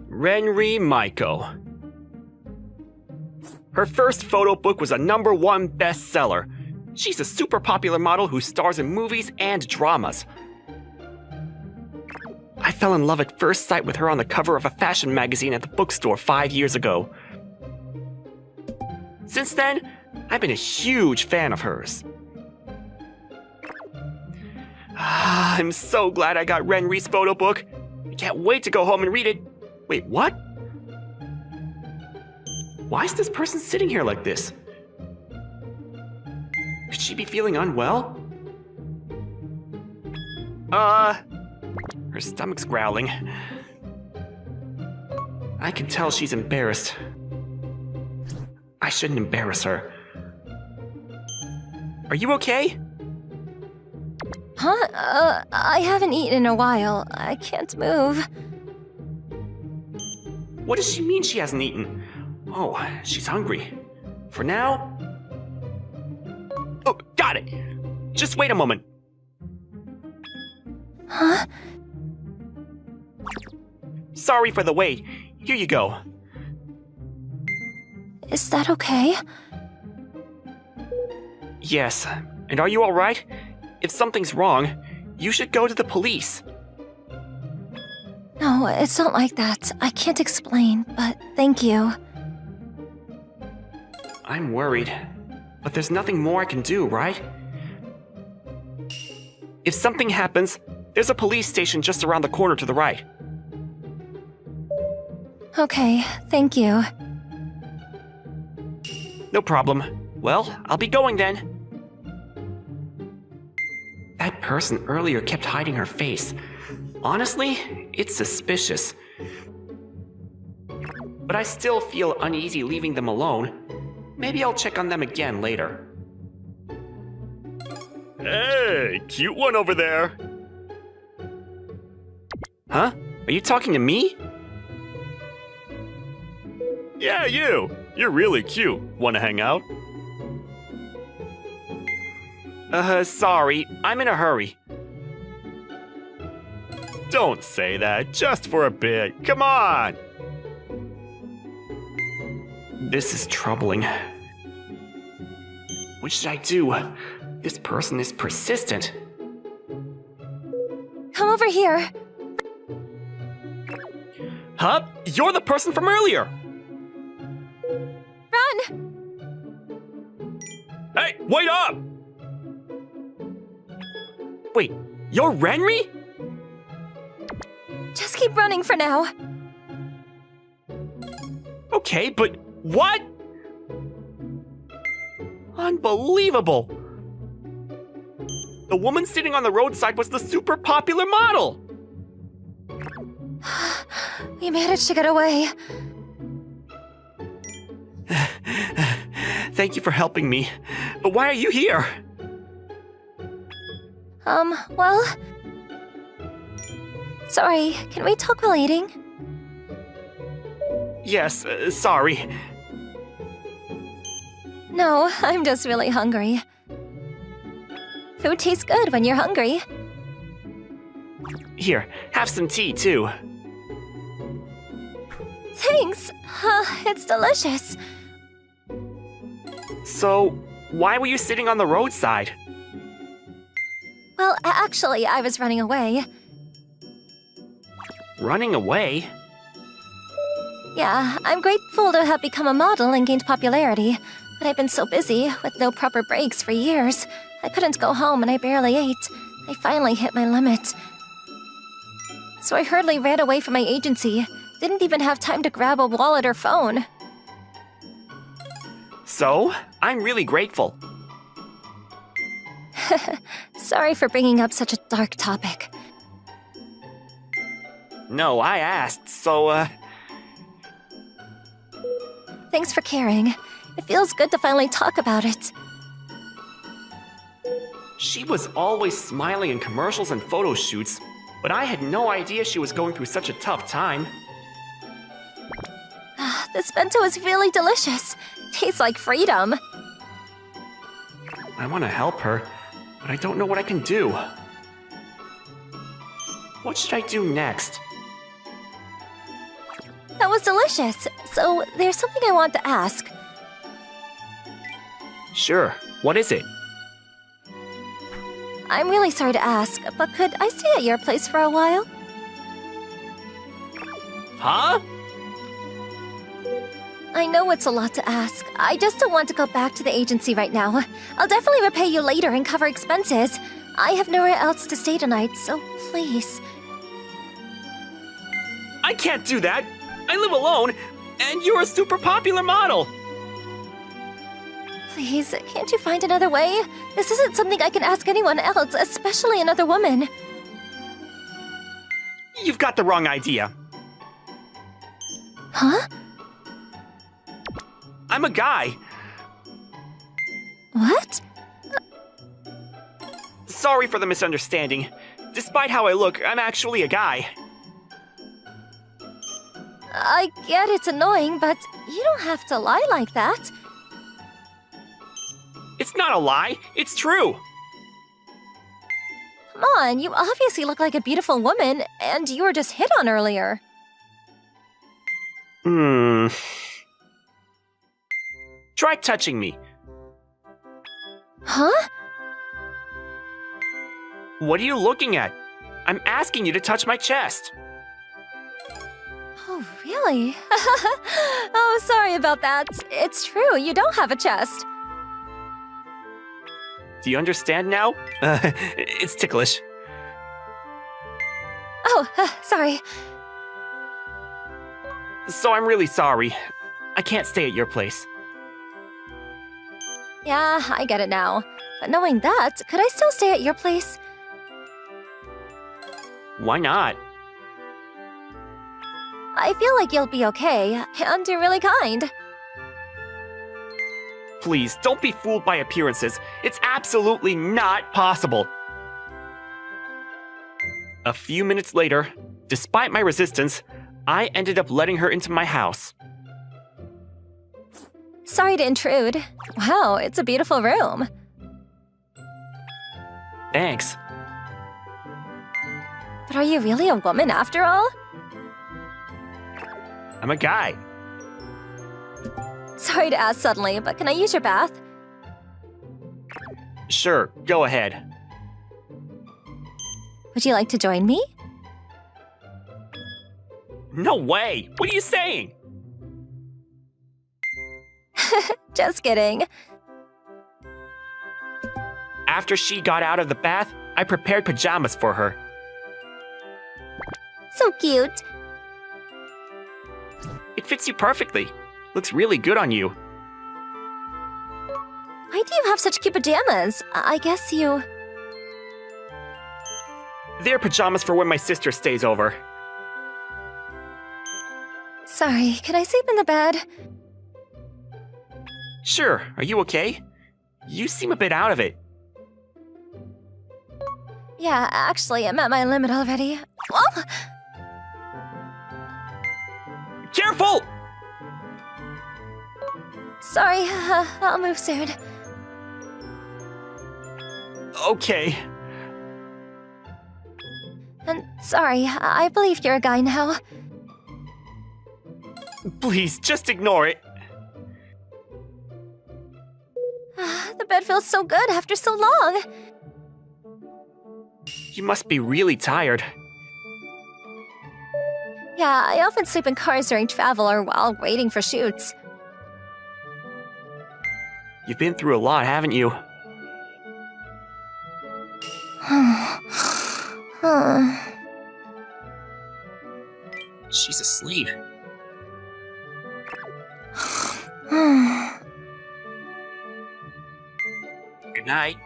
Renri Maiko. Her first photo book was a #1 bestseller. She's a super popular model who stars in movies and dramas. I fell in love at first sight with her on the cover of a fashion magazine at the bookstore 5 years ago. Since then, I've been a huge fan of hers. I'm so glad I got Renri's photo book. I can't wait to go home and read it. Wait, what? Why is this person sitting here like this? Could she be feeling unwell? Her stomach's growling. I can tell she's embarrassed. I shouldn't embarrass her. Are you okay? Huh? I haven't eaten in a while. I can't move. What does she mean she hasn't eaten? Oh, she's hungry. For now... Oh, got it! Just wait a moment. Huh? Sorry for the wait. Here you go. Is that okay? Yes. And are you alright? If something's wrong, you should go to the police. No, it's not like that. I can't explain, but thank you. I'm worried. But there's nothing more I can do, right? If something happens, there's a police station just around the corner to the right. Okay, thank you. No problem. Well, I'll be going then. That person earlier kept hiding her face. Honestly, it's suspicious. But I still feel uneasy leaving them alone. Maybe I'll check on them again later. Hey, cute one over there. Huh? Are you talking to me? Yeah, you. You're really cute. Want to hang out? Sorry. I'm in a hurry. Don't say that. Just for a bit. Come on! This is troubling. What should I do? This person is persistent. Come over here. Huh? You're the person from earlier! Run! Hey, wait up! Wait, you're Renri? Just keep running for now. Okay, but what? Unbelievable! The woman sitting on the roadside was the super popular model! We managed to get away. Thank you for helping me. But why are you here? Well... Sorry, can we talk while eating? Yes, sorry. No, I'm just really hungry. Food tastes good when you're hungry. Here, have some tea, too. Thanks! It's delicious. So, why were you sitting on the roadside? Well, actually, I was running away. Running away? Yeah, I'm grateful to have become a model and gained popularity, but I've been so busy, with no proper breaks for years. I couldn't go home and I barely ate. I finally hit my limit. So I hurriedly ran away from my agency. Didn't even have time to grab a wallet or phone. So, I'm really grateful. Sorry for bringing up such a dark topic. No, I asked, so, Thanks for caring. It feels good to finally talk about it. She was always smiling in commercials and photo shoots, but I had no idea she was going through such a tough time. This bento is really delicious. Tastes like freedom. I want to help her, but I don't know what I can do. What should I do next? That was delicious. So, there's something I want to ask. Sure, what is it? I'm really sorry to ask, but could I stay at your place for a while? Huh? I know it's a lot to ask. I just don't want to go back to the agency right now. I'll definitely repay you later and cover expenses. I have nowhere else to stay tonight, so please. I can't do that. I live alone, and you're a super popular model. Please, can't you find another way? This isn't something I can ask anyone else, especially another woman. You've got the wrong idea. Huh? I'm a guy. What? Sorry for the misunderstanding. Despite how I look, I'm actually a guy. I get it's annoying, but you don't have to lie like that. It's not a lie, it's true. Come on, you obviously look like a beautiful woman, and you were just hit on earlier. Try touching me. Huh? What are you looking at? I'm asking you to touch my chest. Oh, really? Oh, sorry about that. It's true, you don't have a chest. Do you understand now? It's ticklish. Oh, sorry. So I'm really sorry. I can't stay at your place. Yeah, I get it now. But knowing that, could I still stay at your place? Why not? I feel like you'll be okay, and you're really kind. Please, don't be fooled by appearances. It's absolutely not possible. A few minutes later, despite my resistance, I ended up letting her into my house. Sorry to intrude. Wow, it's a beautiful room. Thanks. But are you really a woman after all? I'm a guy. Sorry to ask suddenly, but can I use your bath? Sure, go ahead. Would you like to join me? No way! What are you saying? Just kidding. After she got out of the bath, I prepared pajamas for her. So cute. It fits you perfectly. Looks really good on you. Why do you have such cute pajamas? I guess you... They're pajamas for when my sister stays over. Sorry, can I sleep in the bed? Sure, are you okay? You seem a bit out of it. Yeah, actually, I'm at my limit already. Oh! Careful! Sorry, I'll move soon. Okay. And sorry, I believe you're a guy now. Please, just ignore it. The bed feels so good after so long. You must be really tired. Yeah, I often sleep in cars during travel or while waiting for shoots. You've been through a lot, haven't you? She's asleep. Good night.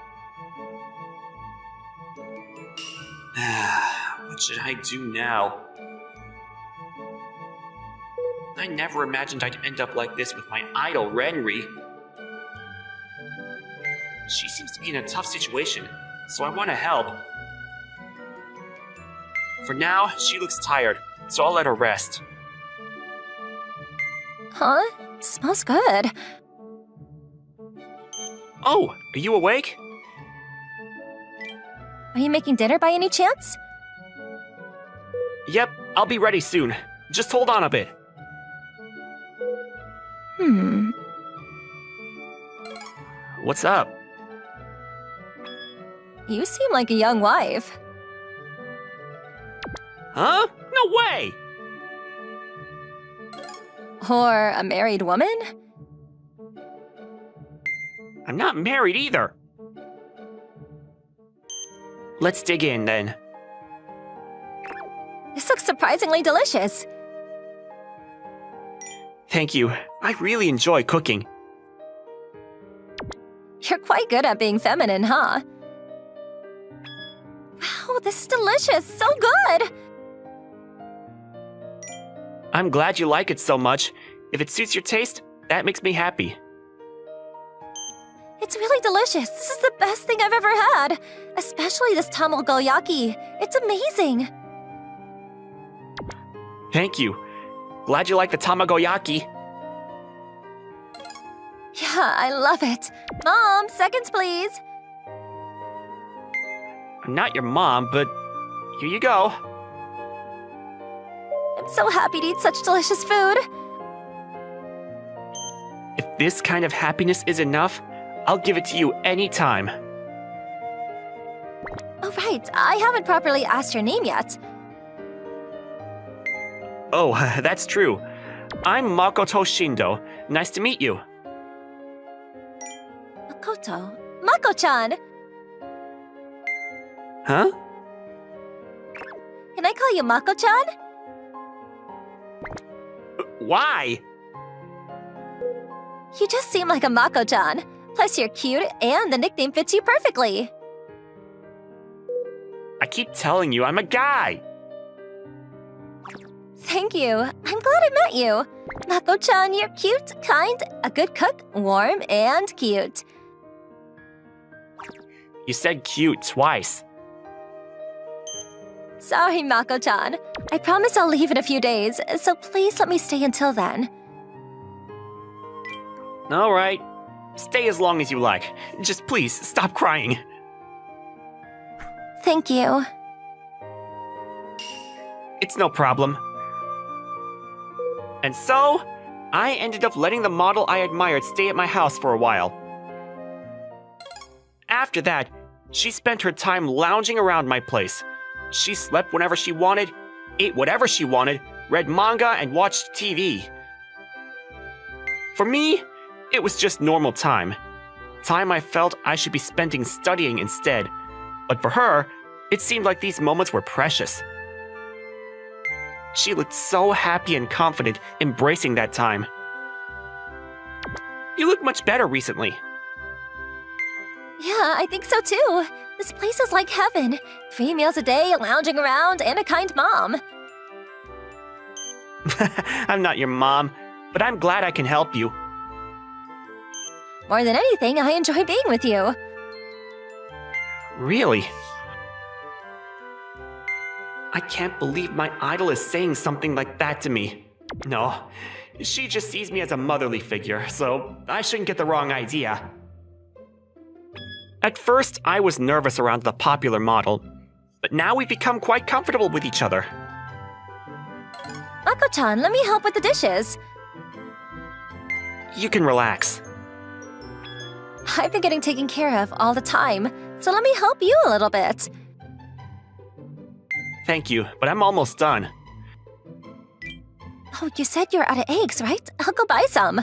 What should I do now? I never imagined I'd end up like this with my idol, Renri. She seems to be in a tough situation, so I want to help. For now, she looks tired, so I'll let her rest. Huh? Smells good. Oh, are you awake? Are you making dinner by any chance? Yep, I'll be ready soon. Just hold on a bit. What's up? You seem like a young wife. Huh? No way! Or a married woman? I'm not married either. Let's dig in then. This looks surprisingly delicious. Thank you. I really enjoy cooking. You're quite good at being feminine, huh? Wow, this is delicious. So good! I'm glad you like it so much. If it suits your taste, that makes me happy. It's really delicious. This is the best thing I've ever had. Especially this tamagoyaki. It's amazing. Thank you. Glad you like the tamagoyaki. Yeah, I love it. Mom, seconds please. I'm not your mom, but here you go. I'm so happy to eat such delicious food. If this kind of happiness is enough, I'll give it to you anytime. Oh right, I haven't properly asked your name yet. Oh, that's true. I'm Makoto Shindo. Nice to meet you. Makoto. Mako-chan! Huh? Can I call you Mako-chan? Why? You just seem like a Mako-chan. Plus you're cute and the nickname fits you perfectly. I keep telling you I'm a guy. Thank you. I'm glad I met you. Mako-chan, you're cute, kind, a good cook, warm, and cute. You said cute twice. Sorry, Mako-chan. I promise I'll leave in a few days, so please let me stay until then. All right. Stay as long as you like. Just please stop crying. Thank you. It's no problem. And so, I ended up letting the model I admired stay at my house for a while. After that, she spent her time lounging around my place. She slept whenever she wanted, ate whatever she wanted, read manga, and watched TV. For me, it was just normal time. Time I felt I should be spending studying instead. But for her, it seemed like these moments were precious. She looked so happy and confident, embracing that time. You look much better recently. Yeah, I think so too. This place is like heaven. 3 meals a day, lounging around, and a kind mom. I'm not your mom, but I'm glad I can help you. More than anything, I enjoy being with you. Really? I can't believe my idol is saying something like that to me. No, she just sees me as a motherly figure, so I shouldn't get the wrong idea. At first, I was nervous around the popular model, but now we've become quite comfortable with each other. Mako-chan, let me help with the dishes. You can relax. I've been getting taken care of all the time, so let me help you a little bit. Thank you, but I'm almost done. Oh, you said you're out of eggs, right? I'll go buy some.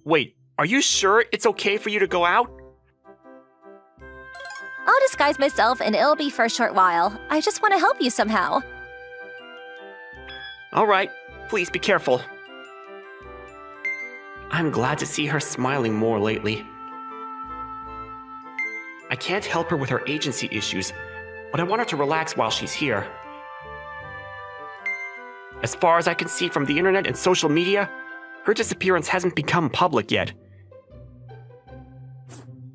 Wait, are you sure it's okay for you to go out? I'll disguise myself and it'll be for a short while. I just want to help you somehow. All right, please be careful. I'm glad to see her smiling more lately. I can't help her with her agency issues, but I want her to relax while she's here. As far as I can see from the internet and social media, her disappearance hasn't become public yet.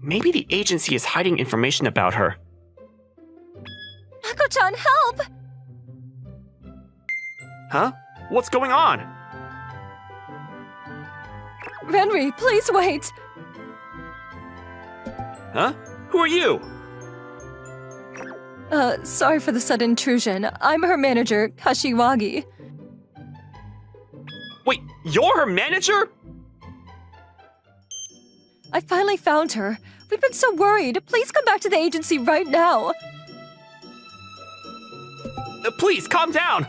Maybe the agency is hiding information about her. Mako-chan, help! Huh? What's going on? Renri, please wait. Huh? Who are you? Sorry for the sudden intrusion. I'm her manager, Kashiwagi. Wait, you're her manager? I finally found her. We've been so worried. Please come back to the agency right now. Please, calm down.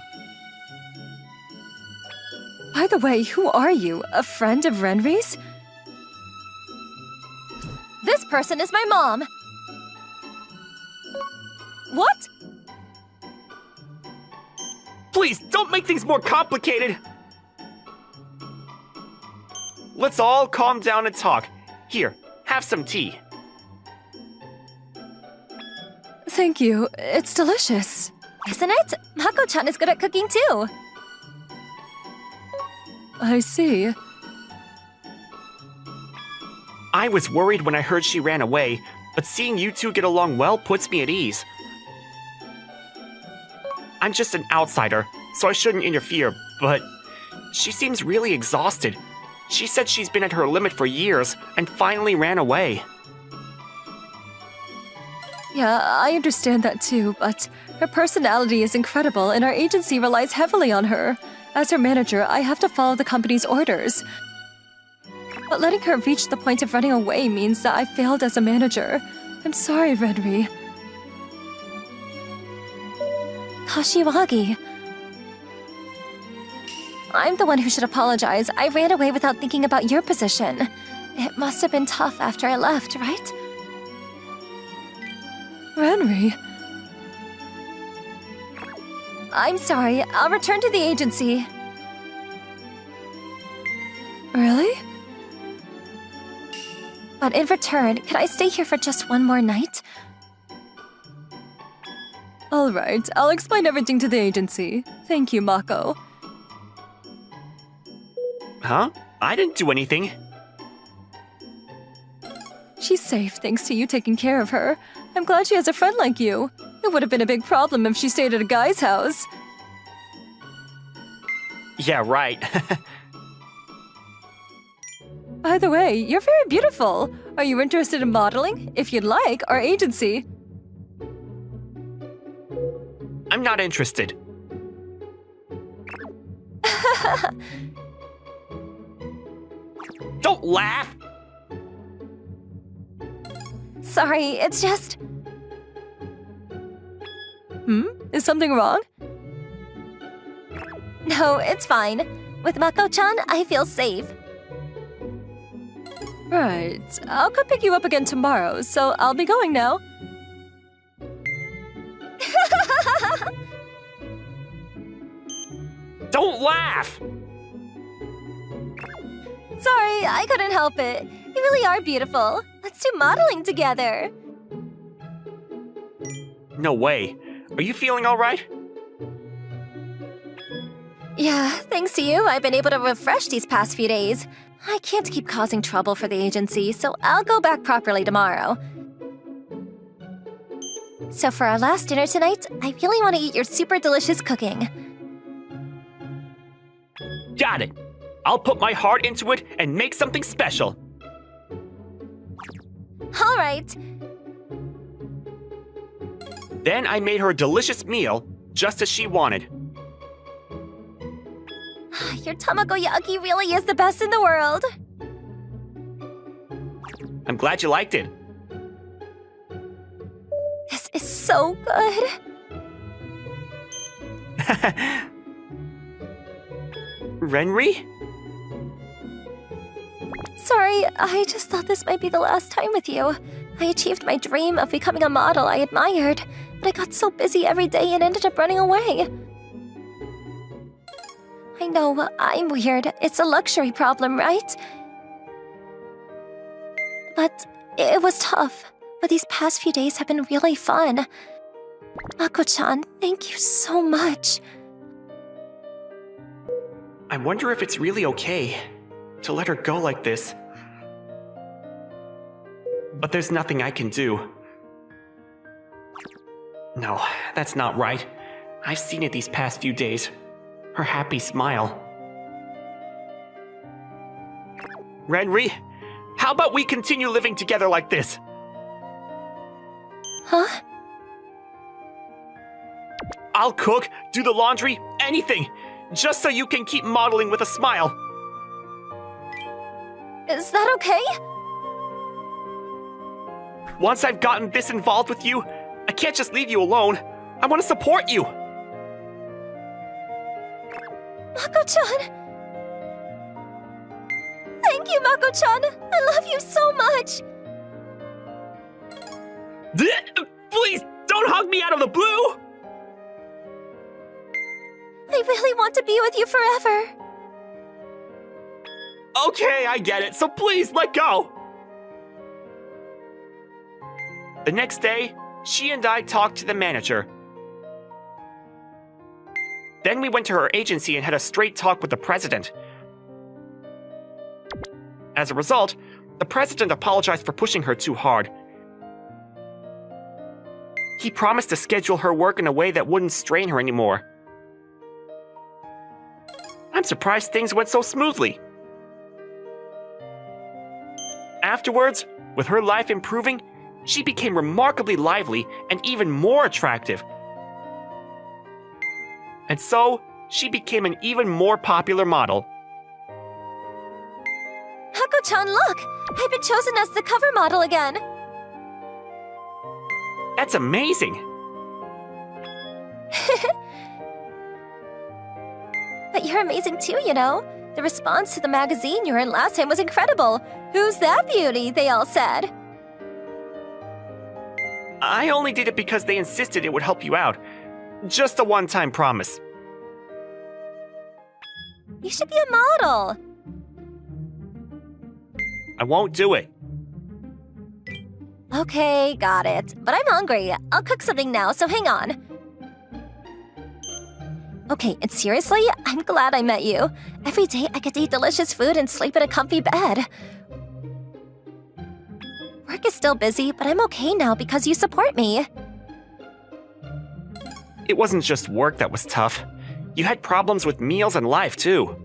By the way, who are you? A friend of Renri's? This person is my mom. What? Please, don't make things more complicated. Let's all calm down and talk. Here, have some tea. Thank you. It's delicious. Isn't it? Mako-chan is good at cooking too. I see. I was worried when I heard she ran away, but seeing you two get along well puts me at ease. I'm just an outsider, so I shouldn't interfere, but she seems really exhausted. She said she's been at her limit for years and finally ran away. Yeah, I understand that too, but her personality is incredible and our agency relies heavily on her. As her manager, I have to follow the company's orders. But letting her reach the point of running away means that I failed as a manager. I'm sorry, Renri. Kashiwagi. I'm the one who should apologize. I ran away without thinking about your position. It must have been tough after I left, right? Renri. I'm sorry. I'll return to the agency. Really? But in return, can I stay here for just one more night? All right, I'll explain everything to the agency. Thank you, Mako. Huh? I didn't do anything. She's safe thanks to you taking care of her. I'm glad she has a friend like you. It would have been a big problem if she stayed at a guy's house. Yeah, right. By the way, you're very beautiful. Are you interested in modeling? If you'd like, our agency. I'm not interested. Don't laugh! Sorry, it's just... Is something wrong? No, it's fine. With Mako-chan, I feel safe. Right. I'll come pick you up again tomorrow, so I'll be going now. Don't laugh! Sorry, I couldn't help it. You really are beautiful. Let's do modeling together. No way. Are you feeling all right? Yeah, thanks to you, I've been able to refresh these past few days. I can't keep causing trouble for the agency, so I'll go back properly tomorrow. So for our last dinner tonight, I really want to eat your super delicious cooking. Got it. I'll put my heart into it and make something special. All right. Then I made her a delicious meal, just as she wanted. Your tamagoyaki really is the best in the world. I'm glad you liked it. This is so good. Renri? Sorry, I just thought this might be the last time with you. I achieved my dream of becoming a model I admired, but I got so busy every day and ended up running away. I know, I'm weird. It's a luxury problem, right? But it was tough. But these past few days have been really fun. Mako-chan, thank you so much. I wonder if it's really okay to let her go like this. But there's nothing I can do. No, that's not right. I've seen it these past few days. Her happy smile. Renri, how about we continue living together like this? Huh? I'll cook, do the laundry, anything. just so you can keep modeling with a smile. Is that okay? Once I've gotten this involved with you, I can't just leave you alone. I want to support you. Mako-chan! Thank you, Mako-chan! I love you so much! Please, don't hug me out of the blue! I really want to be with you forever. Okay, I get it, so please let go. The next day, she and I talked to the manager. Then we went to her agency and had a straight talk with the president. As a result, the president apologized for pushing her too hard. He promised to schedule her work in a way that wouldn't strain her anymore. I'm surprised things went so smoothly. Afterwards, with her life improving, she became remarkably lively and even more attractive. And so, she became an even more popular model. Mako-chan, look! I've been chosen as the cover model again! That's amazing! But you're amazing too, you know. The response to the magazine you were in last time was incredible. Who's that beauty, they all said. I only did it because they insisted it would help you out. Just a one-time promise. You should be a model. I won't do it. Okay, got it. But I'm hungry. I'll cook something now, so hang on. Okay, and seriously, I'm glad I met you. Every day I get to eat delicious food and sleep in a comfy bed. Work is still busy, but I'm okay now because you support me. It wasn't just work that was tough. You had problems with meals and life, too.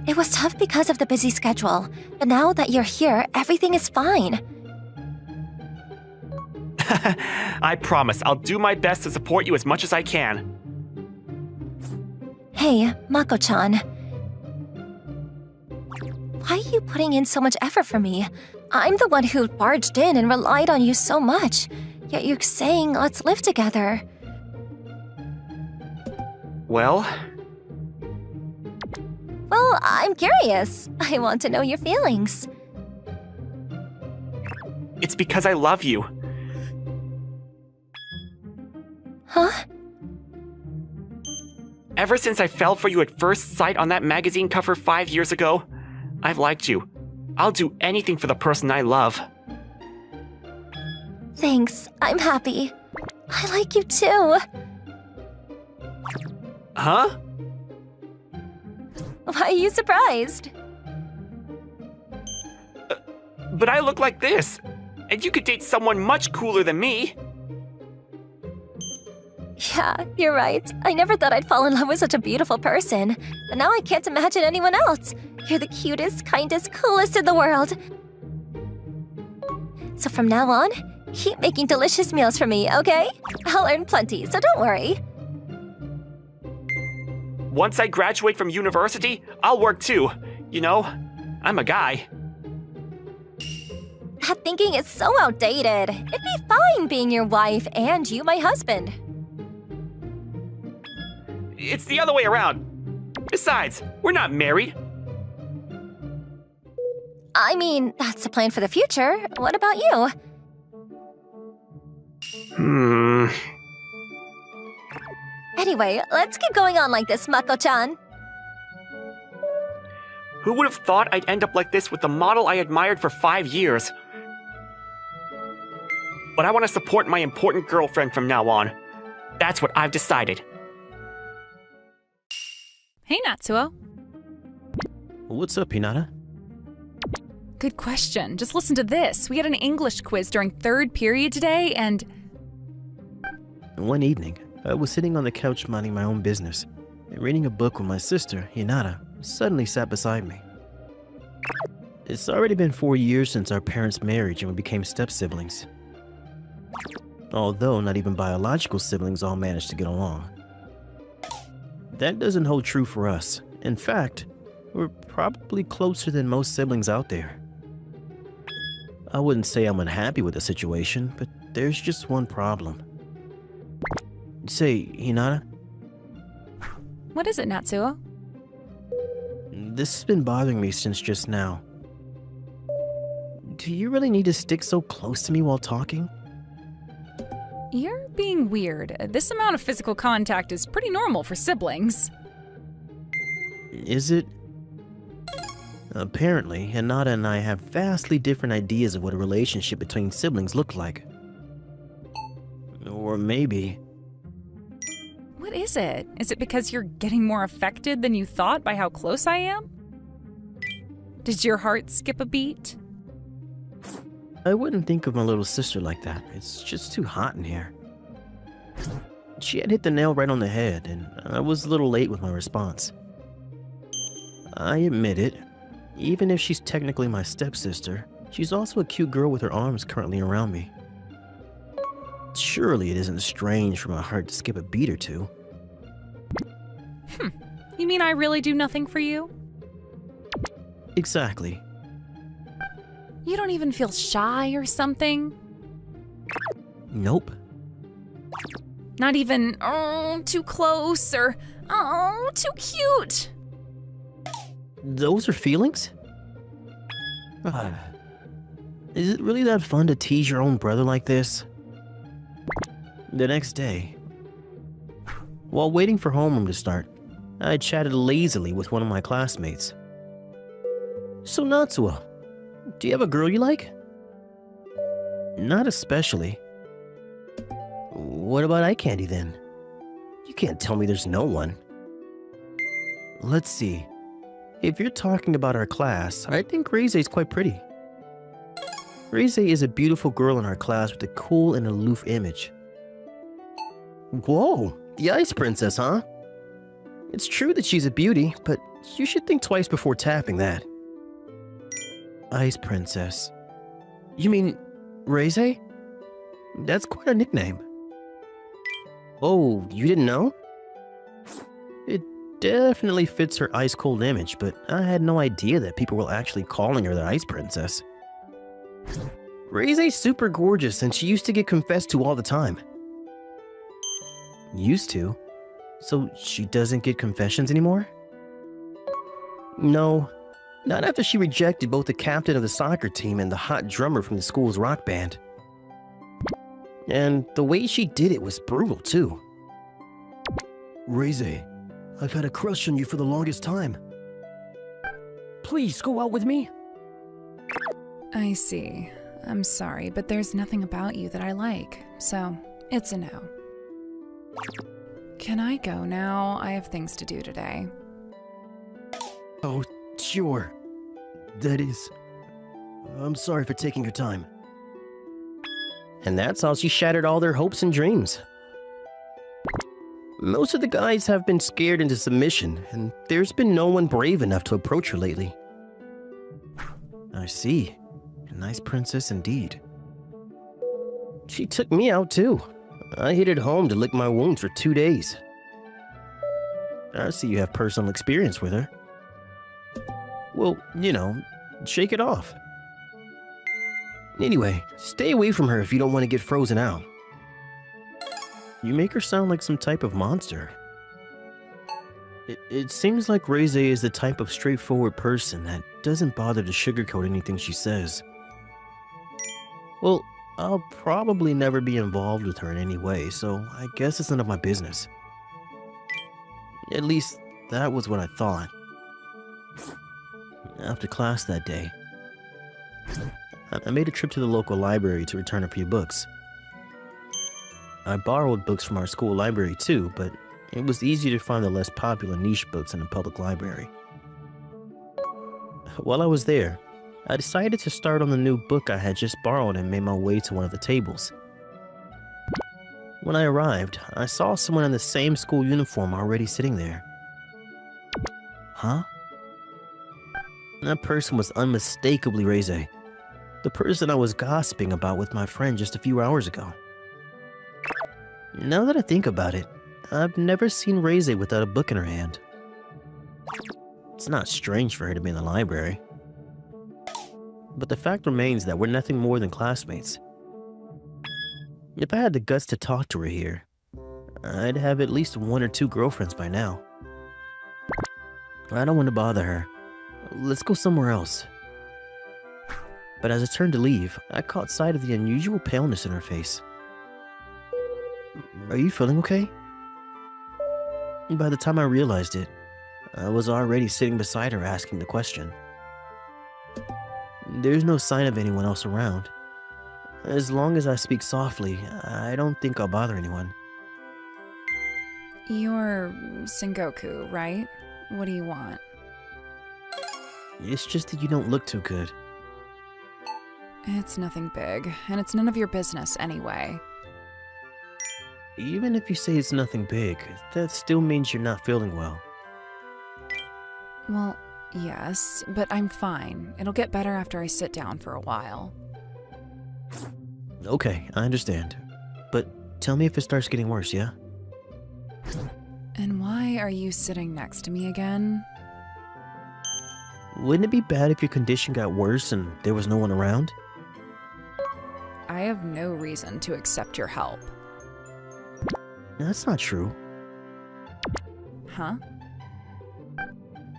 It was tough because of the busy schedule, but now that you're here, everything is fine. I promise I'll do my best to support you as much as I can. Hey, Mako-chan. Why are you putting in so much effort for me? I'm the one who barged in and relied on you so much. Yet you're saying, let's live together. Well, Well, I'm curious. I want to know your feelings. it's because I love you. Huh? Ever since I fell for you at first sight on that magazine cover 5 years ago, I've liked you. I'll do anything for the person I love. Thanks. I'm happy. I like you too. Huh? Why are you surprised? But I look like this, and you could date someone much cooler than me. Yeah, you're right. I never thought I'd fall in love with such a beautiful person. But now I can't imagine anyone else. You're the cutest, kindest, coolest in the world. So from now on, keep making delicious meals for me, okay? I'll earn plenty, so don't worry. Once I graduate from university, I'll work too. You know, I'm a guy. That thinking is so outdated. It'd be fine being your wife and you my husband. It's the other way around. Besides, we're not married. I mean, that's the plan for the future. What about you? Anyway, let's keep going on like this, Mako-chan. Who would have thought I'd end up like this with the model I admired for 5 years? But I want to support my important girlfriend from now on. That's what I've decided. Hey, Natsuo. What's up, Hinata? Good question. Just listen to this. We had an English quiz during third period today, and One evening, I was sitting on the couch minding my own business, and reading a book when my sister, Hinata, suddenly sat beside me. It's already been 4 years since our parents' marriage and we became step-siblings. Although not even biological siblings all managed to get along. that doesn't hold true for us. In fact, we're probably closer than most siblings out there. I wouldn't say I'm unhappy with the situation, but there's just one problem. Say, Hinata, What is it, Natsuo? this has been bothering me since just now. Do you really need to stick so close to me while talking? You're being weird. This amount of physical contact is pretty normal for siblings. Is it? Apparently, Hinata and I have vastly different ideas of what a relationship between siblings look like. Or maybe... What is it? Is it because you're getting more affected than you thought by how close I am? Did your heart skip a beat? I wouldn't think of my little sister like that. It's just too hot in here. She had hit the nail right on the head, and I was a little late with my response. I admit it. Even if she's technically my stepsister, she's also a cute girl with her arms currently around me. Surely it isn't strange for my heart to skip a beat or two. You mean I really do nothing for you? Exactly. You don't even feel shy or something? Nope. Not even, oh, too close or, oh, too cute. Those are feelings? Is it really that fun to tease your own brother like this? The next day, while waiting for homeroom to start, I chatted lazily with one of my classmates. So Natsuo, do you have a girl you like? Not especially. What about eye candy then? You can't tell me there's no one. Let's see. If you're talking about our class, I think Reize is quite pretty. Reize is a beautiful girl in our class with a cool and aloof image. Whoa, the Ice Princess, huh? It's true that she's a beauty, but you should think twice before tapping that. Ice Princess. You mean Reize? That's quite a nickname. Oh, you didn't know? It definitely fits her ice-cold image, but I had no idea that people were actually calling her the Ice Princess. Reize's super gorgeous, and she used to get confessed to all the time. Used to? So she doesn't get confessions anymore? No, not after she rejected both the captain of the soccer team and the hot drummer from the school's rock band. And the way she did it was brutal, too. Reize, I've had a crush on you for the longest time. Please, go out with me. I see. I'm sorry, but there's nothing about you that I like, so it's a no. Can I go now? I have things to do today. Oh, sure. That is... I'm sorry for taking your time. And that's how she shattered all their hopes and dreams. Most of the guys have been scared into submission, and there's been no one brave enough to approach her lately. I see. A nice princess indeed. She took me out too. I hid at home to lick my wounds for 2 days. I see you have personal experience with her. Well, you know, shake it off. Anyway, stay away from her if you don't want to get frozen out. You make her sound like some type of monster. It seems like Reize is the type of straightforward person that doesn't bother to sugarcoat anything she says. Well, I'll probably never be involved with her in any way, so I guess it's none of my business. At least, that was what I thought. After class that day, I made a trip to the local library to return a few books. I borrowed books from our school library too, but it was easy to find the less popular niche books in a public library. While I was there, I decided to start on the new book I had just borrowed and made my way to one of the tables. When I arrived, I saw someone in the same school uniform already sitting there. Huh? That person was unmistakably Reize, the person I was gossiping about with my friend just a few hours ago. Now that I think about it, I've never seen Reize without a book in her hand. It's not strange for her to be in the library. But the fact remains that we're nothing more than classmates. If I had the guts to talk to her here, I'd have at least 1 or 2 girlfriends by now. I don't want to bother her. Let's go somewhere else. But as I turned to leave, I caught sight of the unusual paleness in her face. Are you feeling okay? By the time I realized it, I was already sitting beside her asking the question. There's no sign of anyone else around. As long as I speak softly, I don't think I'll bother anyone. You're Sengoku, right? What do you want? It's just that you don't look too good. It's nothing big, and it's none of your business anyway. Even if you say it's nothing big, that still means you're not feeling well. Well, yes, but I'm fine. It'll get better after I sit down for a while. Okay, I understand. But tell me if it starts getting worse, yeah? And why are you sitting next to me again? Wouldn't it be bad if your condition got worse and there was no one around? I have no reason to accept your help. That's not true. Huh?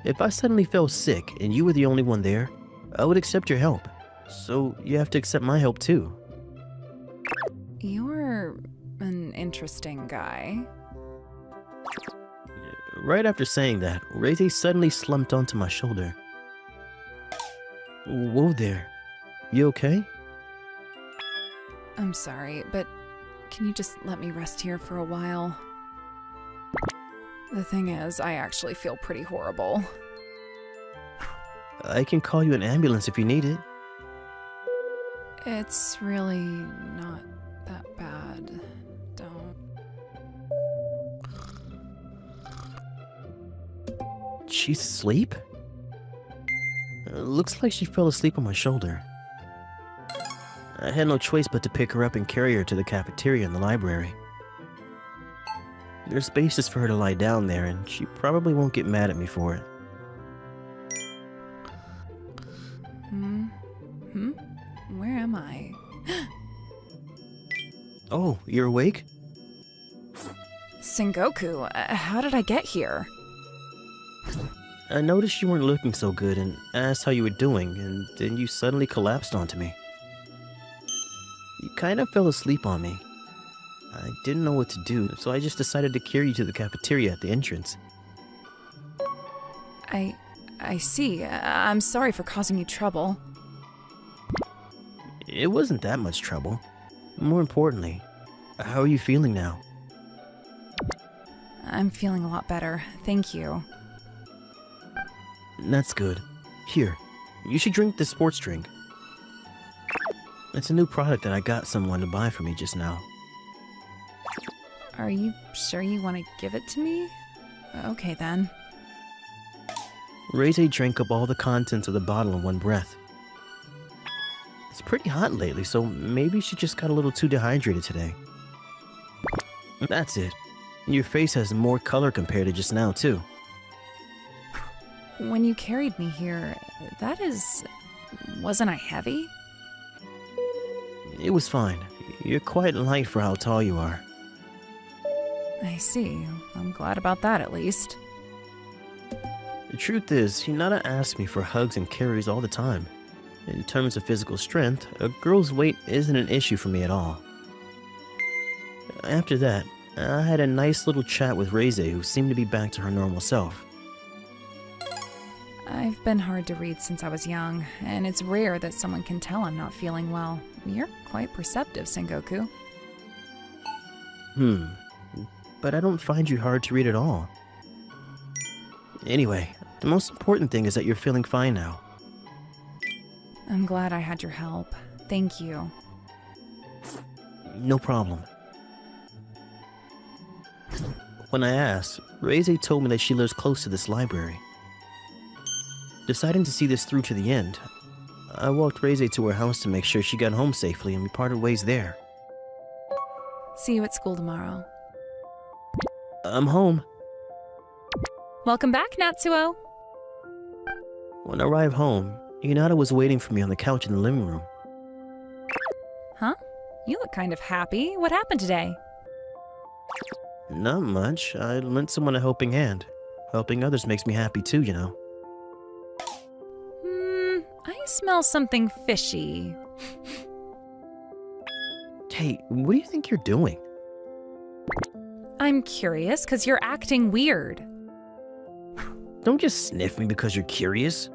If I suddenly fell sick and you were the only one there, I would accept your help. So you have to accept my help too. You're an interesting guy. Right after saying that, Reize suddenly slumped onto my shoulder. Whoa there. You okay? I'm sorry, but can you just let me rest here for a while? The thing is, I actually feel pretty horrible. I can call you an ambulance if you need it. It's really not that bad. Don't. She's asleep? Looks like she fell asleep on my shoulder. I had no choice but to pick her up and carry her to the cafeteria in the library. There's spaces for her to lie down there, and she probably won't get mad at me for it. Where am I? Oh, you're awake? Sengoku, how did I get here? I noticed you weren't looking so good and asked how you were doing, and then you suddenly collapsed onto me. You kind of fell asleep on me. I didn't know what to do, so I just decided to carry you to the cafeteria at the entrance. I see. I'm sorry for causing you trouble. It wasn't that much trouble. More importantly, how are you feeling now? I'm feeling a lot better. Thank you. That's good. Here, you should drink this sports drink. It's a new product that I got someone to buy for me just now. Are you sure you want to give it to me? Okay then. Reize drank up all the contents of the bottle in one breath. It's pretty hot lately, so maybe she just got a little too dehydrated today. That's it. Your face has more color compared to just now, too. When you carried me here, wasn't I heavy? It was fine. You're quite light for how tall you are. I see. I'm glad about that at least. The truth is, Hinata asks me for hugs and carries all the time. In terms of physical strength, a girl's weight isn't an issue for me at all. After that, I had a nice little chat with Reize, who seemed to be back to her normal self. I've been hard to read since I was young, and it's rare that someone can tell I'm not feeling well. You're quite perceptive, Sengoku. But I don't find you hard to read at all. Anyway, the most important thing is that you're feeling fine now. I'm glad I had your help. Thank you. No problem. When I asked, Reize told me that she lives close to this library. Deciding to see this through to the end, I walked Reize to her house to make sure she got home safely, and we parted ways there. See you at school tomorrow. I'm home. Welcome back, Natsuo. When I arrived home, Hinata was waiting for me on the couch in the living room. Huh? You look kind of happy. What happened today? Not much. I lent someone a helping hand. Helping others makes me happy too, you know. I smell something fishy. Hey, what do you think you're doing? I'm curious because you're acting weird. Don't just sniff me because you're curious.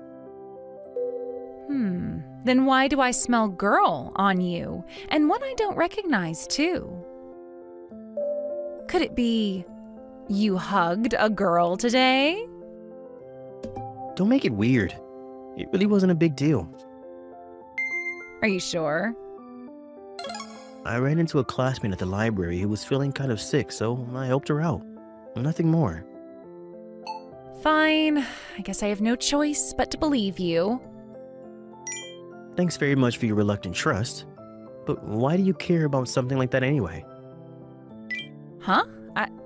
Then why do I smell girl on you? And one I don't recognize, too. Could it be you hugged a girl today? Don't make it weird. It really wasn't a big deal. Are you sure? I ran into a classmate at the library who was feeling kind of sick, so I helped her out. Nothing more. Fine. I guess I have no choice but to believe you. Thanks very much for your reluctant trust. But why do you care about something like that anyway? Huh?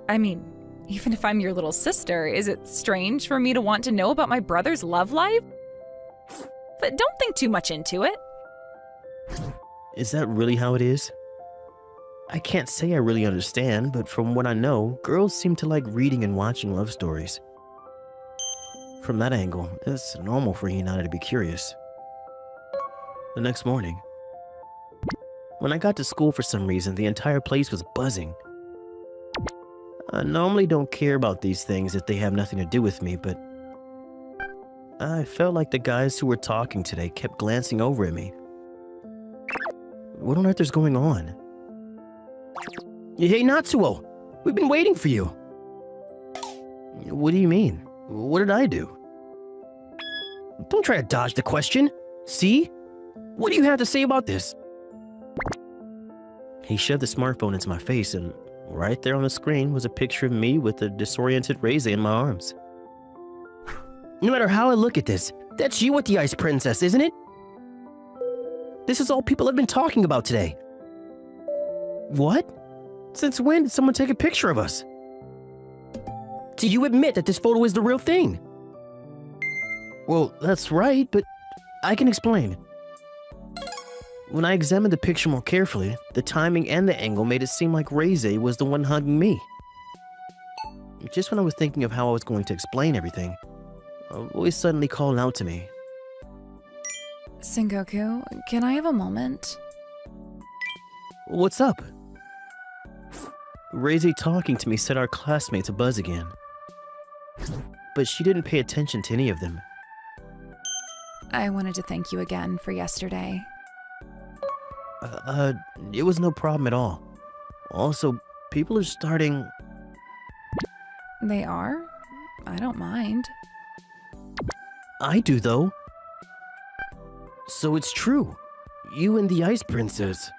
I mean, even if I'm your little sister, is it strange for me to want to know about my brother's love life? But don't think too much into it. Is that really how it is? I can't say I really understand, but from what I know, girls seem to like reading and watching love stories. From that angle, it's normal for Hinata to be curious. The next morning, when I got to school for some reason, the entire place was buzzing. I normally don't care about these things if they have nothing to do with me, but I felt like the guys who were talking today kept glancing over at me. What on earth is going on? Hey, Natsuo! We've been waiting for you! What do you mean? What did I do? Don't try to dodge the question. See? What do you have to say about this? He shoved the smartphone into my face, and right there on the screen was a picture of me with a disoriented Reze in my arms. No matter how I look at this, that's you with the Ice Princess, isn't it? This is all people have been talking about today. What? Since when did someone take a picture of us? Do you admit that this photo is the real thing? Well, that's right, but I can explain. When I examined the picture more carefully, the timing and the angle made it seem like Reze was the one hugging me. Just when I was thinking of how I was going to explain everything, a voice suddenly called out to me. Sengoku, can I have a moment? What's up? Reze talking to me set our classmates abuzz again. But she didn't pay attention to any of them. I wanted to thank you again for yesterday. It was no problem at all. Also, people are starting... They are? I don't mind. I do, though. So it's true. You and the Ice Princess.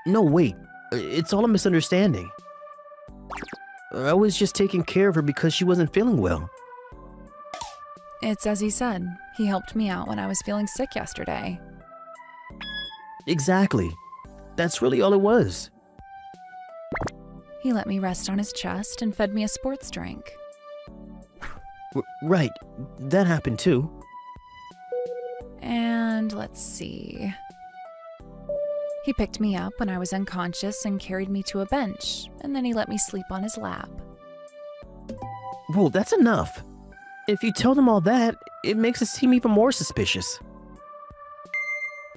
No, wait. It's all a misunderstanding. I was just taking care of her because she wasn't feeling well. It's as he said. He helped me out when I was feeling sick yesterday. Exactly. That's really all it was. He let me rest on his chest and fed me a sports drink. Right. That happened too. And let's see. He picked me up when I was unconscious and carried me to a bench, and then he let me sleep on his lap. Well, that's enough. If you tell them all that, it makes it seem even more suspicious.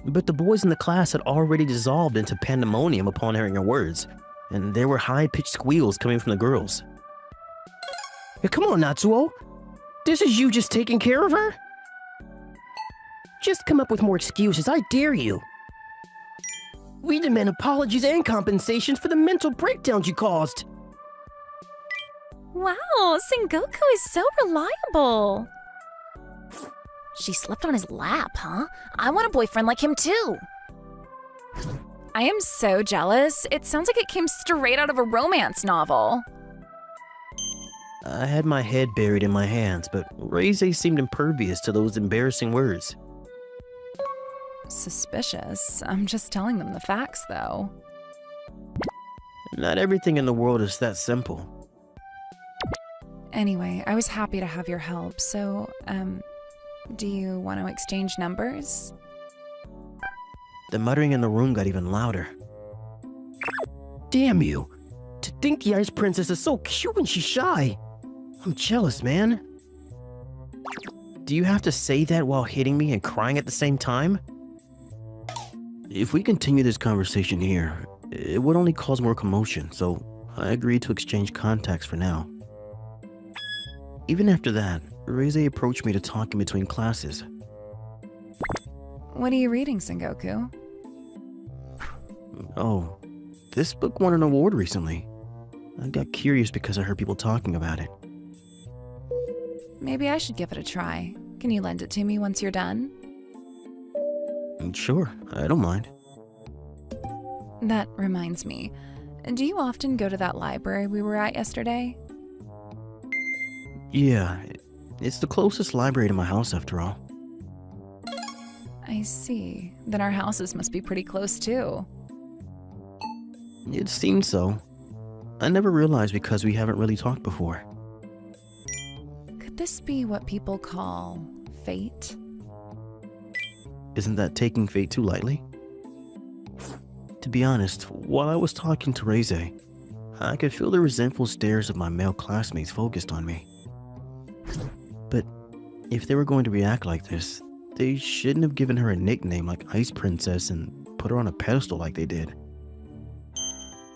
But the boys in the class had already dissolved into pandemonium upon hearing her words, and there were high-pitched squeals coming from the girls. Hey, come on, Natsuo! This is you just taking care of her? Just come up with more excuses, I dare you! We demand apologies and compensations for the mental breakdowns you caused! Wow, Sengoku is so reliable. She slept on his lap, huh? I want a boyfriend like him too. I am so jealous. It sounds like it came straight out of a romance novel. I had my head buried in my hands, but Reze seemed impervious to those embarrassing words. Suspicious. I'm just telling them the facts, though. Not everything in the world is that simple. Anyway, I was happy to have your help, so, do you want to exchange numbers? The muttering in the room got even louder. Damn you! To think the Ice Princess is so cute when she's shy! I'm jealous, man. Do you have to say that while hitting me and crying at the same time? If we continue this conversation here, it would only cause more commotion, so I agreed to exchange contacts for now. Even after that, Reize approached me to talk in between classes. What are you reading, Sengoku? Oh, this book won an award recently. I got curious because I heard people talking about it. Maybe I should give it a try. Can you lend it to me once you're done? Sure, I don't mind. That reminds me. Do you often go to that library we were at yesterday? Yeah, it's the closest library to my house after all. I see. Then our houses must be pretty close too. It seemed so. I never realized because we haven't really talked before. Could this be what people call fate? Isn't that taking fate too lightly? To be honest, while I was talking to Reize, I could feel the resentful stares of my male classmates focused on me. But if they were going to react like this, they shouldn't have given her a nickname like Ice Princess and put her on a pedestal like they did.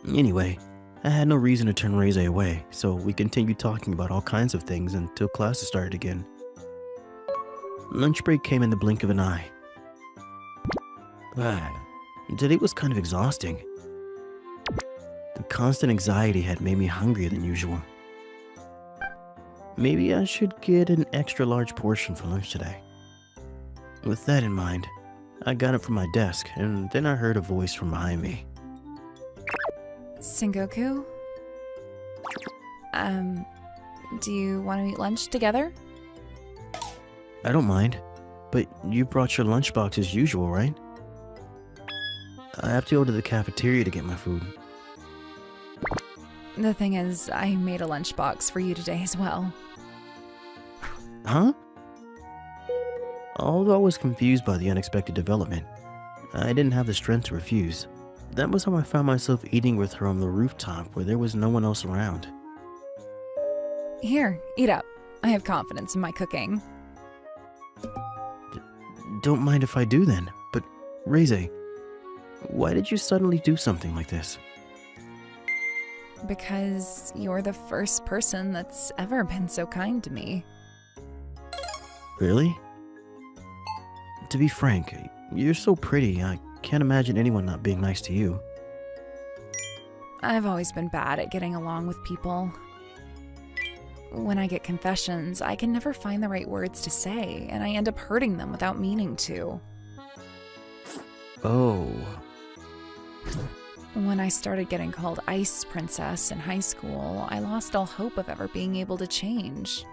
Anyway, I had no reason to turn Reize away, so we continued talking about all kinds of things until classes started again. Lunch break came in the blink of an eye. Today was kind of exhausting. The constant anxiety had made me hungrier than usual. Maybe I should get an extra large portion for lunch today. With that in mind, I got up from my desk, and then I heard a voice from behind me. Sengoku? Do you want to eat lunch together? I don't mind, but you brought your lunchbox as usual, right? I have to go to the cafeteria to get my food. The thing is, I made a lunchbox for you today as well. Huh? Although I was confused by the unexpected development, I didn't have the strength to refuse. That was how I found myself eating with her on the rooftop where there was no one else around. Here, eat up. I have confidence in my cooking. Don't mind if I do then, but Reize, why did you suddenly do something like this? Because you're the first person that's ever been so kind to me. Really? To be frank, you're so pretty, I can't imagine anyone not being nice to you. I've always been bad at getting along with people. When I get confessions, I can never find the right words to say, and I end up hurting them without meaning to. Oh. When I started getting called Ice Princess in high school, I lost all hope of ever being able to change.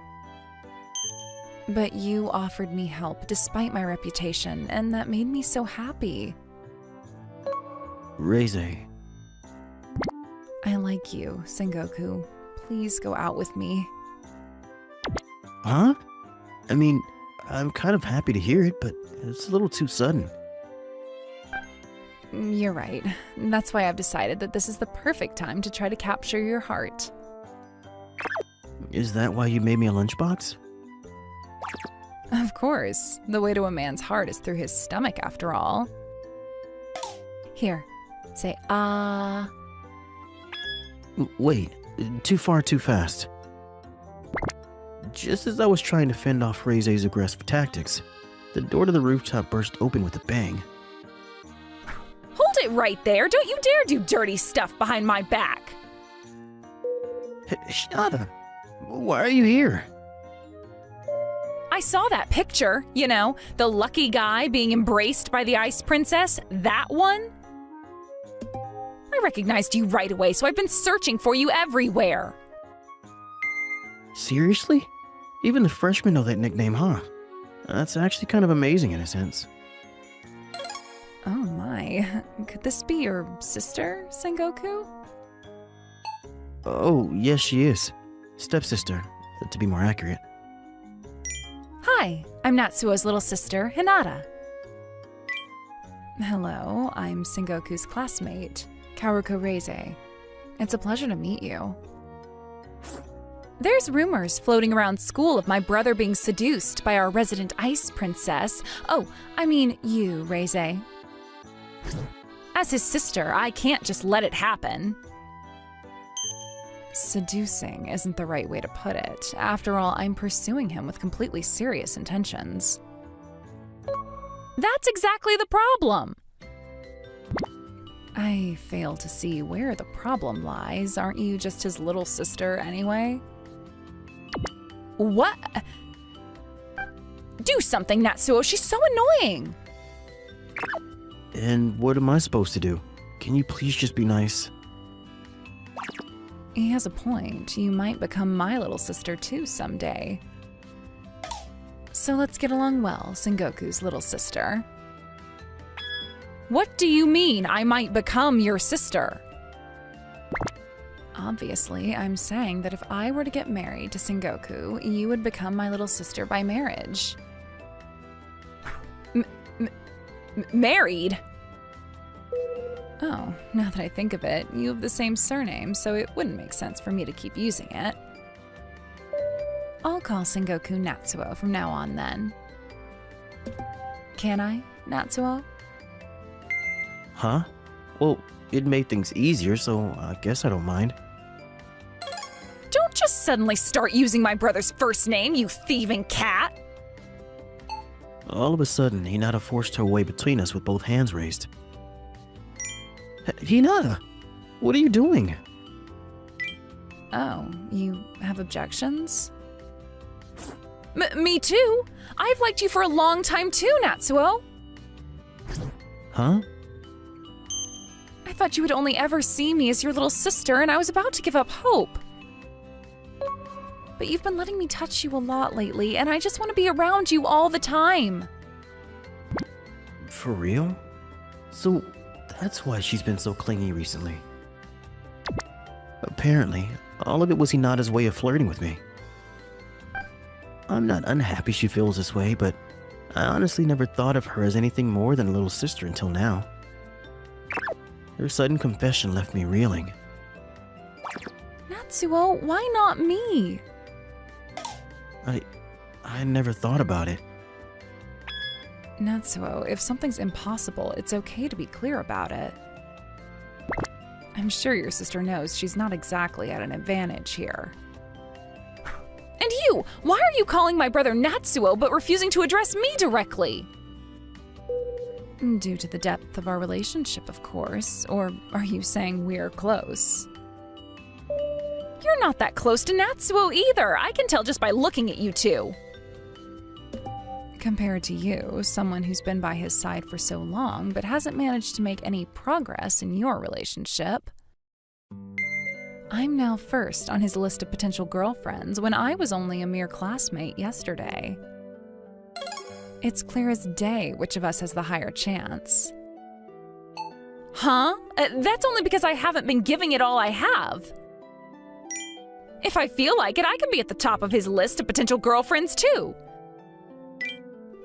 But you offered me help despite my reputation, and that made me so happy. Reize. I like you, Sengoku. Please go out with me. Huh? I mean, I'm kind of happy to hear it, but it's a little too sudden. You're right. That's why I've decided that this is the perfect time to try to capture your heart. Is that why you made me a lunchbox? Of course. The way to a man's heart is through his stomach, after all. Here, say ah. Wait, too far, too fast. Just as I was trying to fend off Reize's aggressive tactics, the door to the rooftop burst open with a bang. Hold it right there! Don't you dare do dirty stuff behind my back! Shada, why are you here? I saw that picture, you know, the lucky guy being embraced by the Ice Princess, that one. I recognized you right away, so I've been searching for you everywhere. Seriously? Even the freshmen know that nickname, huh? That's actually kind of amazing in a sense. Oh my, could this be your sister, Sengoku? Oh, yes, she is. Stepsister, to be more accurate. Hi, I'm Natsuo's little sister, Hinata. Hello, I'm Sengoku's classmate, Kaoruko Reize. It's a pleasure to meet you. There's rumors floating around school of my brother being seduced by our resident ice princess. Oh, I mean you, Reize. As his sister, I can't just let it happen. Seducing isn't the right way to put it. After all, I'm pursuing him with completely serious intentions. That's exactly the problem! I fail to see where the problem lies. Aren't you just his little sister anyway? What? Do something, Natsuo. She's so annoying. And what am I supposed to do? Can you please just be nice? He has a point. You might become my little sister too someday. So let's get along well, Sengoku's little sister. What do you mean I might become your sister? Obviously, I'm saying that if I were to get married to Sengoku, you would become my little sister by marriage. Married? Oh, now that I think of it, you have the same surname, so it wouldn't make sense for me to keep using it. I'll call Sengoku Natsuo from now on then. Can I, Natsuo? Huh? Well, it'd make things easier, so I guess I don't mind. Don't just suddenly start using my brother's first name, you thieving cat! All of a sudden, Hinata forced her way between us with both hands raised. Hinata! What are you doing? Oh, you have objections? Me too! I've liked you for a long time too, Natsuo! Huh? I thought you would only ever see me as your little sister, and I was about to give up hope. But you've been letting me touch you a lot lately, and I just want to be around you all the time. For real? So, that's why she's been so clingy recently. Apparently, all of it was Hinata's way of flirting with me. I'm not unhappy she feels this way, but I honestly never thought of her as anything more than a little sister until now. Her sudden confession left me reeling. Natsuo, why not me? I never thought about it. Natsuo, if something's impossible, it's okay to be clear about it. I'm sure your sister knows she's not exactly at an advantage here. And you! Why are you calling my brother Natsuo but refusing to address me directly? Due to the depth of our relationship, of course. Or are you saying we're close? You're not that close to Natsuo either. I can tell just by looking at you two. Compared to you, someone who's been by his side for so long but hasn't managed to make any progress in your relationship. I'm now first on his list of potential girlfriends when I was only a mere classmate yesterday. It's clear as day which of us has the higher chance. Huh? That's only because I haven't been giving it all I have. If I feel like it, I can be at the top of his list of potential girlfriends too.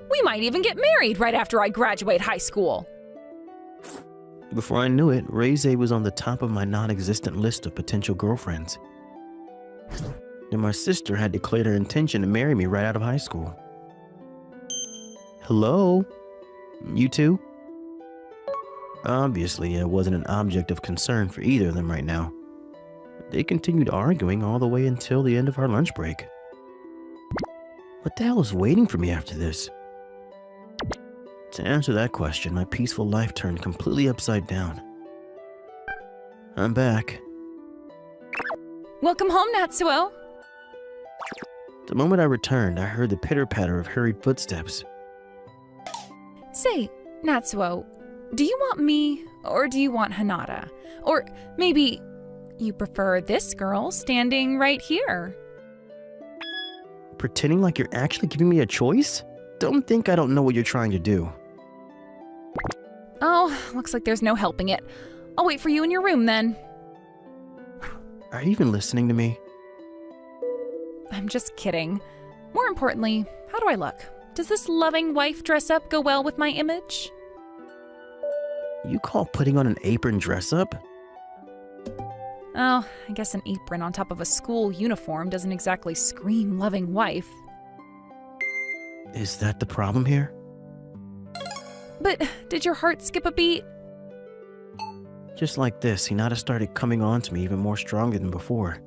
We might even get married right after I graduate high school. Before I knew it, Reize was on the top of my non-existent list of potential girlfriends. And my sister had declared her intention to marry me right out of high school. Hello? You two? Obviously, it wasn't an object of concern for either of them right now. They continued arguing all the way until the end of our lunch break. What the hell is waiting for me after this? To answer that question, my peaceful life turned completely upside down. I'm back. Welcome home, Natsuo. The moment I returned, I heard the pitter-patter of hurried footsteps. Say, Natsuo, do you want me or do you want Hinata? Or maybe you prefer this girl standing right here? Pretending like you're actually giving me a choice? Don't think I don't know what you're trying to do. Oh, looks like there's no helping it. I'll wait for you in your room then. Are you even listening to me? I'm just kidding. More importantly, how do I look? Does this loving wife dress up go well with my image? You call putting on an apron dress up? Oh, I guess an apron on top of a school uniform doesn't exactly scream loving wife. Is that the problem here? But did your heart skip a beat? Just like this, Hinata started coming on to me even more strongly than before.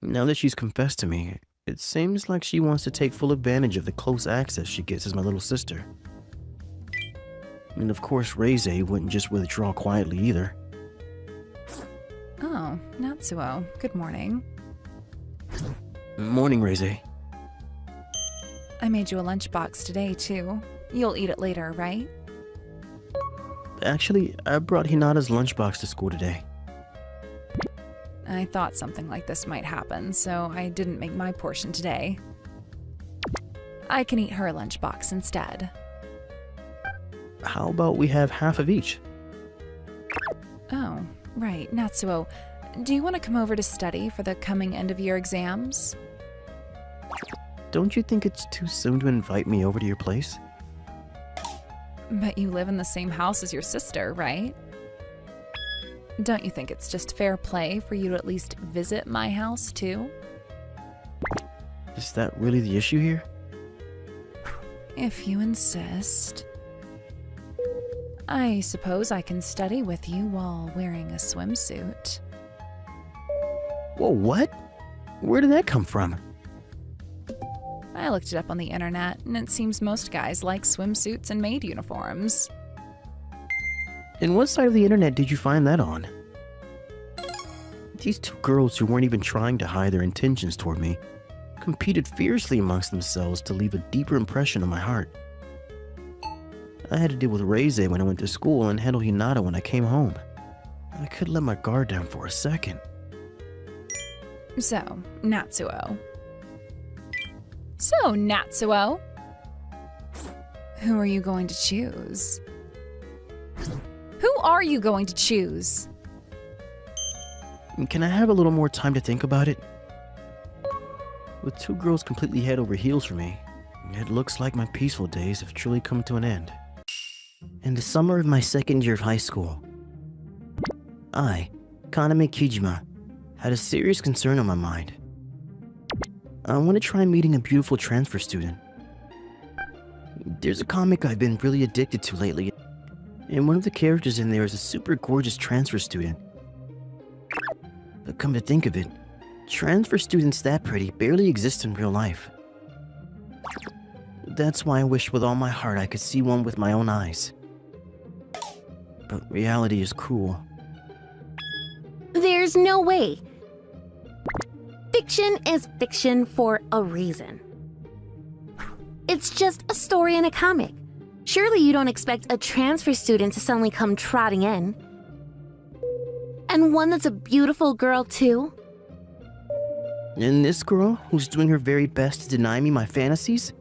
Now that she's confessed to me, it seems like she wants to take full advantage of the close access she gets as my little sister. And of course, Reize wouldn't just withdraw quietly either. Oh, Natsuo. Good morning. Morning, Reize. I made you a lunchbox today, too. You'll eat it later, right? Actually, I brought Hinata's lunchbox to school today. I thought something like this might happen, so I didn't make my portion today. I can eat her lunchbox instead. How about we have half of each? Oh, right. Natsuo, do you want to come over to study for the coming end-of-year exams? Don't you think it's too soon to invite me over to your place? But you live in the same house as your sister, right? Don't you think it's just fair play for you to at least visit my house, too? Is that really the issue here? If you insist. I suppose I can study with you while wearing a swimsuit. Whoa, what? Where did that come from? I looked it up on the internet, and it seems most guys like swimsuits and maid uniforms. And what side of the internet did you find that on? These two girls who weren't even trying to hide their intentions toward me competed fiercely amongst themselves to leave a deeper impression on my heart. I had to deal with Reize when I went to school and handle Hinata when I came home. I couldn't let my guard down for a second. So, Natsuo. Who are you going to choose? Who are you going to choose? Can I have a little more time to think about it? With two girls completely head over heels for me, it looks like my peaceful days have truly come to an end. In the summer of my second year of high school, I, Kaname Kijima, had a serious concern on my mind. I want to try meeting a beautiful transfer student. There's a comic I've been really addicted to lately, and one of the characters in there is a super gorgeous transfer student. But come to think of it, transfer students that pretty barely exist in real life. That's why I wish with all my heart I could see one with my own eyes. But reality is cruel. There's no way. Fiction is fiction for a reason. It's just a story in a comic. Surely you don't expect a transfer student to suddenly come trotting in. And one that's a beautiful girl, too. And this girl, who's doing her very best to deny me my fantasies?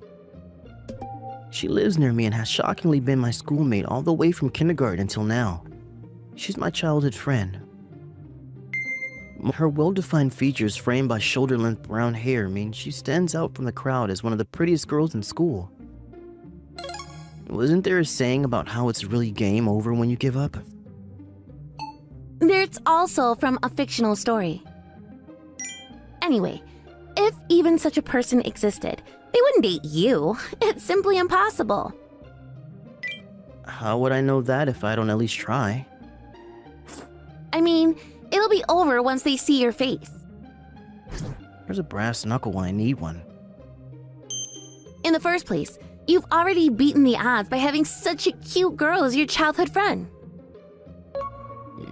She lives near me and has shockingly been my schoolmate all the way from kindergarten until now. She's my childhood friend. Her well-defined features framed by shoulder-length brown hair mean she stands out from the crowd as one of the prettiest girls in school. Wasn't there a saying about how it's really game over when you give up? It's also from a fictional story. Anyway, if even such a person existed, they wouldn't date you. It's simply impossible. How would I know that if I don't at least try? I mean, it'll be over once they see your face. There's a brass knuckle when I need one. In the first place, you've already beaten the odds by having such a cute girl as your childhood friend.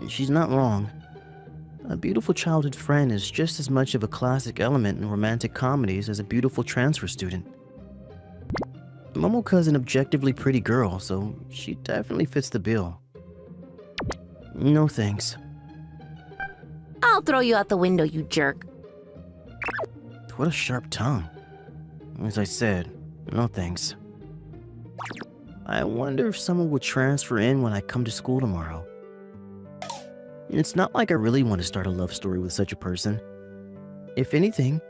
She's not wrong. A beautiful childhood friend is just as much of a classic element in romantic comedies as a beautiful transfer student. Momoka's an objectively pretty girl, so she definitely fits the bill. No thanks. I'll throw you out the window, you jerk. What a sharp tongue. As I said, no thanks. I wonder if someone will transfer in when I come to school tomorrow. It's not like I really want to start a love story with such a person. If anything,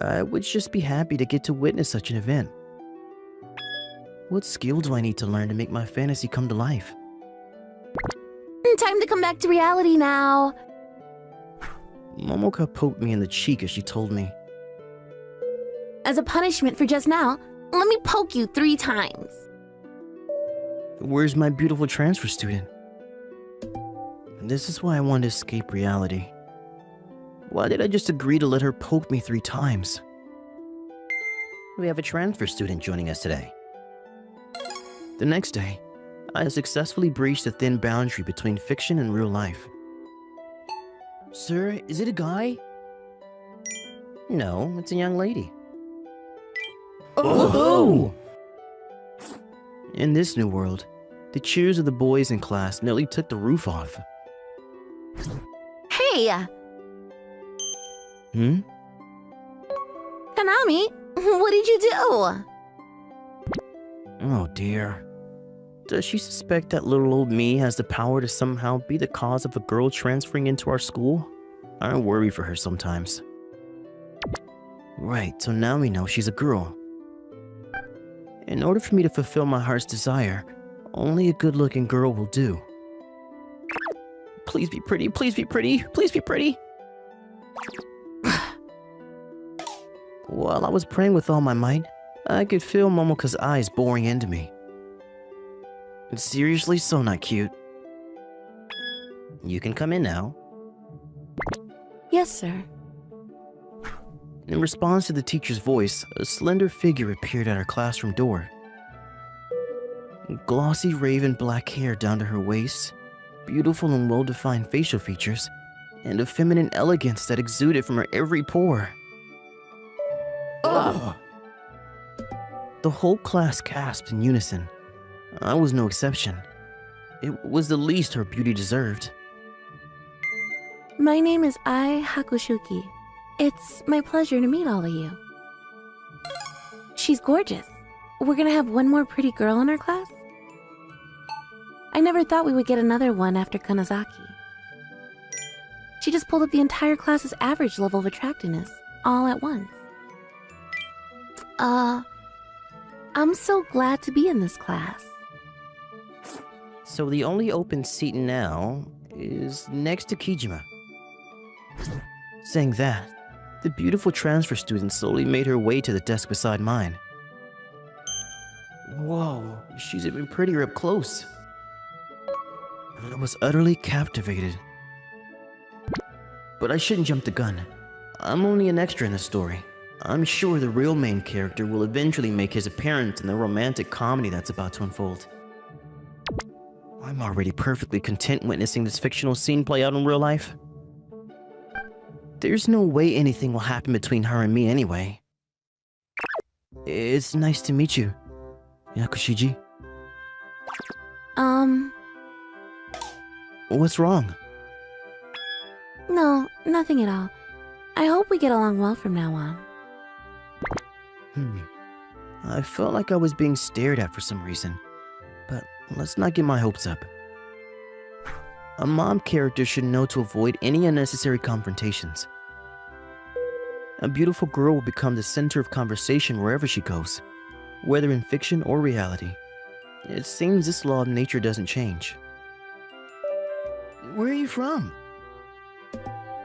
I would just be happy to get to witness such an event. What skill do I need to learn to make my fantasy come to life? Time to come back to reality now. Momoka poked me in the cheek as she told me, As a punishment for just now, let me poke you 3 times. "Where's my beautiful transfer student?" This is why I want to escape reality. Why did I just agree to let her poke me 3 times? We have a transfer student joining us today. The next day, I successfully breached the thin boundary between fiction and real life. "Sir, is it a guy?" "No, it's a young lady." Oh! In this new world, the cheers of the boys in class nearly took the roof off. Hey, Hmm? Kanami, what did you do? Oh dear. Does she suspect that little old me has the power to somehow be the cause of a girl transferring into our school? I worry for her sometimes. Right, so now we know she's a girl. In order for me to fulfill my heart's desire, only a good-looking girl will do. Please be pretty, please be pretty, please be pretty. While I was praying with all my might, I could feel Momoka's eyes boring into me. Seriously, so not cute. You can come in now. Yes, sir. In response to the teacher's voice, a slender figure appeared at our classroom door. Glossy raven black hair down to her waist, beautiful and well-defined facial features, and a feminine elegance that exuded from her every pore. Ugh. The whole class gasped in unison. I was no exception. It was the least her beauty deserved. My name is Ai Hakushuki. It's my pleasure to meet all of you. She's gorgeous. We're gonna have one more pretty girl in our class? I never thought we would get another one after Kanazaki. She just pulled up the entire class's average level of attractiveness, all at once. I'm so glad to be in this class. So the only open seat now is next to Kijima. Saying that, the beautiful transfer student slowly made her way to the desk beside mine. Whoa, she's even prettier up close. I was utterly captivated. But I shouldn't jump the gun. I'm only an extra in the story. I'm sure the real main character will eventually make his appearance in the romantic comedy that's about to unfold. I'm already perfectly content witnessing this fictional scene play out in real life. There's no way anything will happen between her and me anyway. It's nice to meet you, Yakushiji. What's wrong? No, nothing at all. I hope we get along well from now on. I felt like I was being stared at for some reason, but let's not get my hopes up. A mom character should know to avoid any unnecessary confrontations. A beautiful girl will become the center of conversation wherever she goes, whether in fiction or reality. It seems this law of nature doesn't change. Where are you from?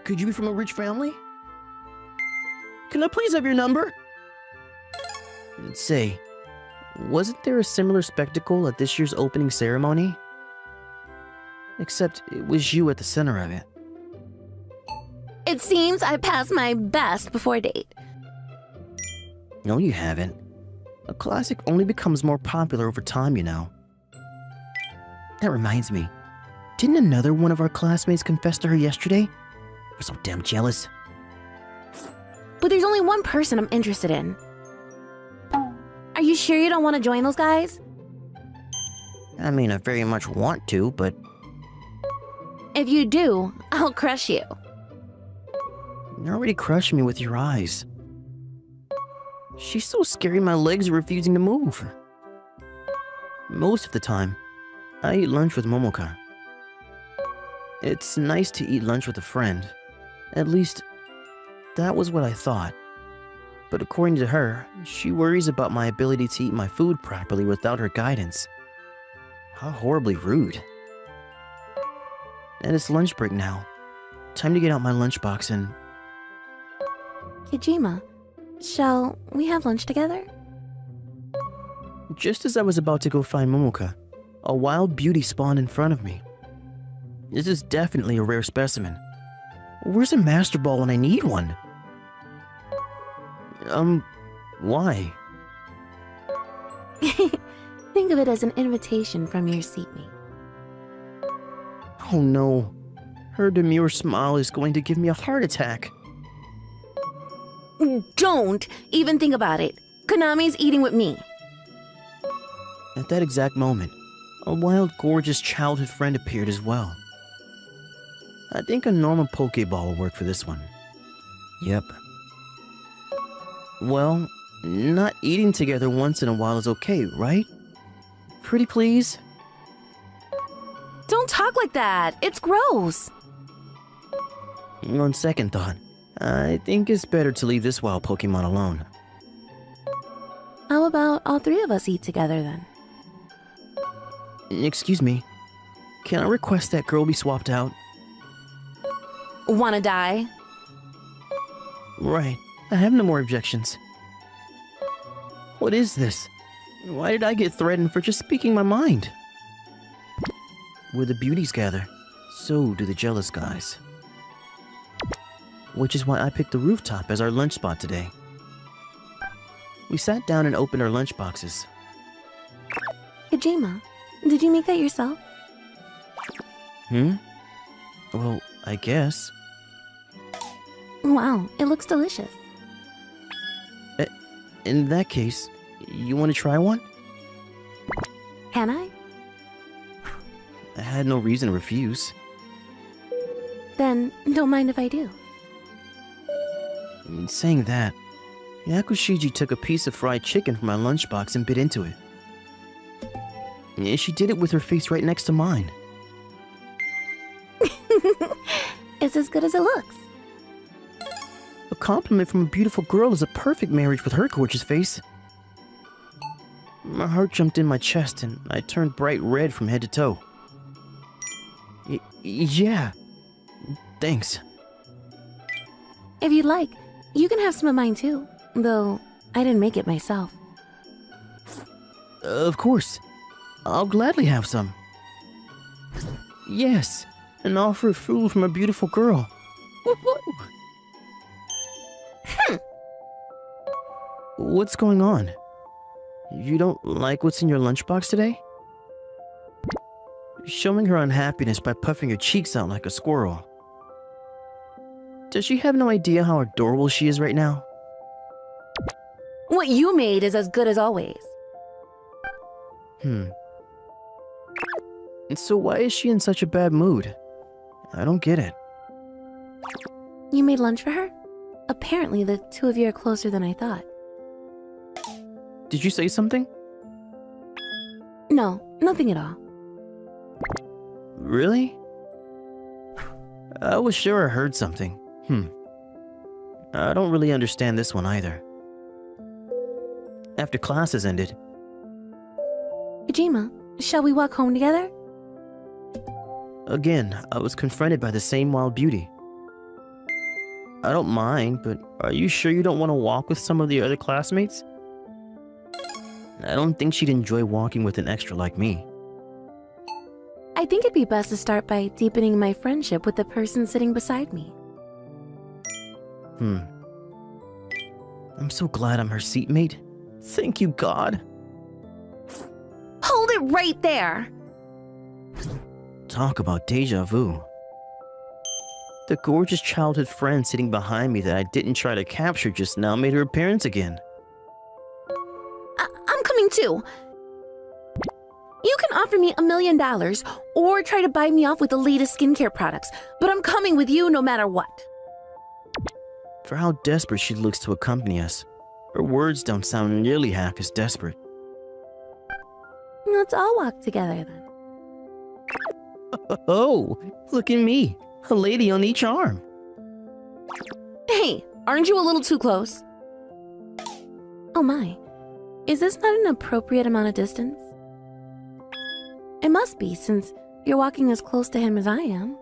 Could you be from a rich family? Can I please have your number? Say, wasn't there a similar spectacle at this year's opening ceremony? Except it was you at the center of it. It seems I passed my best before date. No, you haven't. A classic only becomes more popular over time, you know. That reminds me. Didn't another one of our classmates confess to her yesterday? We're so damn jealous. But there's only one person I'm interested in. Are you sure you don't want to join those guys? I mean, I very much want to, but If you do, I'll crush you. you already crushed me with your eyes. She's so scary my legs are refusing to move. Most of the time, I eat lunch with Momoka. It's nice to eat lunch with a friend. At least, that was what I thought. But according to her, she worries about my ability to eat my food properly without her guidance. How horribly rude. And it's lunch break now. Time to get out my lunchbox and... Kojima, shall we have lunch together? Just as I was about to go find Momoka, a wild beauty spawned in front of me. This is definitely a rare specimen. Where's a Master Ball when I need one? Why? Think of it as an invitation from your seatmate. Oh no. Her demure smile is going to give me a heart attack. Don't even think about it. Konami's eating with me. At that exact moment, a wild, gorgeous childhood friend appeared as well. I think a normal Pokeball will work for this one. Yep. Well, not eating together once in a while is okay, right? Pretty please? Don't talk like that. It's gross. On second thought, I think it's better to leave this wild Pokemon alone. How about all three of us eat together then? Excuse me, can I request that girl be swapped out? Wanna die? Right, I have no more objections. What is this? Why did I get threatened for just speaking my mind? Where the beauties gather, so do the jealous guys. Which is why I picked the rooftop as our lunch spot today. We sat down and opened our lunch boxes. Kojima, did you make that yourself? Well, I guess. Wow, it looks delicious. In that case, you want to try one? Can I? I had no reason to refuse. Then don't mind if I do. In saying that, Yakushiji took a piece of fried chicken from my lunchbox and bit into it. And she did it with her face right next to mine. It's as good as it looks. A compliment from a beautiful girl is a perfect marriage with her gorgeous face. My heart jumped in my chest and I turned bright red from head to toe. Yeah. Thanks. If you'd like, you can have some of mine too. Though, I didn't make it myself. Of course. I'll gladly have some. Yes, an offer of food from a beautiful girl. What's going on? You don't like what's in your lunchbox today? Showing her unhappiness by puffing her cheeks out like a squirrel. Does she have no idea how adorable she is right now? What you made is as good as always. And so why is she in such a bad mood? I don't get it. You made lunch for her? Apparently the two of you are closer than I thought. Did you say something? No, nothing at all. Really? I was sure I heard something. I don't really understand this one either. After classes ended, Kojima, shall we walk home together? again, I was confronted by the same wild beauty. I don't mind, but are you sure you don't want to walk with some of the other classmates? I don't think she'd enjoy walking with an extra like me. I think it'd be best to start by deepening my friendship with the person sitting beside me. I'm so glad I'm her seatmate. Thank you, God. Hold it right there! Talk about deja vu. The gorgeous childhood friend sitting behind me that I didn't try to capture just now made her appearance again. I'm coming too. You can offer me $1 million or try to buy me off with the latest skincare products, but I'm coming with you no matter what. For how desperate she looks to accompany us, her words don't sound nearly half as desperate. Let's all walk together then. Oh, look at me, a lady on each arm. Hey, aren't you a little too close? Oh my, is this not an appropriate amount of distance? It must be, since you're walking as close to him as I am.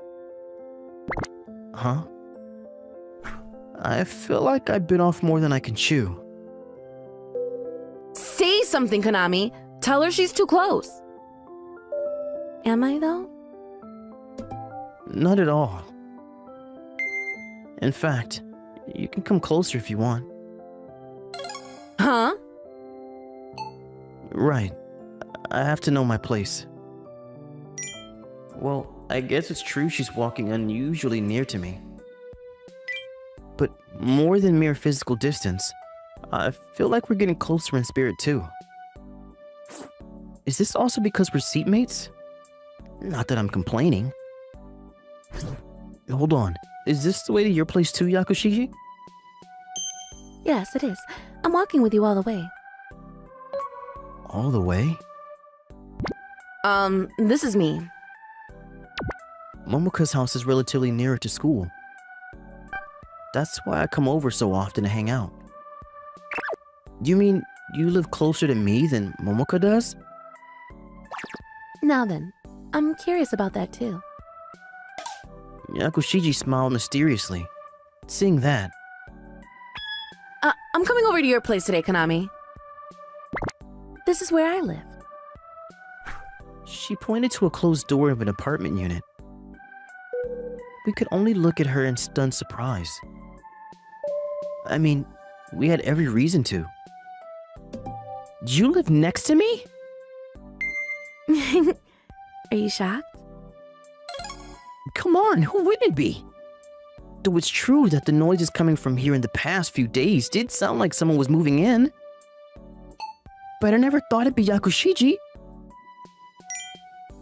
Huh? I feel like I bit off more than I can chew. Say something, Konami. Tell her she's too close. Am I, though? Not at all. In fact, you can come closer if you want. Huh? Right. I have to know my place. Well, I guess it's true she's walking unusually near to me. But more than mere physical distance, I feel like we're getting closer in spirit too. Is this also because we're seatmates? Not that I'm complaining. Hold on. Is this the way to your place too, Yakushiji? Yes, it is. I'm walking with you all the way. All the way? This is me. Momoka's house is relatively nearer to school. That's why I come over so often to hang out. You mean you live closer to me than Momoka does? Now then, I'm curious about that too. Yakushiji smiled mysteriously. Seeing that, I'm coming over to your place today, Konami. This is where I live. she pointed to a closed door of an apartment unit. We could only look at her in stunned surprise. I mean, we had every reason to. You live next to me? Are you shocked? Come on, who wouldn't it be? Though it's true that the noises coming from here in the past few days did sound like someone was moving in. But I never thought it'd be Yakushiji.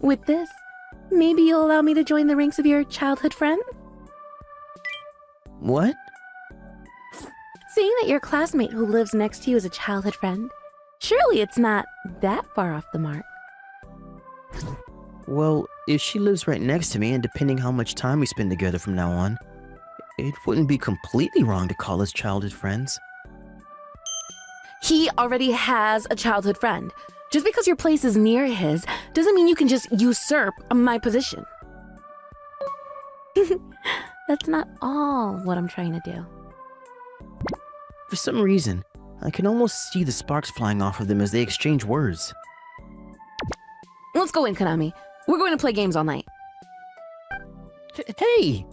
With this, maybe you'll allow me to join the ranks of your childhood friend? What? Seeing that your classmate who lives next to you is a childhood friend, surely it's not that far off the mark. Well, if she lives right next to me and depending how much time we spend together from now on, it wouldn't be completely wrong to call us childhood friends. He already has a childhood friend. Just because your place is near his doesn't mean you can just usurp my position. That's not all what I'm trying to do. For some reason, I can almost see the sparks flying off of them as they exchange words. Let's go in, Konami. We're going to play games all night. Hey!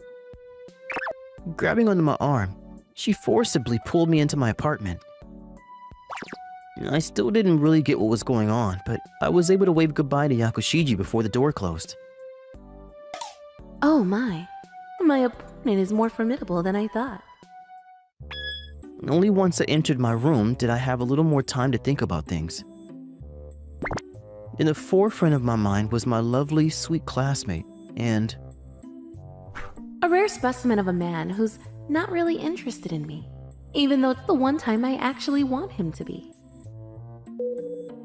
Grabbing onto my arm, she forcibly pulled me into my apartment. I still didn't really get what was going on, but I was able to wave goodbye to Yakushiji before the door closed. Oh my. My opponent is more formidable than I thought. Only once I entered my room did I have a little more time to think about things. In the forefront of my mind was my lovely, sweet classmate, and A rare specimen of a man who's not really interested in me, even though it's the one time I actually want him to be.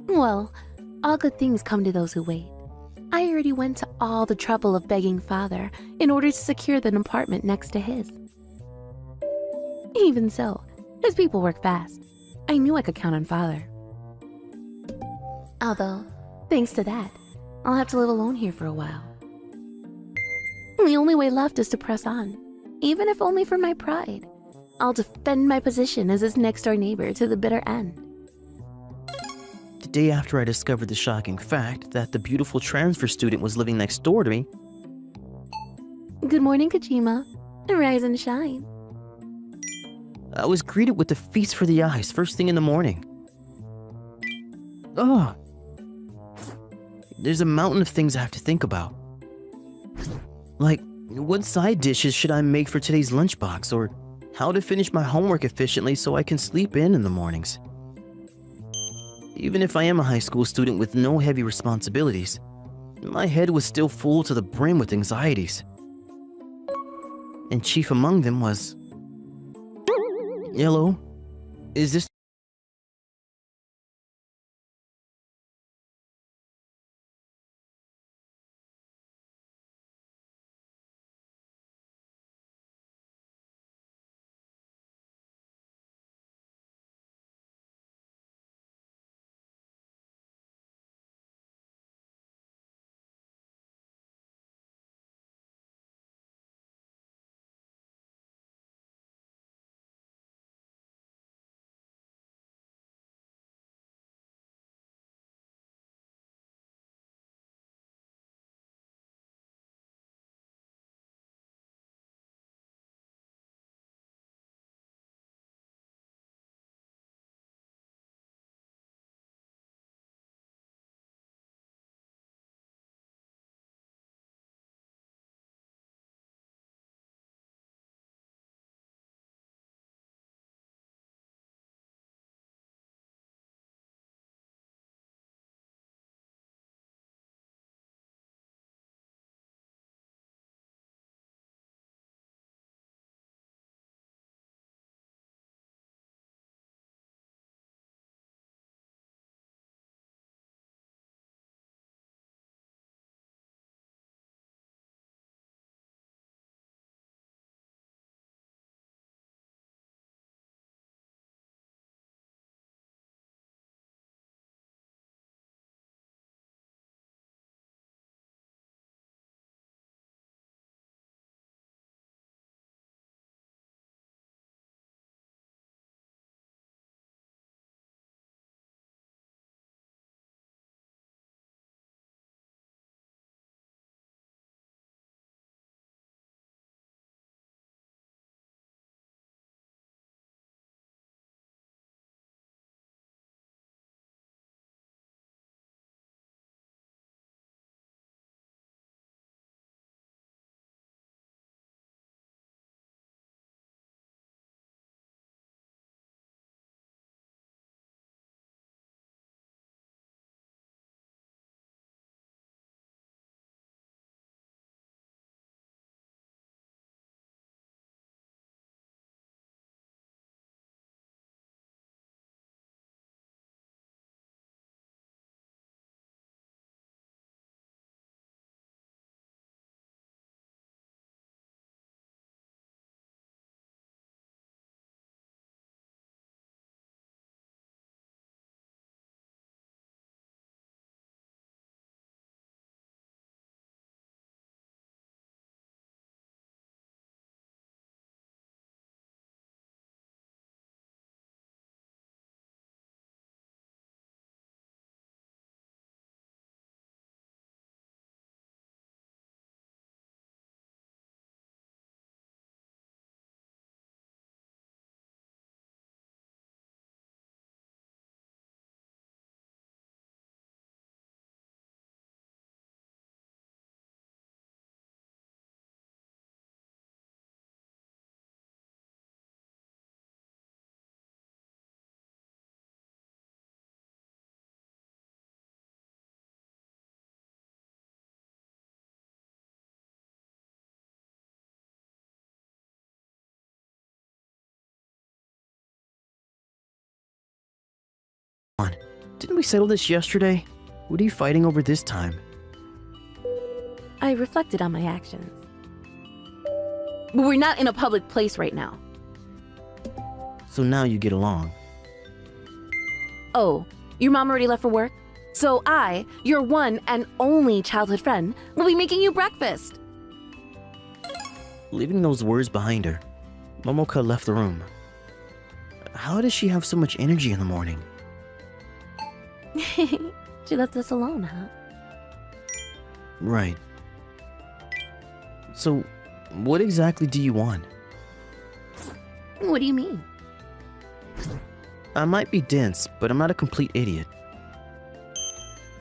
Well, all good things come to those who wait. I already went to all the trouble of begging father in order to secure the apartment next to his. Even so, his people work fast. I knew I could count on father. Although, thanks to that, I'll have to live alone here for a while. The only way left is to press on, even if only for my pride. I'll defend my position as his next-door neighbor to the bitter end. the day after I discovered the shocking fact that the beautiful transfer student was living next door to me, Good morning, Kojima. Rise and shine. I was greeted with a feast for the eyes first thing in the morning. Ugh. There's a mountain of things I have to think about. Like, what side dishes should I make for today's lunchbox, or how to finish my homework efficiently so I can sleep in the mornings. Even if I am a high school student with no heavy responsibilities, my head was still full to the brim with anxieties. And chief among them was... Hello? Is this Didn't we settle this yesterday? What are you fighting over this time? I reflected on my actions. But we're not in a public place right now. So now you get along. Oh, your mom already left for work? So I, your one and only childhood friend, will be making you breakfast. Leaving those words behind her, Momoka left the room. How does she have so much energy in the morning? She left us alone, huh? Right. So, what exactly do you want? What do you mean? I might be dense, but I'm not a complete idiot.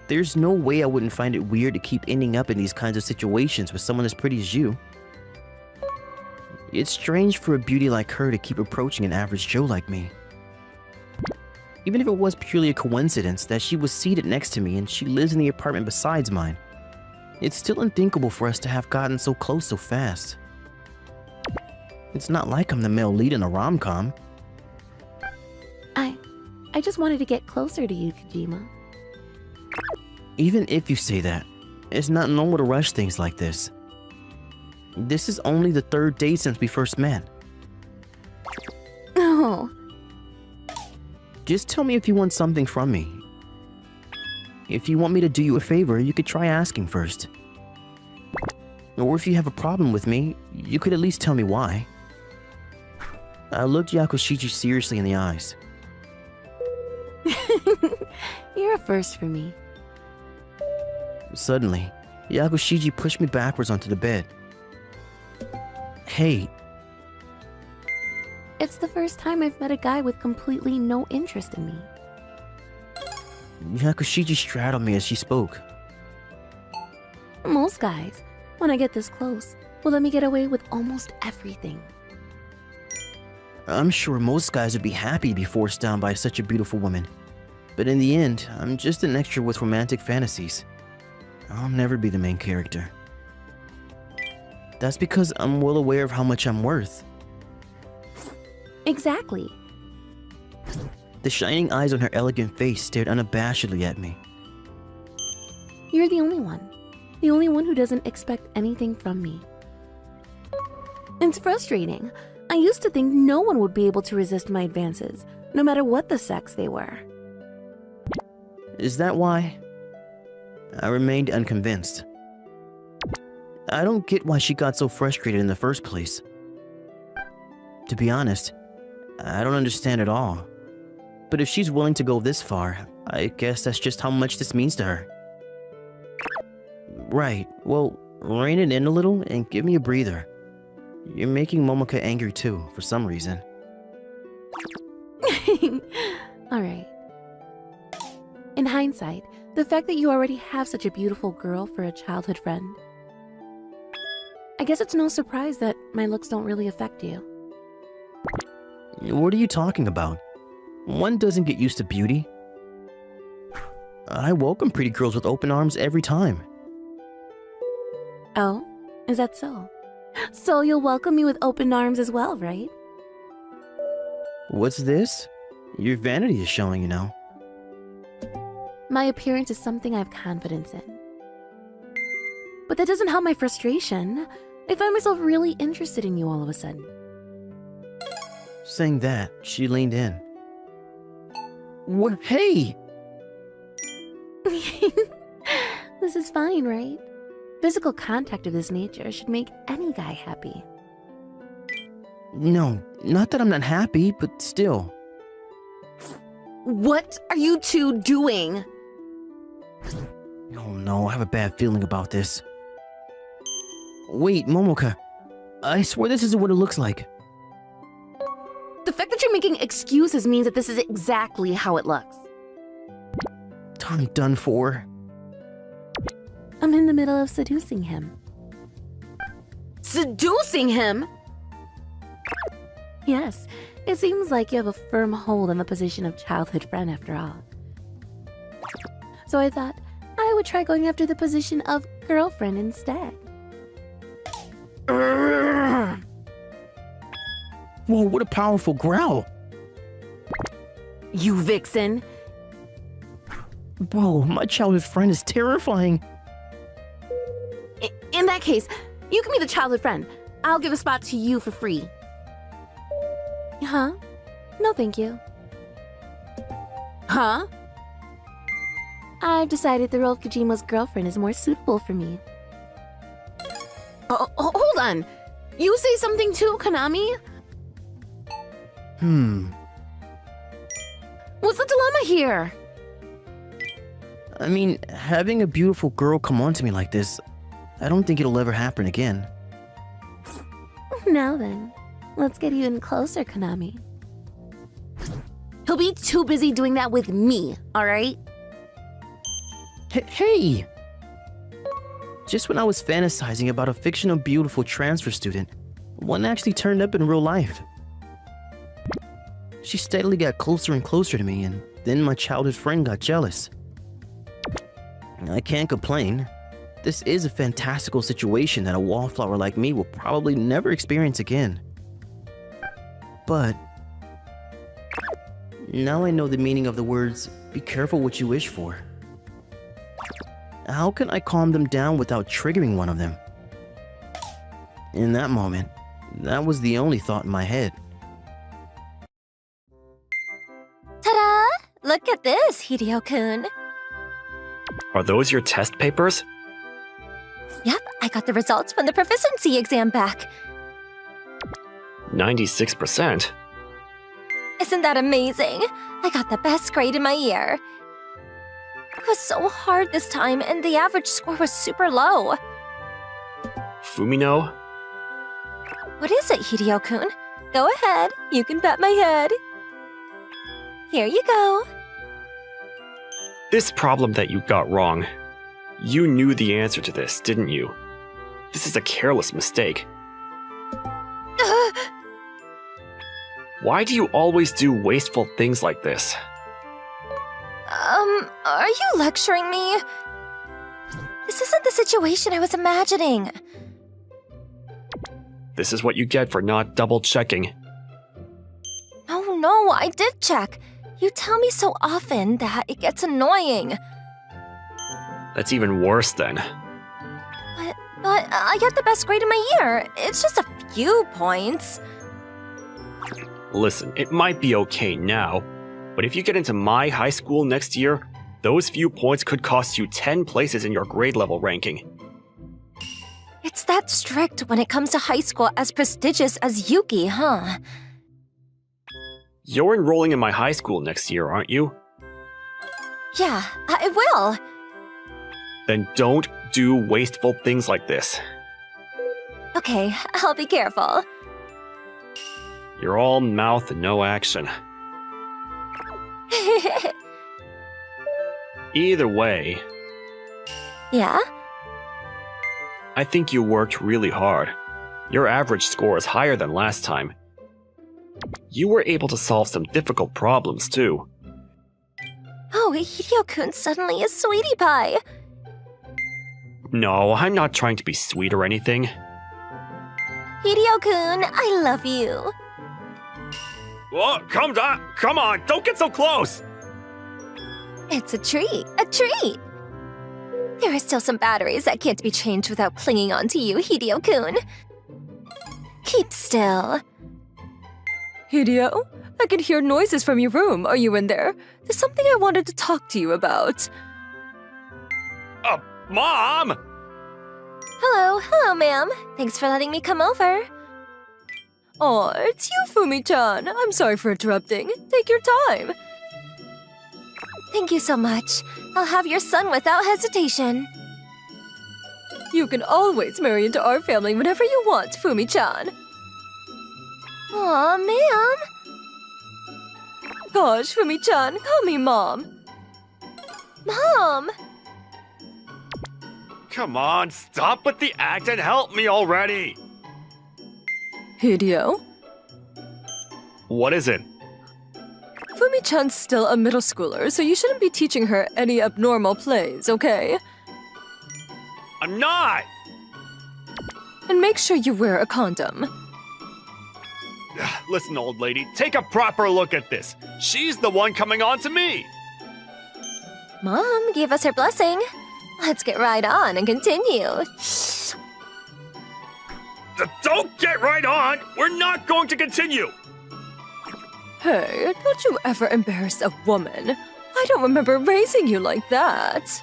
There's no way I wouldn't find it weird to keep ending up in these kinds of situations with someone as pretty as you. It's strange for a beauty like her to keep approaching an average Joe like me. Even if it was purely a coincidence that she was seated next to me and she lives in the apartment besides mine, it's still unthinkable for us to have gotten so close so fast. It's not like I'm the male lead in a rom-com. I just wanted to get closer to you, Kojima. Even if you say that, it's not normal to rush things like this. This is only the third date since we first met. Oh, Just tell me if you want something from me. If you want me to do you a favor, you could try asking first. Or if you have a problem with me, you could at least tell me why. I looked Yakushiji seriously in the eyes. you're a first for me. Suddenly, Yakushiji pushed me backwards onto the bed. Hey, It's the first time I've met a guy with completely no interest in me. Yakushiji straddled me as she spoke. Most guys, when I get this close, will let me get away with almost everything. I'm sure most guys would be happy to be forced down by such a beautiful woman. But in the end, I'm just an extra with romantic fantasies. I'll never be the main character. That's because I'm well aware of how much I'm worth. Exactly. The shining eyes on her elegant face stared unabashedly at me. You're the only one. The only one who doesn't expect anything from me. It's frustrating. I used to think no one would be able to resist my advances, no matter what the sex they were. Is that why? I remained unconvinced. I don't get why she got so frustrated in the first place. To be honest, I don't understand at all. But if she's willing to go this far, I guess that's just how much this means to her. Right, well, rein it in a little and give me a breather. You're making Momoka angry too, for some reason. Alright. In hindsight, the fact that you already have such a beautiful girl for a childhood friend, I guess it's no surprise that my looks don't really affect you. What are you talking about? One doesn't get used to beauty. I welcome pretty girls with open arms every time. Oh? Is that so? So you'll welcome me with open arms as well, right? What's this? Your vanity is showing, you know. My appearance is something I have confidence in. But that doesn't help my frustration. I find myself really interested in you all of a sudden. Saying that, she leaned in. What? Hey! This is fine, right? Physical contact of this nature should make any guy happy. No, not that I'm not happy, but still. What are you two doing? Oh no, I have a bad feeling about this. Wait, Momoka. I swear this isn't what it looks like. The fact that you're making excuses means that this is exactly how it looks. I'm done for. I'm in the middle of seducing him. Seducing him? Yes, it seems like you have a firm hold on the position of childhood friend after all. So I thought I would try going after the position of girlfriend instead. Whoa, what a powerful growl. You vixen! Bro, my childhood friend is terrifying. In that case, you can be the childhood friend. I'll give a spot to you for free. Huh? No, thank you. Huh? I've decided the role of Kojima's girlfriend is more suitable for me. Oh, hold on. You say something too, Konami? What's the dilemma here? I mean, having a beautiful girl come on to me like this, I don't think it'll ever happen again. Now then, let's get even closer, Konami. He'll be too busy doing that with me, alright? Hey! Just when I was fantasizing about a fictional beautiful transfer student, one actually turned up in real life. She steadily got closer and closer to me, and then my childhood friend got jealous. I can't complain. This is a fantastical situation that a wallflower like me will probably never experience again. But now I know the meaning of the words, "Be careful what you wish for." How can I calm them down without triggering one of them? In that moment, that was the only thought in my head. Ta-da! Look at this, Hideo-kun. Are those your test papers? Yep, I got the results from the proficiency exam back. 96%? Isn't that amazing? I got the best grade in my year. It was so hard this time, and the average score was super low. Fumino? What is it, Hideo-kun? Go ahead, you can bet my head. Here you go. This problem that you got wrong. You knew the answer to this, didn't you? This is a careless mistake. Why do you always do wasteful things like this? Are you lecturing me? This isn't the situation I was imagining. This is what you get for not double-checking. Oh no, I did check. You tell me so often that it gets annoying. That's even worse then. But I got the best grade in my year. It's just a few points. Listen, it might be okay now, but if you get into my high school next year, those few points could cost you 10 places in your grade level ranking. It's that strict when it comes to high school as prestigious as Yuki, huh? You're enrolling in my high school next year, aren't you? Yeah, I will. Then don't do wasteful things like this. Okay, I'll be careful. You're all mouth and no action. Either way, Yeah? I think you worked really hard. Your average score is higher than last time. You were able to solve some difficult problems, too. Oh, Hideo-kun suddenly is sweetie pie. No, I'm not trying to be sweet or anything. Hideo-kun, I love you. Oh, come on, don't get so close! It's a treat, a treat. There are still some batteries that can't be changed without clinging on to you, Hideo-kun. Keep still. Hideo, I can hear noises from your room. Are you in there? There's something I wanted to talk to you about. Mom! Hello, ma'am. Thanks for letting me come over. Oh, it's you, Fumi-chan. I'm sorry for interrupting. Take your time. Thank you so much. I'll have your son without hesitation. You can always marry into our family whenever you want, Fumi-chan. Aw, ma'am. Gosh, Fumi-chan, call me Mom. Mom! Come on, stop with the act and help me already! Hideo? What is it? Fumi-chan's still a middle schooler, so you shouldn't be teaching her any abnormal plays, okay? I'm not! And make sure you wear a condom. Listen, old lady, take a proper look at this. She's the one coming on to me! Mom gave us her blessing. Let's get right on and continue. Don't get right on! We're not going to continue! Hey, don't you ever embarrass a woman. I don't remember raising you like that.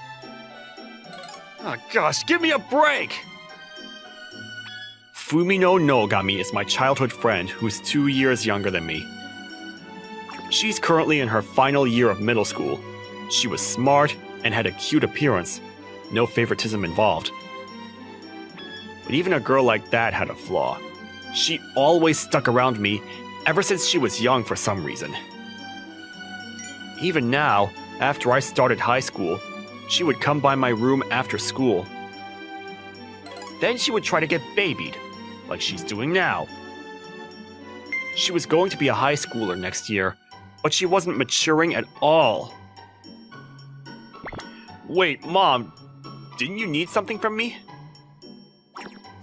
Oh gosh, give me a break! Fumino Nogami is my childhood friend who's 2 years younger than me. She's currently in her final year of middle school. She was smart and had a cute appearance. No favoritism involved. But even a girl like that had a flaw. She always stuck around me ever since she was young for some reason. Even now, after I started high school, she would come by my room after school. Then she would try to get babied, like she's doing now. She was going to be a high schooler next year, but she wasn't maturing at all. Wait, Mom, didn't you need something from me?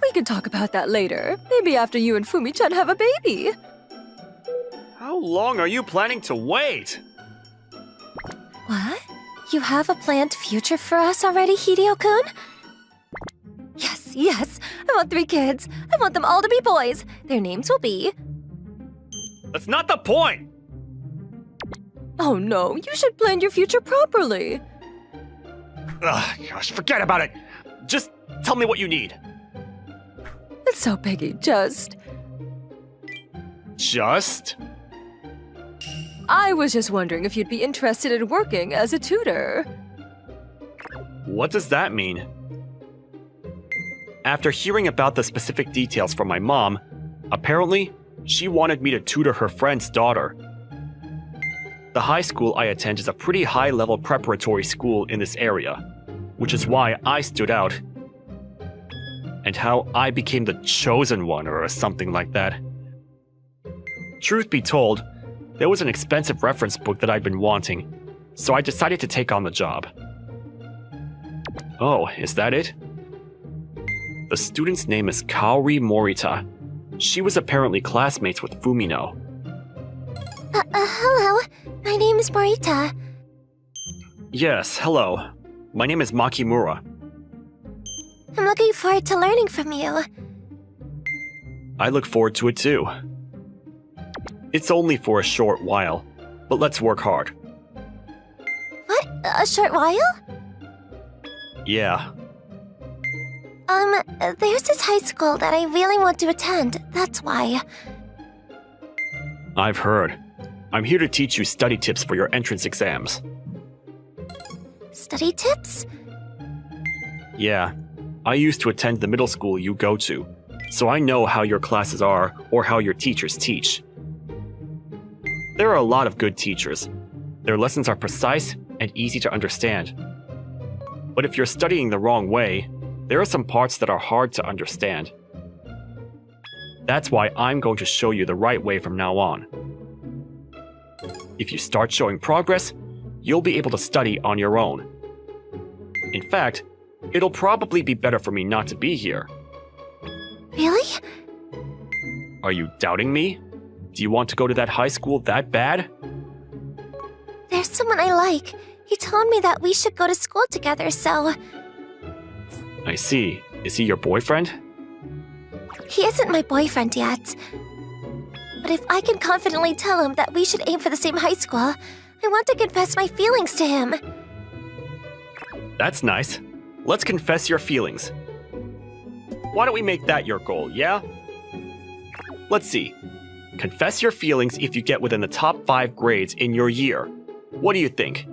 We can talk about that later. Maybe after you and Fumi-chan have a baby. How long are you planning to wait? What? You have a planned future for us already, Hideo-kun? Yes. I want 3 kids. I want them all to be boys. Their names will be... That's not the point! Oh no, you should plan your future properly. Ugh, gosh, forget about it! Just tell me what you need. So, Peggy, just... I was just wondering if you'd be interested in working as a tutor. What does that mean? After hearing about the specific details from my mom, apparently, she wanted me to tutor her friend's daughter. The high school I attend is a pretty high-level preparatory school in this area, which is why I stood out. And how I became the chosen one or something like that. Truth be told, there was an expensive reference book that I'd been wanting, so I decided to take on the job. Oh, is that it? The student's name is Kaori Morita. She was apparently classmates with Fumino. Hello. My name is Morita. Yes, hello. My name is Makimura. I'm looking forward to learning from you. I look forward to it too. It's only for a short while, but let's work hard. What? A short while? Yeah. There's this high school that I really want to attend. That's why. I've heard. I'm here to teach you study tips for your entrance exams. Study tips? Yeah. I used to attend the middle school you go to, so I know how your classes are or how your teachers teach. There are a lot of good teachers. Their lessons are precise and easy to understand. But if you're studying the wrong way, there are some parts that are hard to understand. That's why I'm going to show you the right way from now on. If you start showing progress, you'll be able to study on your own. In fact, it'll probably be better for me not to be here. Really? Are you doubting me? Do you want to go to that high school that bad? There's someone I like. He told me that we should go to school together, so... I see. Is he your boyfriend? He isn't my boyfriend yet. But if I can confidently tell him that we should aim for the same high school, I want to confess my feelings to him. That's nice. Let's confess your feelings. Why don't we make that your goal, yeah? Let's see. Confess your feelings if you get within the top 5 grades in your year. What do you think?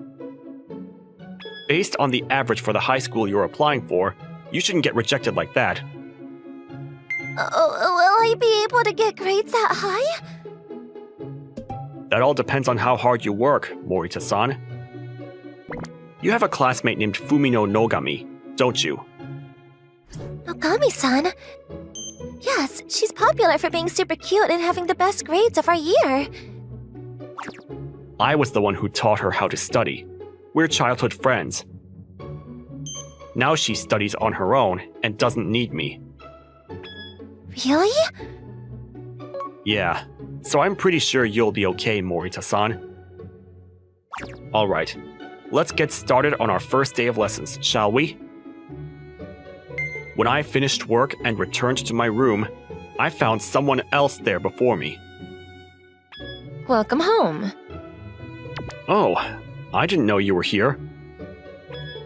Based on the average for the high school you're applying for, you shouldn't get rejected like that. Will I be able to get grades that high? That all depends on how hard you work, Morita-san. You have a classmate named Fumino Nogami, don't you? Nogami-san? Yes, she's popular for being super cute and having the best grades of our year. I was the one who taught her how to study. We're childhood friends. Now she studies on her own and doesn't need me. Really? Yeah, so I'm pretty sure you'll be okay, Morita-san. Alright, let's get started on our first day of lessons, shall we? When I finished work and returned to my room, I found someone else there before me. Welcome home. Oh, I didn't know you were here.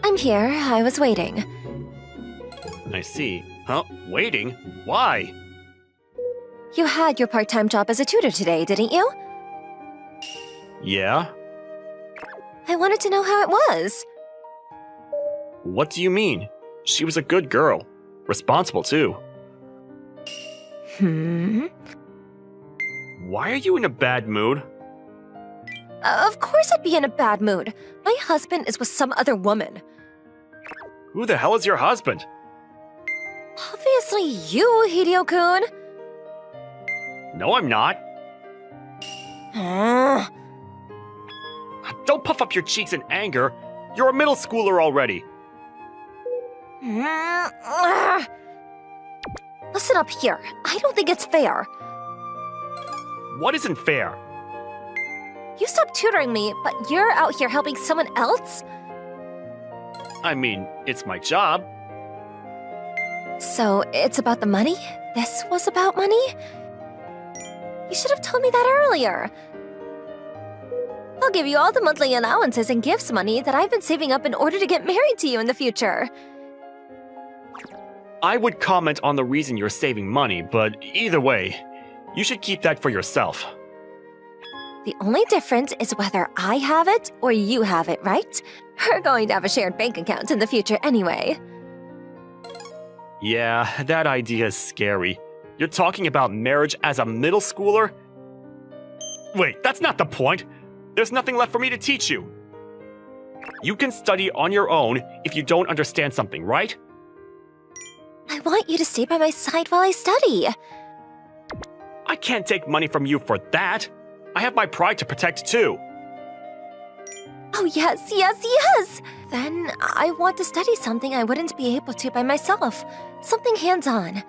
I'm here. I was waiting. I see. Huh? Waiting? Why? You had your part-time job as a tutor today, didn't you? Yeah? I wanted to know how it was. What do you mean? She was a good girl. Responsible, too. Why are you in a bad mood? Of course I'd be in a bad mood. My husband is with some other woman. Who the hell is your husband? Obviously you, Hideo-kun. No, I'm not. Don't puff up your cheeks in anger. You're a middle schooler already. Listen up here. I don't think it's fair. What isn't fair? You stopped tutoring me, but you're out here helping someone else? I mean, it's my job. So, it's about the money? This was about money? You should have told me that earlier. I'll give you all the monthly allowances and gifts money that I've been saving up in order to get married to you in the future. I would comment on the reason you're saving money, but either way, you should keep that for yourself. The only difference is whether I have it or you have it, right? We're going to have a shared bank account in the future anyway. Yeah, that idea is scary. You're talking about marriage as a middle schooler? Wait, that's not the point. There's nothing left for me to teach you. You can study on your own if you don't understand something, right? I want you to stay by my side while I study. I can't take money from you for that. I have my pride to protect too. Oh, yes, yes, yes! Then I want to study something I wouldn't be able to by myself. Something hands-on.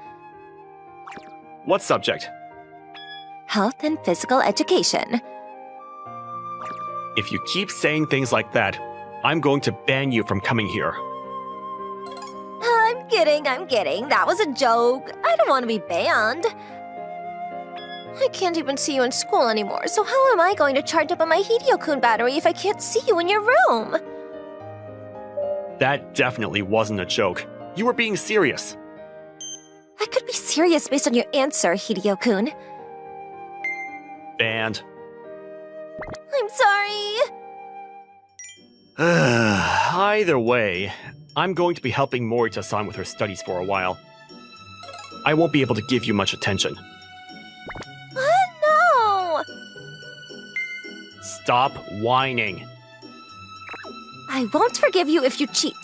What subject? Health and physical education. If you keep saying things like that, I'm going to ban you from coming here. I'm kidding. That was a joke. I don't want to be banned. I can't even see you in school anymore, so how am I going to charge up on my Hideo-kun battery if I can't see you in your room? That definitely wasn't a joke. You were being serious. I could be serious based on your answer, Hideo-kun. Banned. I'm sorry. Either way, I'm going to be helping Morita-san with her studies for a while. I won't be able to give you much attention. No! Stop whining. I won't forgive you if you cheat.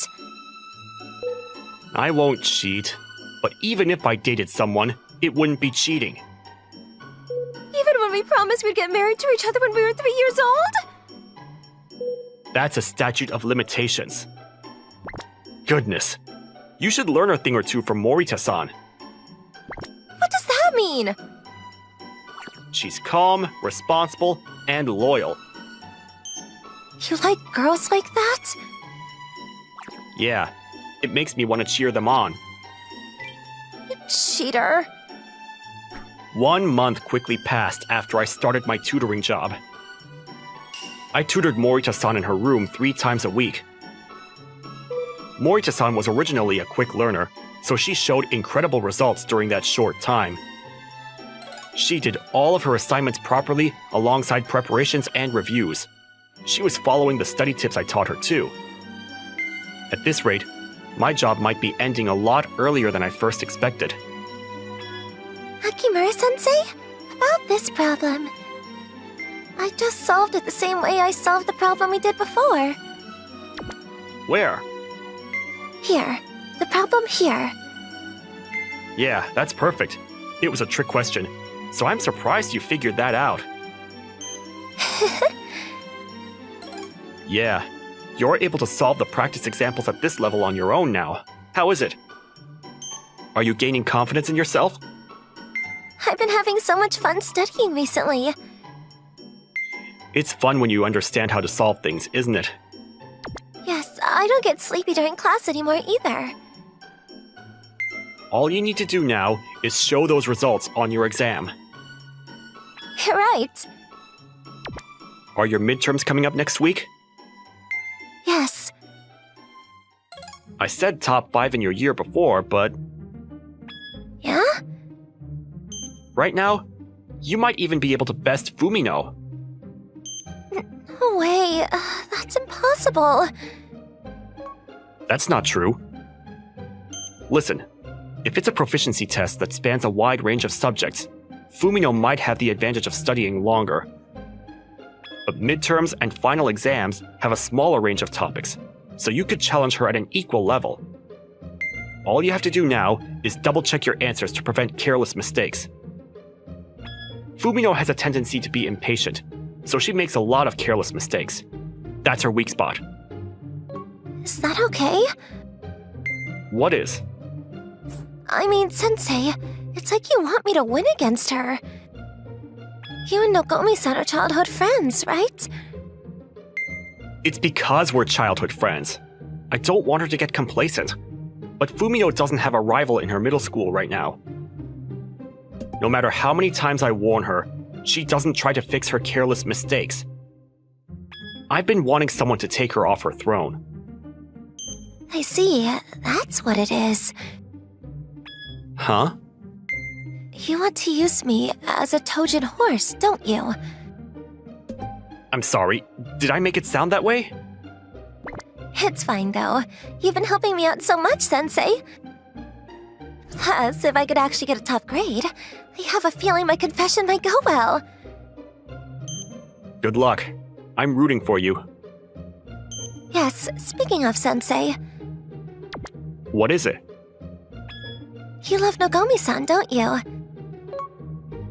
I won't cheat, but even if I dated someone, it wouldn't be cheating. Even when we promised we'd get married to each other when we were 3 years old? That's a statute of limitations. Goodness. You should learn a thing or two from Morita-san. What does that mean? She's calm, responsible, and loyal. You like girls like that? Yeah, it makes me want to cheer them on. You cheater. 1 month quickly passed after I started my tutoring job. I tutored Morita-san in her room 3 times a week. Morita-san was originally a quick learner, so she showed incredible results during that short time. She did all of her assignments properly alongside preparations and reviews. She was following the study tips I taught her too. At this rate, my job might be ending a lot earlier than I first expected. Akimura-sensei, about this problem. I just solved it the same way I solved the problem we did before. Where? Here. The problem here. Yeah, that's perfect. It was a trick question, so I'm surprised you figured that out. Yeah, you're able to solve the practice examples at this level on your own now. How is it? Are you gaining confidence in yourself? I've been having so much fun studying recently. It's fun when you understand how to solve things, isn't it? I don't get sleepy during class anymore either. All you need to do now is show those results on your exam. You're right. Are your midterms coming up next week? Yes. I said top 5 in your year before, but Yeah? right now, you might even be able to best Fumino. No way. That's impossible. That's not true. Listen, if it's a proficiency test that spans a wide range of subjects, Fumino might have the advantage of studying longer. But midterms and final exams have a smaller range of topics, so you could challenge her at an equal level. All you have to do now is double-check your answers to prevent careless mistakes. Fumino has a tendency to be impatient, so she makes a lot of careless mistakes. That's her weak spot. Is that okay? What is? I mean, Sensei, it's like you want me to win against her. You and Nogomi-san are childhood friends, right? It's because we're childhood friends. I don't want her to get complacent. But Fumino doesn't have a rival in her middle school right now. No matter how many times I warn her, she doesn't try to fix her careless mistakes. I've been wanting someone to take her off her throne. I see. That's what it is. Huh? You want to use me as a Tojin horse, don't you? I'm sorry, did I make it sound that way? It's fine, though. You've been helping me out so much, Sensei. Plus, if I could actually get a top grade, I have a feeling my confession might go well. Good luck. I'm rooting for you. Yes, speaking of Sensei, What is it? you love Nogomi-san, don't you?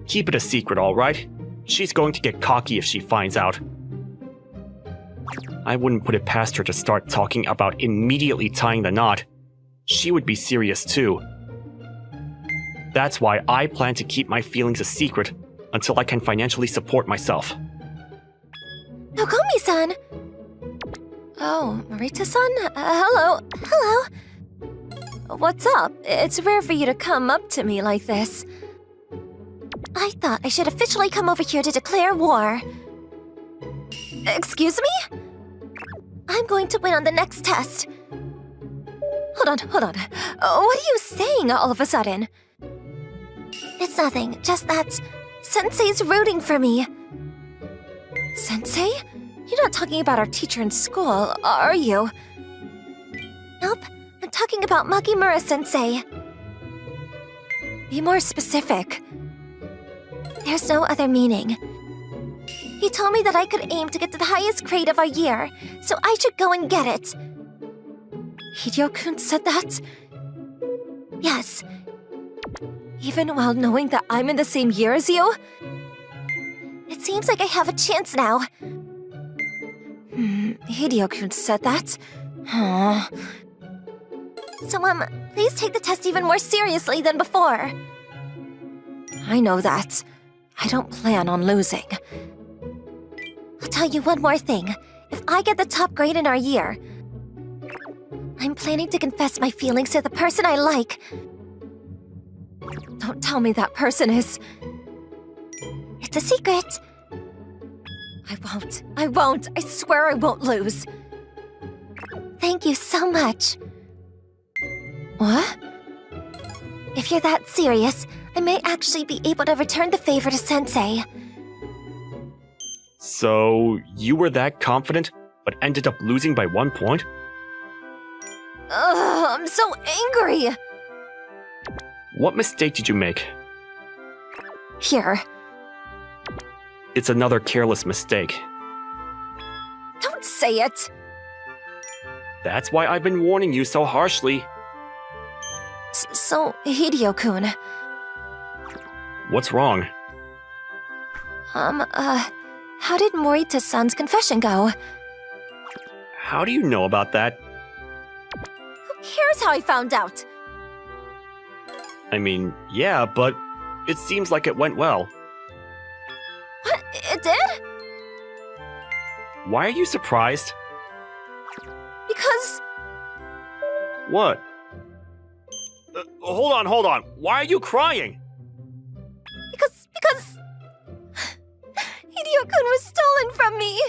Keep it a secret, alright? She's going to get cocky if she finds out. I wouldn't put it past her to start talking about immediately tying the knot. She would be serious too. That's why I plan to keep my feelings a secret until I can financially support myself. Nogomi-san! Oh, Marita-san? Hello. Hello. What's up? It's rare for you to come up to me like this. I thought I should officially come over here to declare war. Excuse me? I'm going to win on the next test. Hold on. What are you saying all of a sudden? It's nothing, just that Sensei's rooting for me. Sensei? You're not talking about our teacher in school, are you? Nope, I'm talking about Makimura Sensei. Be more specific. There's no other meaning. He told me that I could aim to get to the highest grade of our year, so I should go and get it. Hideo-kun said that? Yes. Even while knowing that I'm in the same year as you? It seems like I have a chance now. Hideo-kun said that? Huh. So, please take the test even more seriously than before. I know that. I don't plan on losing. I'll tell you one more thing. If I get the top grade in our year, I'm planning to confess my feelings to the person I like. Don't tell me that person is... It's a secret. I won't. I swear I won't lose. Thank you so much. What? If you're that serious, I may actually be able to return the favor to Sensei. So, you were that confident, but ended up losing by 1 point? Ugh, I'm so angry! What mistake did you make? Here, It's another careless mistake. don't say it! That's why I've been warning you so harshly. So, Hideo-kun, What's wrong? how did Morita-san's confession go? How do you know about that? Who cares how I found out? I mean, yeah, but it seems like it went well. What? It did? Why are you surprised? Because What? Hold on. Why are you crying? Because Hideo-kun was stolen from me.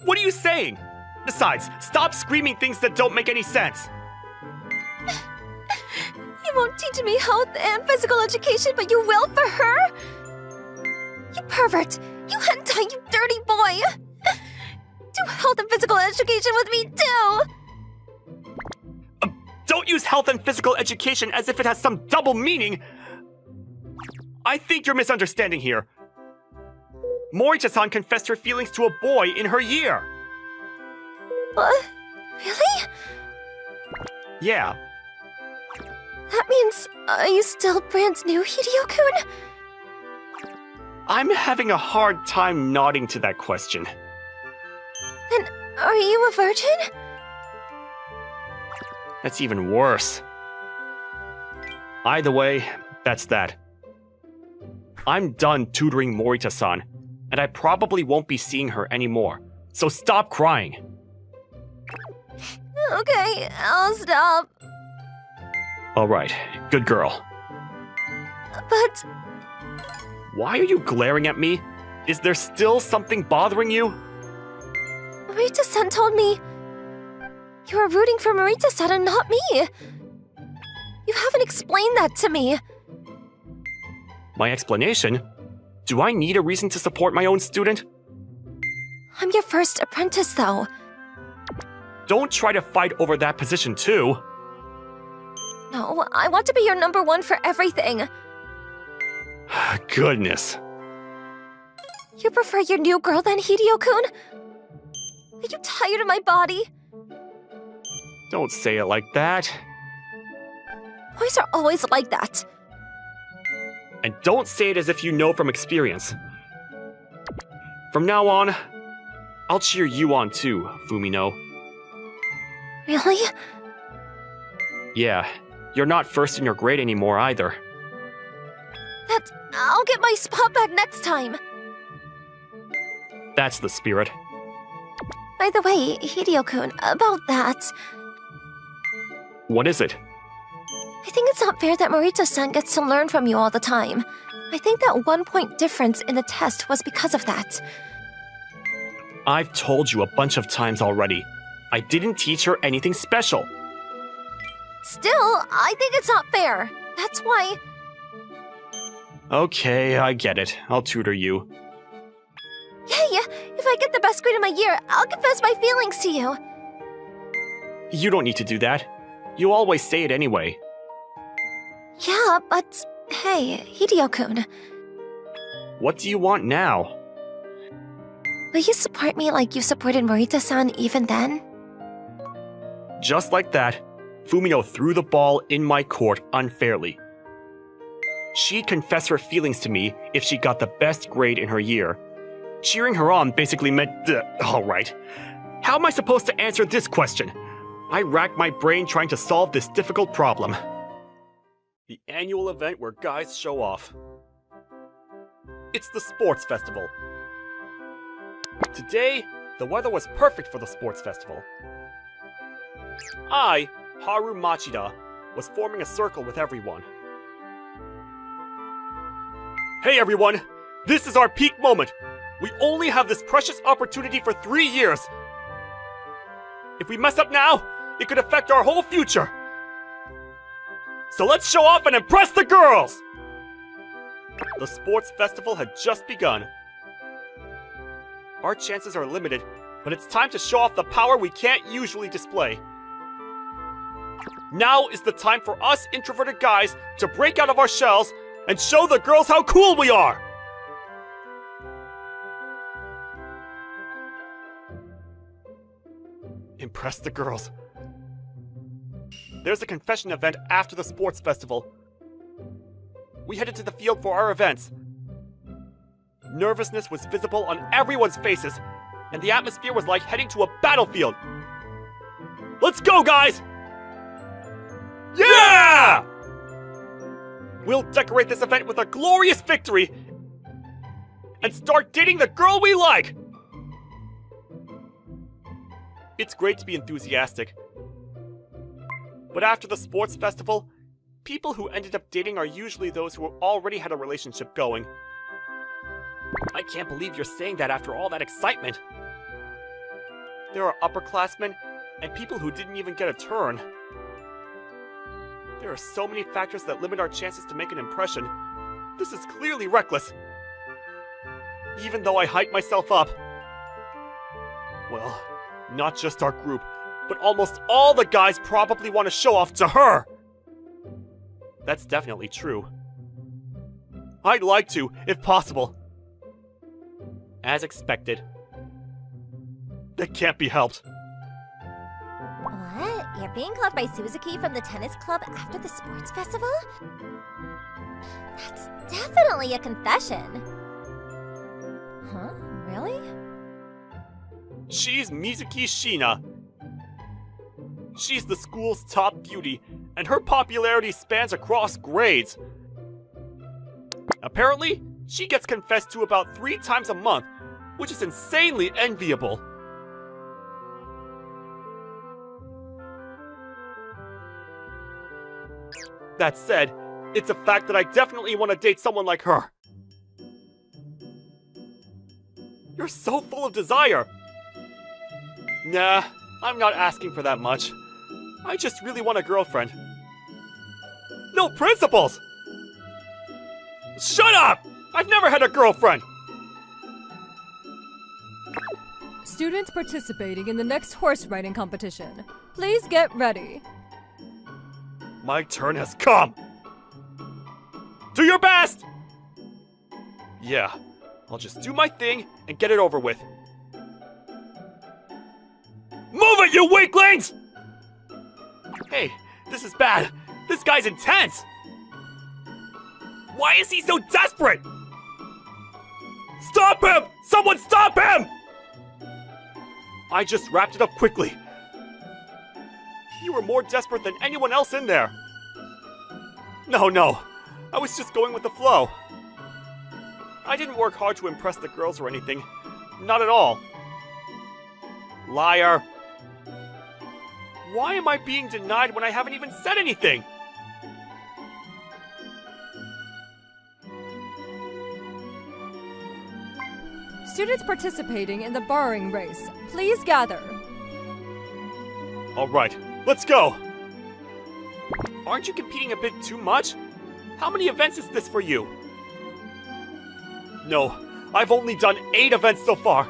What are you saying? Besides, stop screaming things that don't make any sense. You won't teach me health and physical education, but you will for her? You pervert! You hentai, you dirty boy! Do health and physical education with me too! Don't use health and physical education as if it has some double meaning. I think you're misunderstanding here. Morita-san confessed her feelings to a boy in her year. What? Really? Yeah. That means, are you still brand new, Hideo-kun? I'm having a hard time nodding to that question. Then, are you a virgin? That's even worse. Either way, that's that. I'm done tutoring Morita-san, and I probably won't be seeing her anymore. So stop crying. Okay, I'll stop. Alright, good girl. But Why are you glaring at me? Is there still something bothering you? Morita-san told me you were rooting for Morita-san and not me. You haven't explained that to me. My explanation? Do I need a reason to support my own student? I'm your first apprentice, though. Don't try to fight over that position, too. No, I want to be your number one for everything. Goodness. You prefer your new girl than Hideo-kun? Are you tired of my body? Don't say it like that. Boys are always like that. And don't say it as if you know from experience. From now on, I'll cheer you on too, Fumino. Really? Yeah, you're not first in your grade anymore either. I'll get my spot back next time. That's the spirit. By the way, Hideo-kun, about that. What is it? I think it's not fair that Morita-san gets to learn from you all the time. I think that 1 point difference in the test was because of that. I've told you a bunch of times already. I didn't teach her anything special. Still, I think it's not fair. That's why. Okay, I get it. I'll tutor you. Hey, if I get the best grade of my year, I'll confess my feelings to you. You don't need to do that. You always say it anyway. Yeah, but hey, Hideo-kun, What do you want now? will you support me like you supported Morita-san even then? Just like that, Fumino threw the ball in my court unfairly. She'd confess her feelings to me if she got the best grade in her year. Cheering her on basically meant, alright. How am I supposed to answer this question? I racked my brain trying to solve this difficult problem. The annual event where guys show off. It's the sports festival. Today, the weather was perfect for the sports festival. I, Haru Machida, was forming a circle with everyone. Hey everyone! This is our peak moment! We only have this precious opportunity for 3 years! If we mess up now, it could affect our whole future! So let's show off and impress the girls! The sports festival had just begun. Our chances are limited, but it's time to show off the power we can't usually display. Now is the time for us introverted guys to break out of our shells and show the girls how cool we are! Impress the girls. There's a confession event after the sports festival. We headed to the field for our events. Nervousness was visible on everyone's faces, and the atmosphere was like heading to a battlefield. Let's go, guys! Yeah! We'll decorate this event with a glorious victory and start dating the girl we like! It's great to be enthusiastic, But after the sports festival, people who ended up dating are usually those who already had a relationship going. I can't believe you're saying that after all that excitement. There are upperclassmen and people who didn't even get a turn. There are so many factors that limit our chances to make an impression. This is clearly reckless. Even though I hype myself up. Well, not just our group, but almost all the guys probably want to show off to her! That's definitely true. I'd like to, if possible. As expected. That can't be helped. What? You're being called by Suzuki from the tennis club after the sports festival? That's definitely a confession. Huh? Really? She's Mizuki Shina. She's the school's top beauty, and her popularity spans across grades. Apparently, she gets confessed to about 3 times a month, which is insanely enviable. That said, it's a fact that I definitely want to date someone like her. You're so full of desire. Nah, I'm not asking for that much. I just really want a girlfriend. No principles! Shut up! I've never had a girlfriend! Students participating in the next horse riding competition, please get ready. My turn has come! Do your best! Yeah, I'll just do my thing and get it over with. Move it, you weaklings! Hey, this is bad. This guy's intense! Why is he so desperate? Stop him! Someone stop him! I just wrapped it up quickly. You were more desperate than anyone else in there. No. I was just going with the flow. I didn't work hard to impress the girls or anything. Not at all. Liar. Why am I being denied when I haven't even said anything? Students participating in the borrowing race, please gather. All right, let's go. Aren't you competing a bit too much? How many events is this for you? No, I've only done 8 events so far.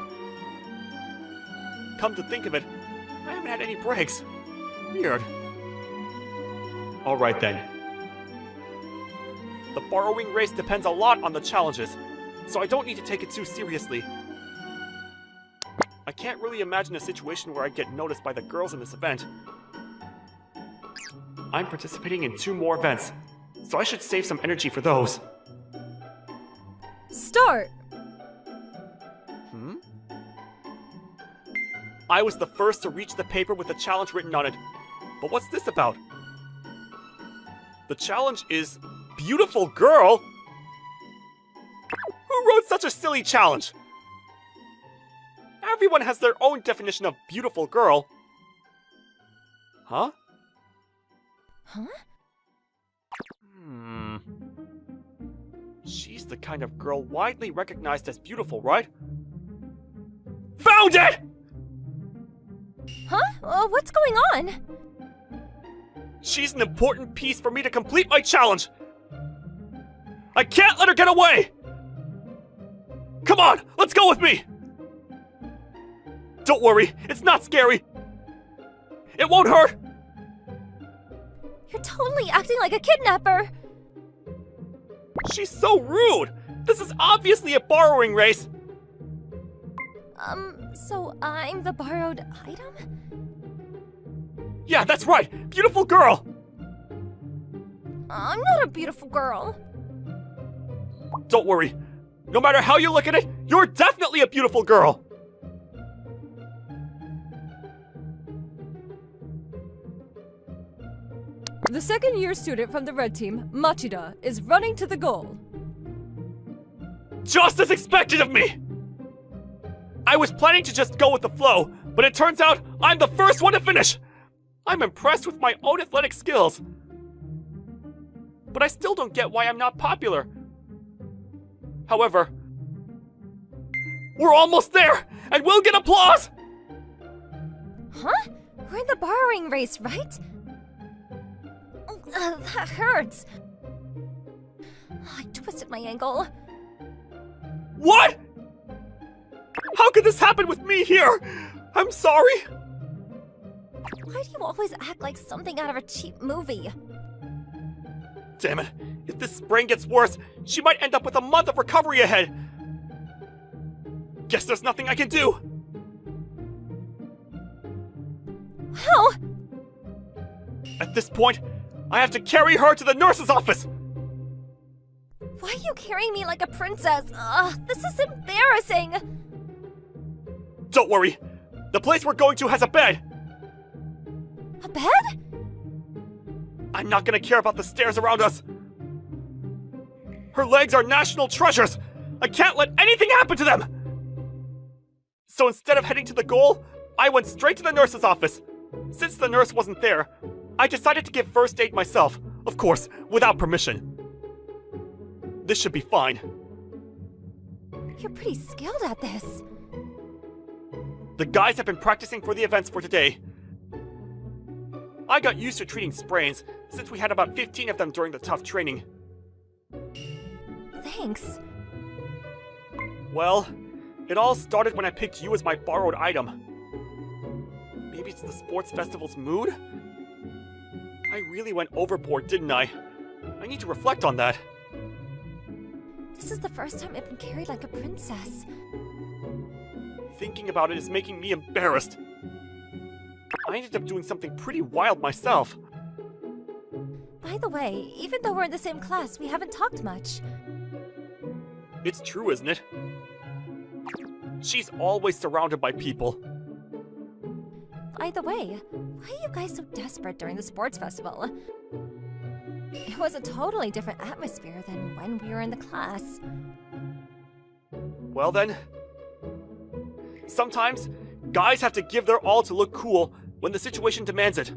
Come to think of it, I haven't had any breaks. Weird. All right then. The borrowing race depends a lot on the challenges, so I don't need to take it too seriously. I can't really imagine a situation where I'd get noticed by the girls in this event. I'm participating in 2 more events, so I should save some energy for those. Start! I was the first to reach the paper with the challenge written on it. But what's this about? The challenge is Beautiful Girl? Who wrote such a silly challenge? Everyone has their own definition of beautiful girl. Huh? She's the kind of girl widely recognized as beautiful, right? Found it! Huh? What's going on? She's an important piece for me to complete my challenge! I can't let her get away! Come on, let's go with me! Don't worry, it's not scary. It won't hurt! You're totally acting like a kidnapper! She's so rude! This is obviously a borrowing race! So I'm the borrowed item? Yeah, that's right! Beautiful girl! I'm not a beautiful girl. Don't worry. No matter how you look at it, you're definitely a beautiful girl! The second-year student from the red team, Machida, is running to the goal. Just as expected of me! I was planning to just go with the flow, but it turns out I'm the first one to finish! I'm impressed with my own athletic skills. But I still don't get why I'm not popular. However, we're almost there, and we'll get applause! Huh? We're in the borrowing race, right? That hurts. I twisted my ankle. What? How could this happen with me here? I'm sorry. Why do you always act like something out of a cheap movie? Damn it. If this sprain gets worse, she might end up with a month of recovery ahead. Guess there's nothing I can do. How? At this point, I have to carry her to the nurse's office. Why are you carrying me like a princess? Ugh, this is embarrassing. Don't worry. The place we're going to has a bed. A bed? I'm not gonna care about the stairs around us. Her legs are national treasures. I can't let anything happen to them. So instead of heading to the goal, I went straight to the nurse's office. Since the nurse wasn't there, I decided to give first aid myself, of course, without permission. This should be fine. You're pretty skilled at this. The guys have been practicing for the events for today. I got used to treating sprains, since we had about 15 of them during the tough training. Thanks. Well, it all started when I picked you as my borrowed item. Maybe it's the sports festival's mood? I really went overboard, didn't I? I need to reflect on that. This is the first time I've been carried like a princess. Thinking about it is making me embarrassed. I ended up doing something pretty wild myself. By the way, even though we're in the same class, we haven't talked much. It's true, isn't it? She's always surrounded by people. By the way, why are you guys so desperate during the sports festival? It was a totally different atmosphere than when we were in the class. Well then, sometimes guys have to give their all to look cool when the situation demands it.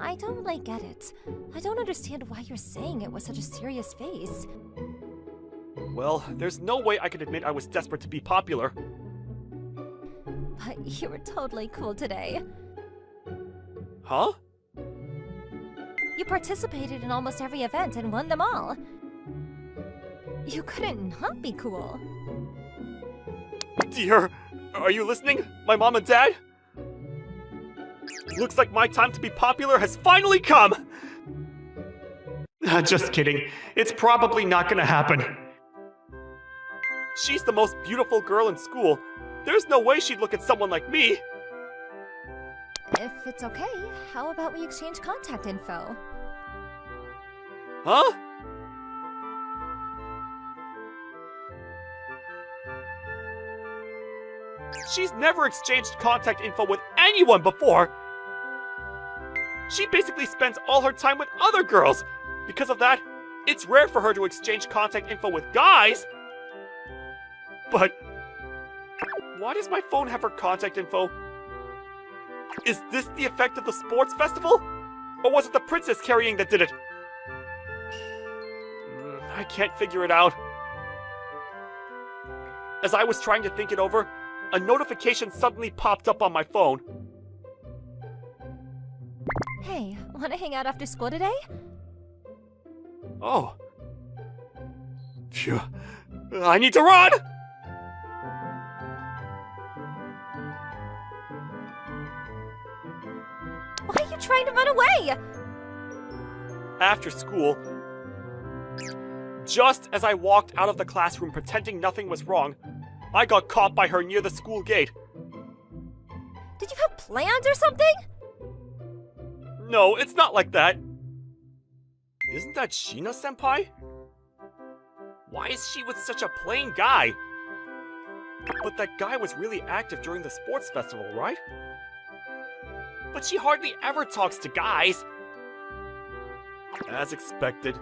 I don't really get it. I don't understand why you're saying it with such a serious face. Well, there's no way I could admit I was desperate to be popular. But you were totally cool today. Huh? You participated in almost every event and won them all. You couldn't not be cool. Dear, are you listening? My mom and dad? Looks like my time to be popular has finally come! Just kidding. It's probably not gonna happen. She's the most beautiful girl in school. There's no way she'd look at someone like me. If it's okay, how about we exchange contact info? Huh? She's never exchanged contact info with anyone before. She basically spends all her time with other girls. Because of that, it's rare for her to exchange contact info with guys. But why does my phone have her contact info? Is this the effect of the sports festival? Or was it the princess carrying that did it? I can't figure it out. As I was trying to think it over, a notification suddenly popped up on my phone. Hey, wanna hang out after school today? Oh. Phew. I need to run! Why are you trying to run away? After school, just as I walked out of the classroom pretending nothing was wrong, I got caught by her near the school gate. Did you have plans or something? No, it's not like that. Isn't that Shina-senpai? Why is she with such a plain guy? But that guy was really active during the sports festival, right? But she hardly ever talks to guys. As expected,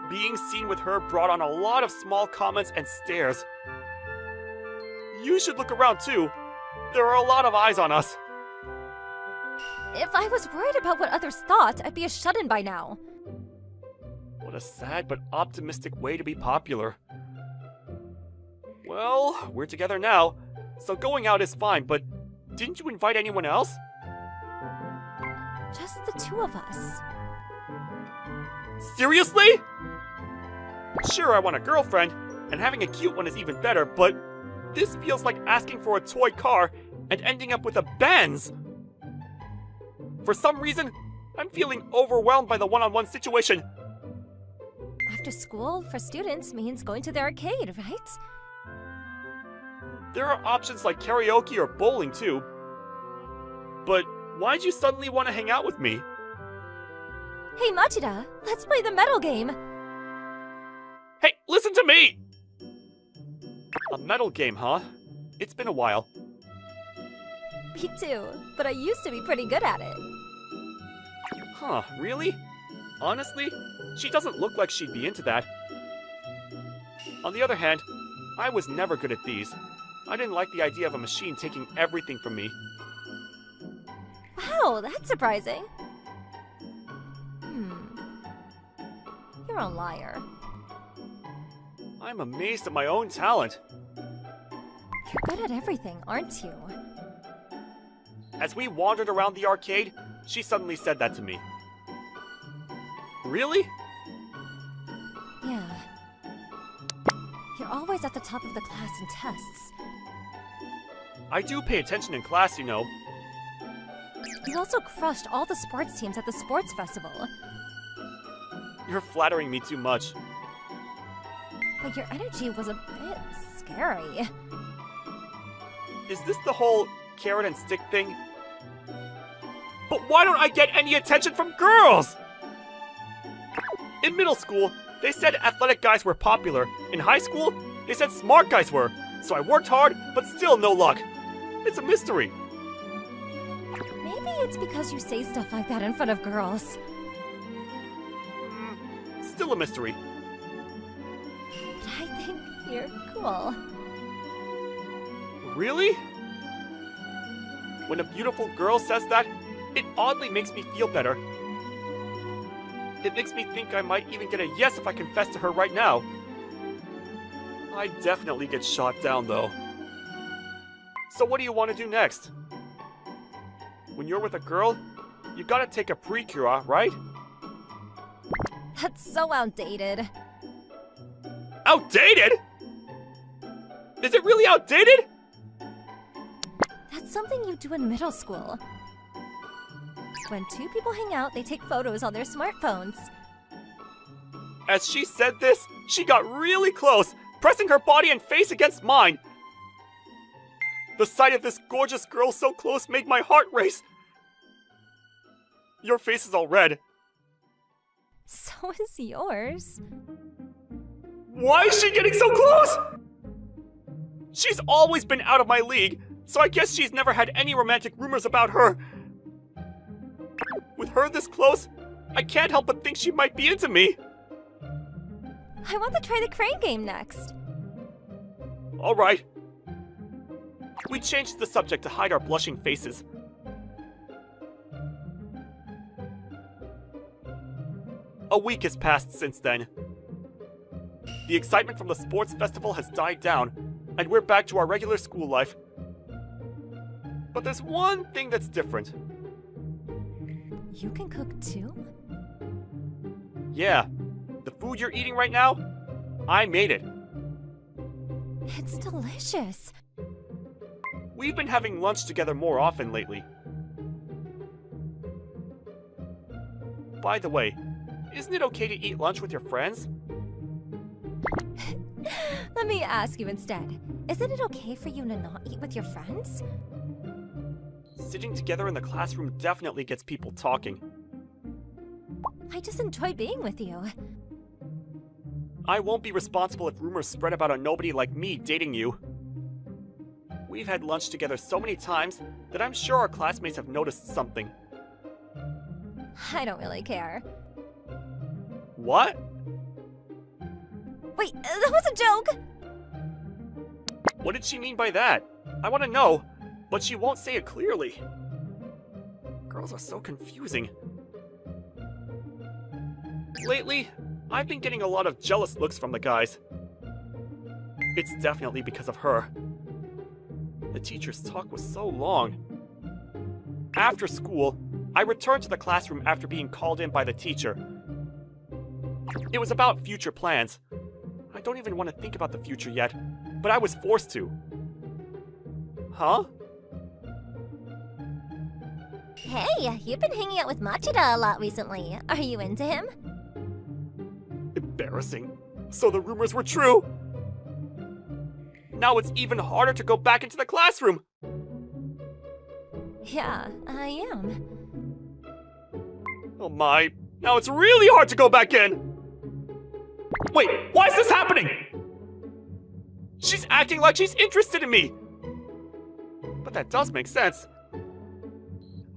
being seen with her brought on a lot of small comments and stares. You should look around too. There are a lot of eyes on us. If I was worried about what others thought, I'd be a shut-in by now. What a sad but optimistic way to be popular. Well, we're together now, so going out is fine, but didn't you invite anyone else? Just the two of us. Seriously? Sure, I want a girlfriend, and having a cute one is even better, but this feels like asking for a toy car and ending up with a Benz. For some reason, I'm feeling overwhelmed by the one-on-one situation. After school for students means going to the arcade, right? There are options like karaoke or bowling too. But why'd you suddenly want to hang out with me? Hey Machida, let's play the metal game. Hey, listen to me! A metal game, huh? It's been a while. Me too, but I used to be pretty good at it. Huh, really? Honestly, she doesn't look like she'd be into that. On the other hand, I was never good at these. I didn't like the idea of a machine taking everything from me. Wow, that's surprising. You're a liar. I'm amazed at my own talent. You're good at everything, aren't you? As we wandered around the arcade, she suddenly said that to me. Really? Yeah. You're always at the top of the class in tests. I do pay attention in class, you know. You also crushed all the sports teams at the sports festival. You're flattering me too much. But your energy was a bit scary. Is this the whole carrot and stick thing? But why don't I get any attention from girls? In middle school, they said athletic guys were popular. In high school, they said smart guys were. So I worked hard, but still no luck. It's a mystery. Maybe it's because you say stuff like that in front of girls. Still a mystery. But I think you're cool. Really? When a beautiful girl says that, it oddly makes me feel better. It makes me think I might even get a yes if I confess to her right now. I definitely get shot down though. So what do you want to do next? When you're with a girl, you gotta take a pre-cure, right? That's so outdated. Outdated? Is it really outdated? That's something you do in middle school. When two people hang out, they take photos on their smartphones. As she said this, she got really close, pressing her body and face against mine. The sight of this gorgeous girl so close made my heart race. Your face is all red. So is yours. Why is she getting so close? She's always been out of my league, so I guess she's never had any romantic rumors about her. With her this close, I can't help but think she might be into me. I want to try the crane game next. All right. We changed the subject to hide our blushing faces. A week has passed since then. The excitement from the sports festival has died down, and we're back to our regular school life. But there's one thing that's different. You can cook too? Yeah, the food you're eating right now, I made it. It's delicious. We've been having lunch together more often lately. By the way, isn't it okay to eat lunch with your friends? Let me ask you instead. Isn't it okay for you to not eat with your friends? Sitting together in the classroom definitely gets people talking. I just enjoy being with you. I won't be responsible if rumors spread about a nobody like me dating you. We've had lunch together so many times that I'm sure our classmates have noticed something. I don't really care. What? Wait, that was a joke! What did she mean by that? I want to know, but she won't say it clearly. Girls are so confusing. Lately, I've been getting a lot of jealous looks from the guys. It's definitely because of her. The teacher's talk was so long. After school, I returned to the classroom after being called in by the teacher. It was about future plans. I don't even want to think about the future yet, but I was forced to. Huh? Hey, you've been hanging out with Machida a lot recently. Are you into him? Embarrassing. So the rumors were true. Now it's even harder to go back into the classroom. Yeah, I am. Oh my, now it's really hard to go back in. Wait, why is this happening? She's acting like she's interested in me. But that does make sense.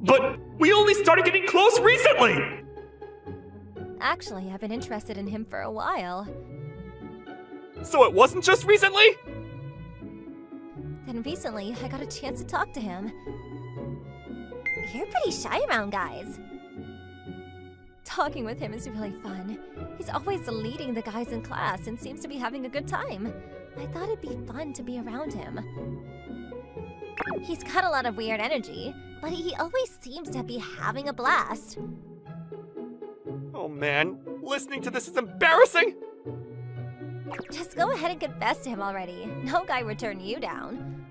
But we only started getting close recently. Actually, I've been interested in him for a while. So it wasn't just recently? Then recently, I got a chance to talk to him. You're pretty shy around guys. Talking with him is really fun. He's always leading the guys in class and seems to be having a good time. I thought it'd be fun to be around him. He's got a lot of weird energy, but he always seems to be having a blast. Oh man, listening to this is embarrassing. Just go ahead and confess to him already. No guy would turn you down.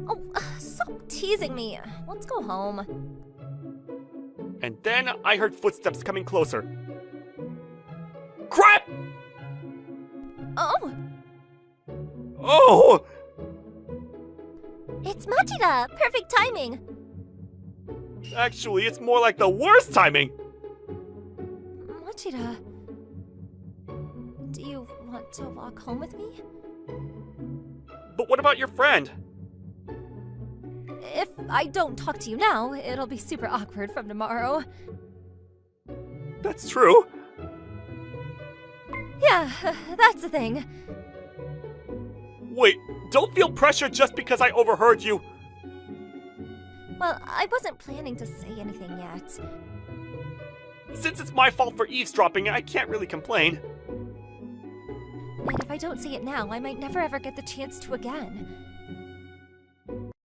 Oh, stop teasing me. Let's go home. And then I heard footsteps coming closer. Crap! Oh, Oh! it's Machida! Perfect timing! Actually, it's more like the worst timing. Machida, do you want to walk home with me? But what about your friend? If I don't talk to you now, it'll be super awkward from tomorrow. That's true. Yeah, that's the thing. Wait, don't feel pressure just because I overheard you. Well, I wasn't planning to say anything yet. Since it's my fault for eavesdropping, I can't really complain. And if I don't say it now, I might never ever get the chance to again.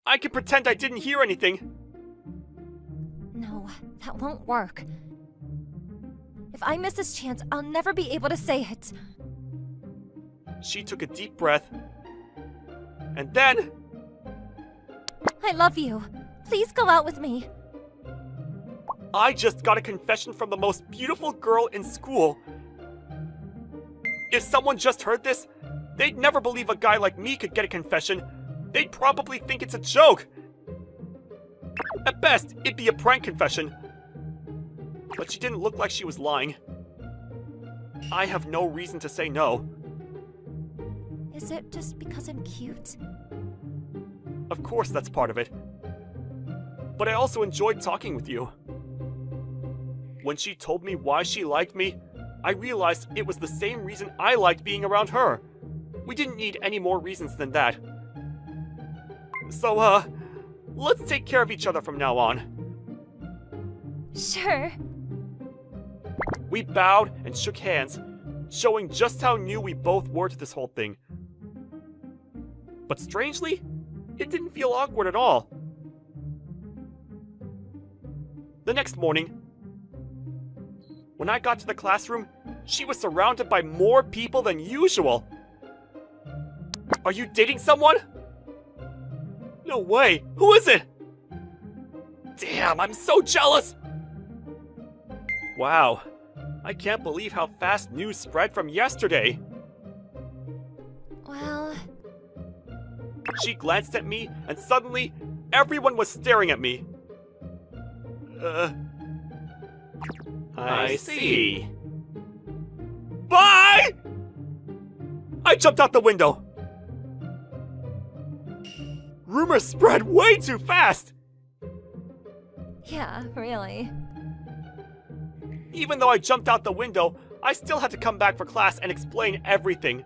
I can pretend I didn't hear anything. No, that won't work. If I miss this chance, I'll never be able to say it. She took a deep breath. And then, I love you. Please go out with me. I just got a confession from the most beautiful girl in school. If someone just heard this, they'd never believe a guy like me could get a confession. They'd probably think it's a joke. At best, it'd be a prank confession. But she didn't look like she was lying. I have no reason to say no. Is it just because I'm cute? Of course, that's part of it. But I also enjoyed talking with you. When she told me why she liked me, I realized it was the same reason I liked being around her. We didn't need any more reasons than that. So, let's take care of each other from now on. Sure. We bowed and shook hands, showing just how new we both were to this whole thing. But strangely, it didn't feel awkward at all. The next morning, when I got to the classroom, she was surrounded by more people than usual. Are you dating someone? No way. Who is it? Damn, I'm so jealous. Wow. I can't believe how fast news spread from yesterday. Well, She glanced at me, and suddenly, everyone was staring at me. I see. Bye! I jumped out the window. Rumors spread way too fast. yeah, really. Even though I jumped out the window, I still had to come back for class and explain everything.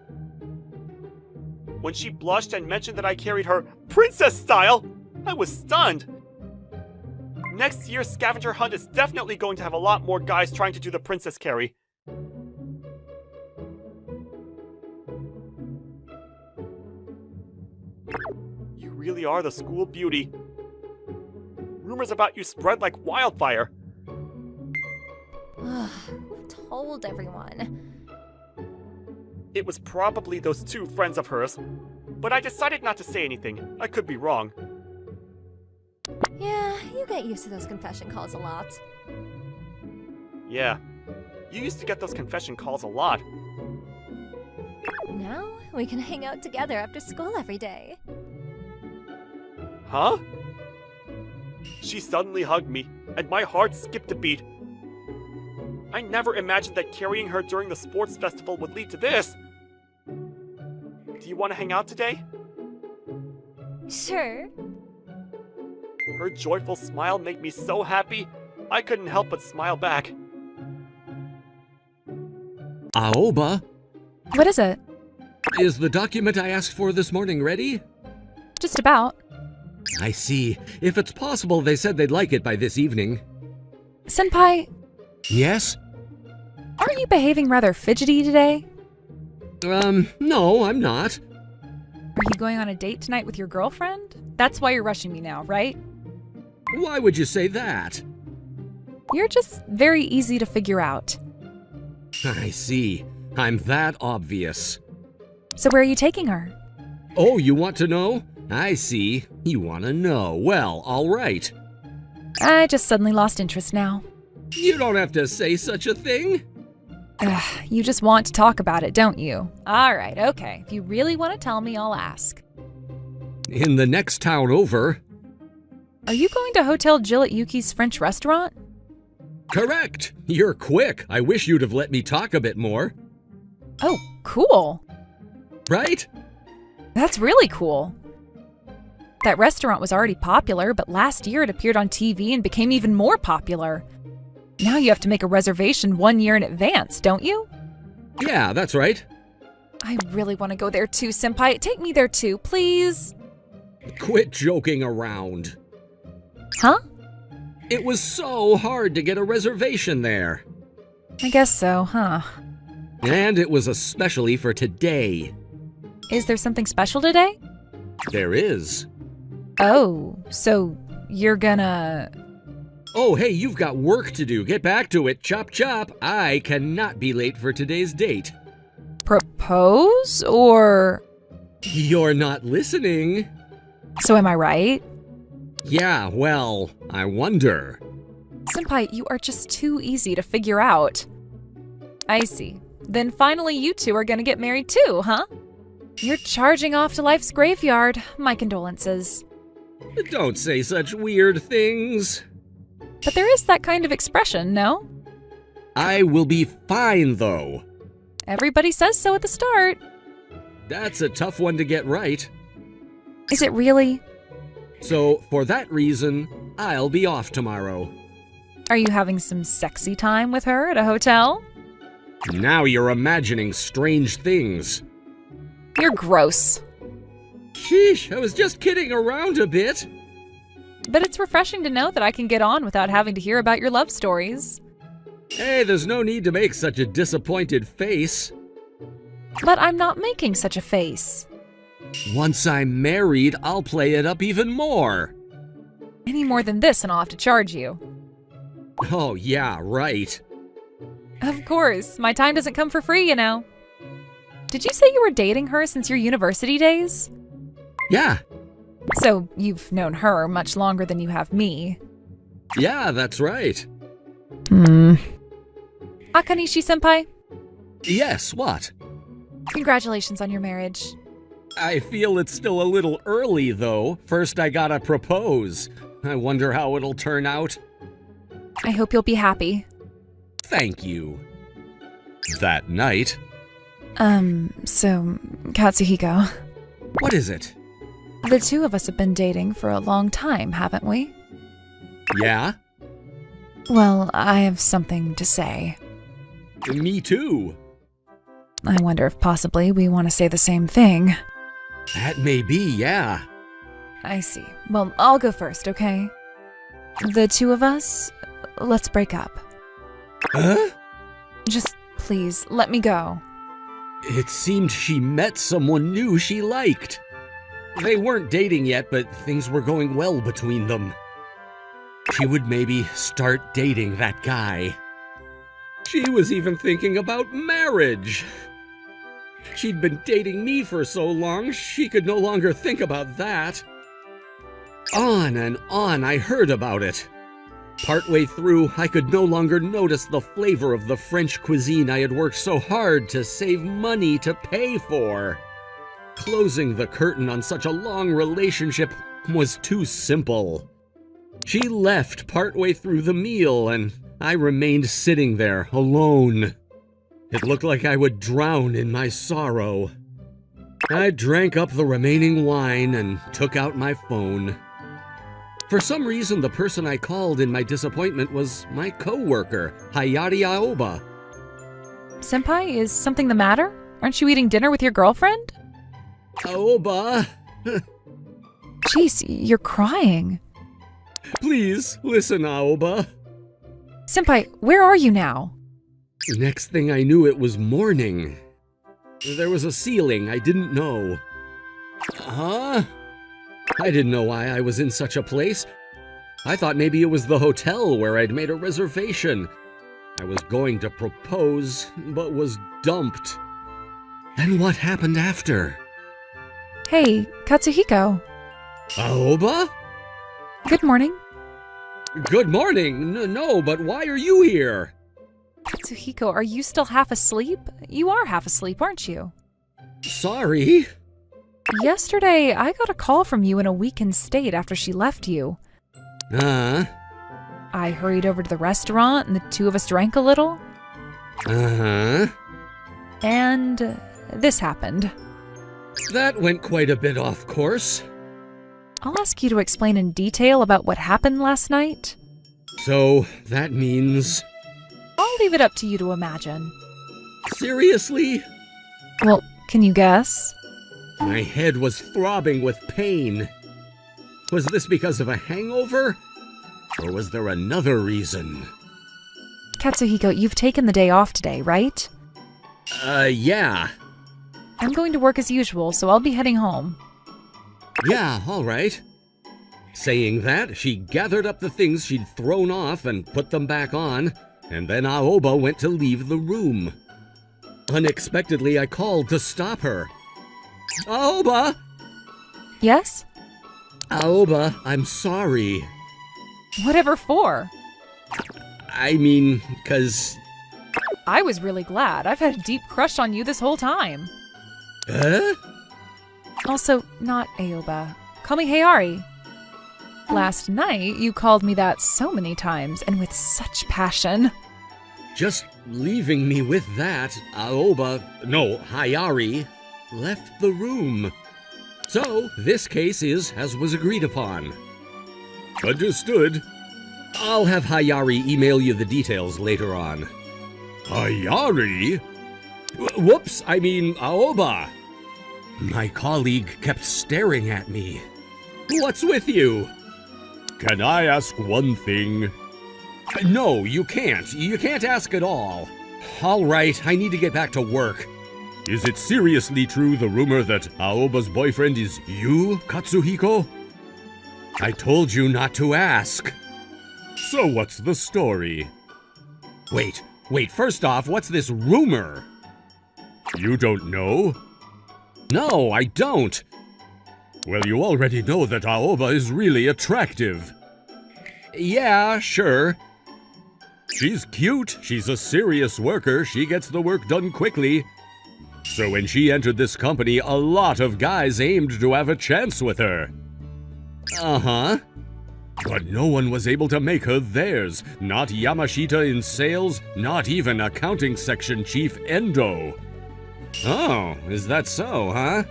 When she blushed and mentioned that I carried her princess style, I was stunned. Next year's scavenger hunt is definitely going to have a lot more guys trying to do the princess carry. You really are the school beauty. Rumors about you spread like wildfire. Who told everyone? It was probably those two friends of hers. But I decided not to say anything. I could be wrong. Yeah, you get used to those confession calls a lot. Yeah. You used to get those confession calls a lot. Now we can hang out together after school every day. Huh? She suddenly hugged me, and my heart skipped a beat. I never imagined that carrying her during the sports festival would lead to this. Do you want to hang out today? Sure. Her joyful smile made me so happy, I couldn't help but smile back. Aoba, What is it? is the document I asked for this morning ready? Just about. I see. If it's possible, they said they'd like it by this evening. Senpai, Yes? aren't you behaving rather fidgety today? No, I'm not. Are you going on a date tonight with your girlfriend? That's why you're rushing me now, right? Why would you say that? You're just very easy to figure out. I see. I'm that obvious. So where are you taking her? Oh, you want to know? I see. You want to know. Well, all right. I just suddenly lost interest now. You don't have to say such a thing. Ugh, you just want to talk about it, don't you? All right, okay. If you really want to tell me, I'll ask. In the next town over. Are you going to Hotel Jill at Yuki's French restaurant? Correct. You're quick. I wish you'd have let me talk a bit more. Oh, cool. Right? That's really cool. That restaurant was already popular, but last year it appeared on TV and became even more popular. Now you have to make a reservation 1 year in advance, don't you? Yeah, that's right. I really want to go there too, Senpai. Take me there too, please. Quit joking around. Huh? It was so hard to get a reservation there. I guess so, huh? And it was especially for today. Is there something special today? There is. Oh, so you're gonna... Oh, hey, you've got work to do. Get back to it. Chop chop. I cannot be late for today's date. propose? Or... You're not listening. So am I right? Yeah, well, I wonder. Senpai, you are just too easy to figure out. I see. Then finally you two are gonna get married too, huh? You're charging off to life's graveyard. My condolences. Don't say such weird things. But there is that kind of expression, no? I will be fine, though. Everybody says so at the start. That's a tough one to get right. Is it really? So, for that reason, I'll be off tomorrow. Are you having some sexy time with her at a hotel? Now you're imagining strange things. You're gross. Sheesh, I was just kidding around a bit. But it's refreshing to know that I can get on without having to hear about your love stories. Hey, there's no need to make such a disappointed face. But I'm not making such a face. Once I'm married, I'll play it up even more. Any more than this and I'll have to charge you. Oh, yeah, right. Of course, my time doesn't come for free, you know. Did you say you were dating her since your university days? Yeah, So you've known her much longer than you have me. yeah, that's right. Akanishi-senpai, Yes, what? congratulations on your marriage. I feel it's still a little early, though. First, I gotta propose. I wonder how it'll turn out. I hope you'll be happy. Thank you. That night. So, Katsuhiko, What is it? the two of us have been dating for a long time, haven't we? Yeah? Well, I have something to say. Me too. I wonder if possibly we want to say the same thing. That may be, yeah. I see. Well, I'll go first, okay? The two of us, let's break up. Huh? Just please, let me go. It seemed she met someone new she liked. They weren't dating yet, but things were going well between them. She would maybe start dating that guy. She was even thinking about marriage. She'd been dating me for so long, she could no longer think about that. On and on I heard about it. Partway through, I could no longer notice the flavor of the French cuisine I had worked so hard to save money to pay for. Closing the curtain on such a long relationship was too simple. She left partway through the meal, and I remained sitting there alone. It looked like I would drown in my sorrow. I drank up the remaining wine and took out my phone. For some reason, the person I called in my disappointment was my co-worker, Hayari Aoba. Senpai, is something the matter? Aren't you eating dinner with your girlfriend? Aoba, Jeez, you're crying. please listen, Aoba. Senpai, where are you now? Next thing I knew, it was morning. There was a ceiling I didn't know. Huh? I didn't know why I was in such a place. I thought maybe it was the hotel where I'd made a reservation. I was going to propose, but was dumped. Then what happened after? Hey, Katsuhiko. Aoba? Good morning. Good morning. No, but why are you here? Katsuhiko, are you still half asleep? You are half asleep, aren't you? Sorry. Yesterday, I got a call from you in a weakened state after she left you. I hurried over to the restaurant and the two of us drank a little. Uh-huh. And this happened. That went quite a bit off course. I'll ask you to explain in detail about what happened last night. So, that means... I'll leave it up to you to imagine. Seriously? Well, can you guess? My head was throbbing with pain. Was this because of a hangover? Or was there another reason? Katsuhiko, you've taken the day off today, right? Yeah. I'm going to work as usual, so I'll be heading home. Yeah, all right. Saying that, she gathered up the things she'd thrown off and put them back on, and then Aoba went to leave the room. Unexpectedly, I called to stop her. Aoba! Yes? Aoba, I'm sorry. Whatever for? I mean, 'cause... I was really glad. I've had a deep crush on you this whole time. Huh? Also, not Aoba. Call me Hayari. Last night, you called me that so many times and with such passion. Just leaving me with that, Hayari, left the room. So, this case is as was agreed upon. Understood. I'll have Hayari email you the details later on. Hayari? Whoops, I mean Aoba. My colleague kept staring at me. What's with you? Can I ask one thing? No, you can't. You can't ask at all. All right, I need to get back to work. Is it seriously true, the rumor that Aoba's boyfriend is you, Katsuhiko? I told you not to ask. So what's the story? Wait, first off, what's this rumor? You don't know? No, I don't. Well, you already know that Aoba is really attractive. Yeah, sure. She's cute, she's a serious worker, she gets the work done quickly. So when she entered this company, a lot of guys aimed to have a chance with her. Uh-huh. But no one was able to make her theirs. Not Yamashita in sales, not even accounting section chief Endo. Oh, is that so, huh?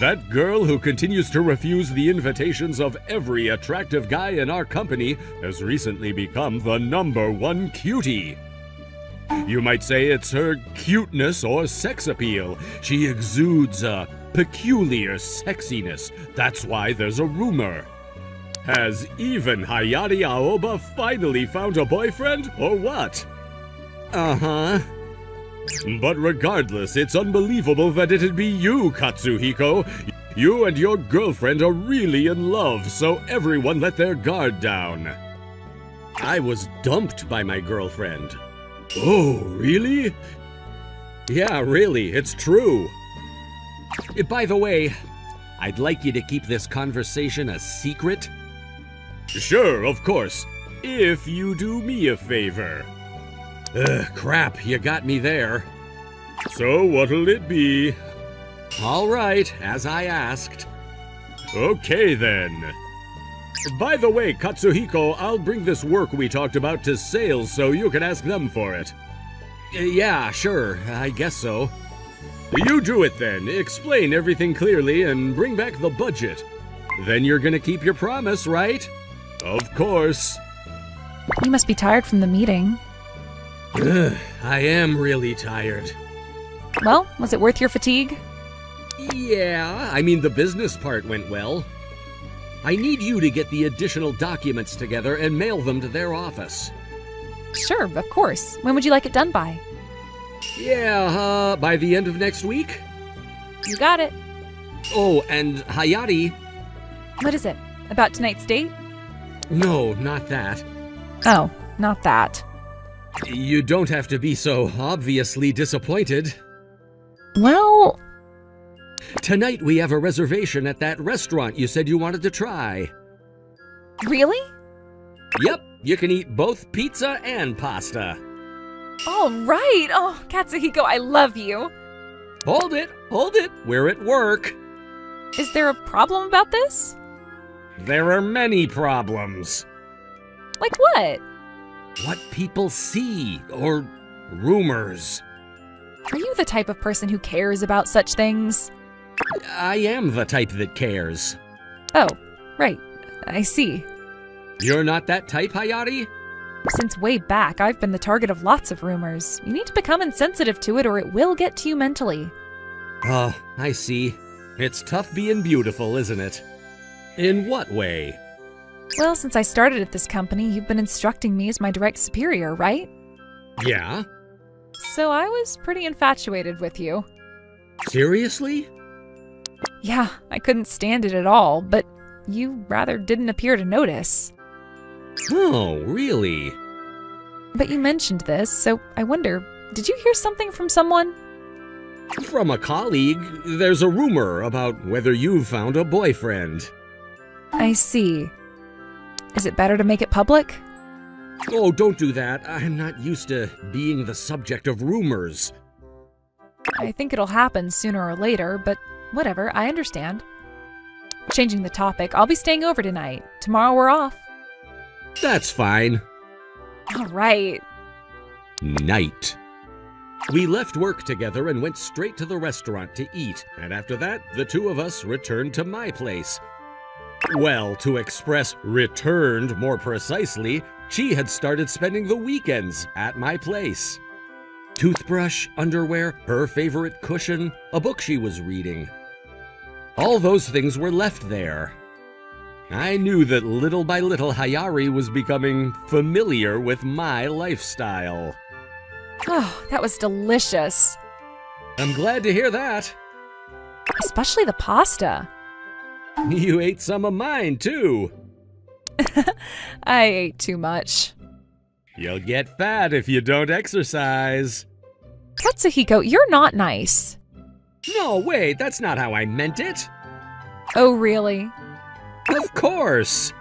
That girl who continues to refuse the invitations of every attractive guy in our company has recently become the #1 cutie. You might say it's her cuteness or sex appeal. She exudes a peculiar sexiness. That's why there's a rumor. Has even Hayate Aoba finally found a boyfriend, or what? Uh-huh. But regardless, it's unbelievable that it'd be you, Katsuhiko. You and your girlfriend are really in love, so everyone let their guard down. I was dumped by my girlfriend. Oh, really? Yeah, really, it's true. By the way, I'd like you to keep this conversation a secret. Sure, of course, if you do me a favor. Crap, you got me there. So what'll it be? All right, as I asked. Okay then. By the way, Katsuhiko, I'll bring this work we talked about to sales so you can ask them for it. Yeah, sure, I guess so. You do it then. Explain everything clearly and bring back the budget. Then you're gonna keep your promise, right? Of course. You must be tired from the meeting. I am really tired. Well, was it worth your fatigue? Yeah, I mean the business part went well. I need you to get the additional documents together and mail them to their office. Sure, of course. When would you like it done by? Yeah, by the end of next week? You got it. Oh, and Hayate... What is it? About tonight's date? No, not that. Oh, not that. You don't have to be so obviously disappointed. Well... Tonight we have a reservation at that restaurant you said you wanted to try. Really? Yep, you can eat both pizza and pasta. All right. Oh, Katsuhiko, I love you. Hold it, we're at work. Is there a problem about this? There are many problems. Like what? What people see, or rumors. Are you the type of person who cares about such things? I am the type that cares. Oh, right. I see. You're not that type, Hayate? Since way back, I've been the target of lots of rumors. You need to become insensitive to it or it will get to you mentally. Oh, I see. It's tough being beautiful, isn't it? In what way? Well, since I started at this company, you've been instructing me as my direct superior, right? Yeah? So I was pretty infatuated with you. Seriously? Yeah, I couldn't stand it at all, but you rather didn't appear to notice. Oh, really? But you mentioned this, so I wonder, did you hear something from someone? From a colleague, there's a rumor about whether you've found a boyfriend. I see. Is it better to make it public? Oh, don't do that. I'm not used to being the subject of rumors. I think it'll happen sooner or later, but whatever, I understand. Changing the topic, I'll be staying over tonight. Tomorrow we're off. That's fine. All right. Night. We left work together and went straight to the restaurant to eat, and after that, the two of us returned to my place. Well, to express returned more precisely, she had started spending the weekends at my place. Toothbrush, underwear, her favorite cushion, a book she was reading. All those things were left there. I knew that little by little Hayari was becoming familiar with my lifestyle. Oh, that was delicious. I'm glad to hear that. Especially the pasta. You ate some of mine, too. I ate too much. You'll get fat if you don't exercise. Katsuhiko, you're not nice. No, wait, that's not how I meant it. Oh, really? Of course.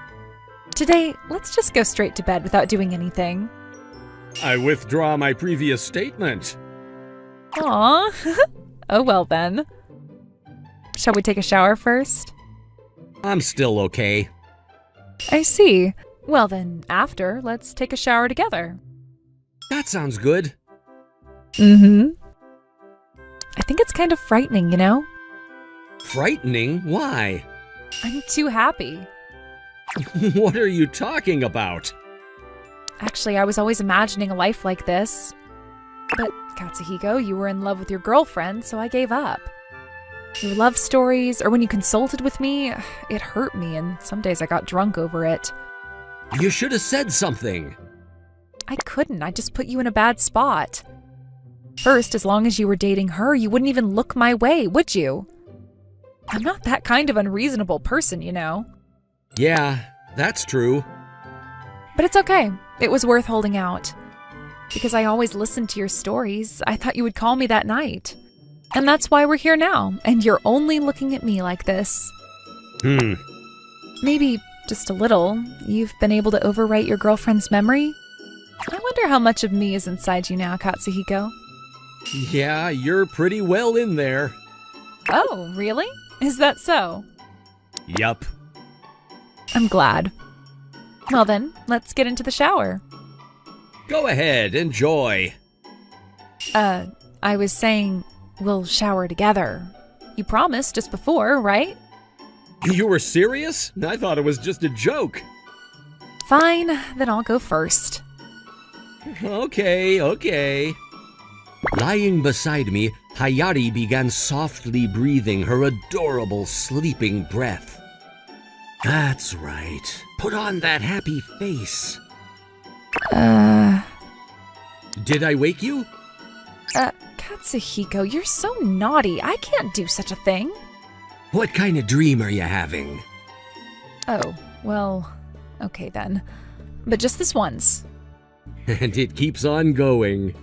Today, let's just go straight to bed without doing anything. I withdraw my previous statement. Aw. Oh, well then. Shall we take a shower first? I'm still okay. I see. Well then, after, let's take a shower together. That sounds good. Mm-hmm. I think it's kind of frightening, you know? Frightening? Why? I'm too happy. What are you talking about? Actually, I was always imagining a life like this. But, Katsuhiko, you were in love with your girlfriend, so I gave up. Your love stories, or when you consulted with me, it hurt me, and some days I got drunk over it. You should have said something. I couldn't, I just put you in a bad spot. First, as long as you were dating her, you wouldn't even look my way, would you? I'm not that kind of unreasonable person, you know. Yeah, that's true. But it's okay. It was worth holding out. Because I always listened to your stories, I thought you would call me that night. And that's why we're here now, and you're only looking at me like this. Maybe just a little. You've been able to overwrite your girlfriend's memory? I wonder how much of me is inside you now, Katsuhiko. Yeah, you're pretty well in there. Oh, really? Is that so? Yup. I'm glad. Well then, let's get into the shower. Go ahead, enjoy. I was saying we'll shower together. You promised just before, right? You were serious? I thought it was just a joke. Fine, then I'll go first. Okay. Lying beside me, Hayari began softly breathing her adorable sleeping breath. That's right. Put on that happy face. Did I wake you? Katsuhiko, you're so naughty. I can't do such a thing. What kind of dream are you having? Oh, well, okay then. But just this once. And it keeps on going.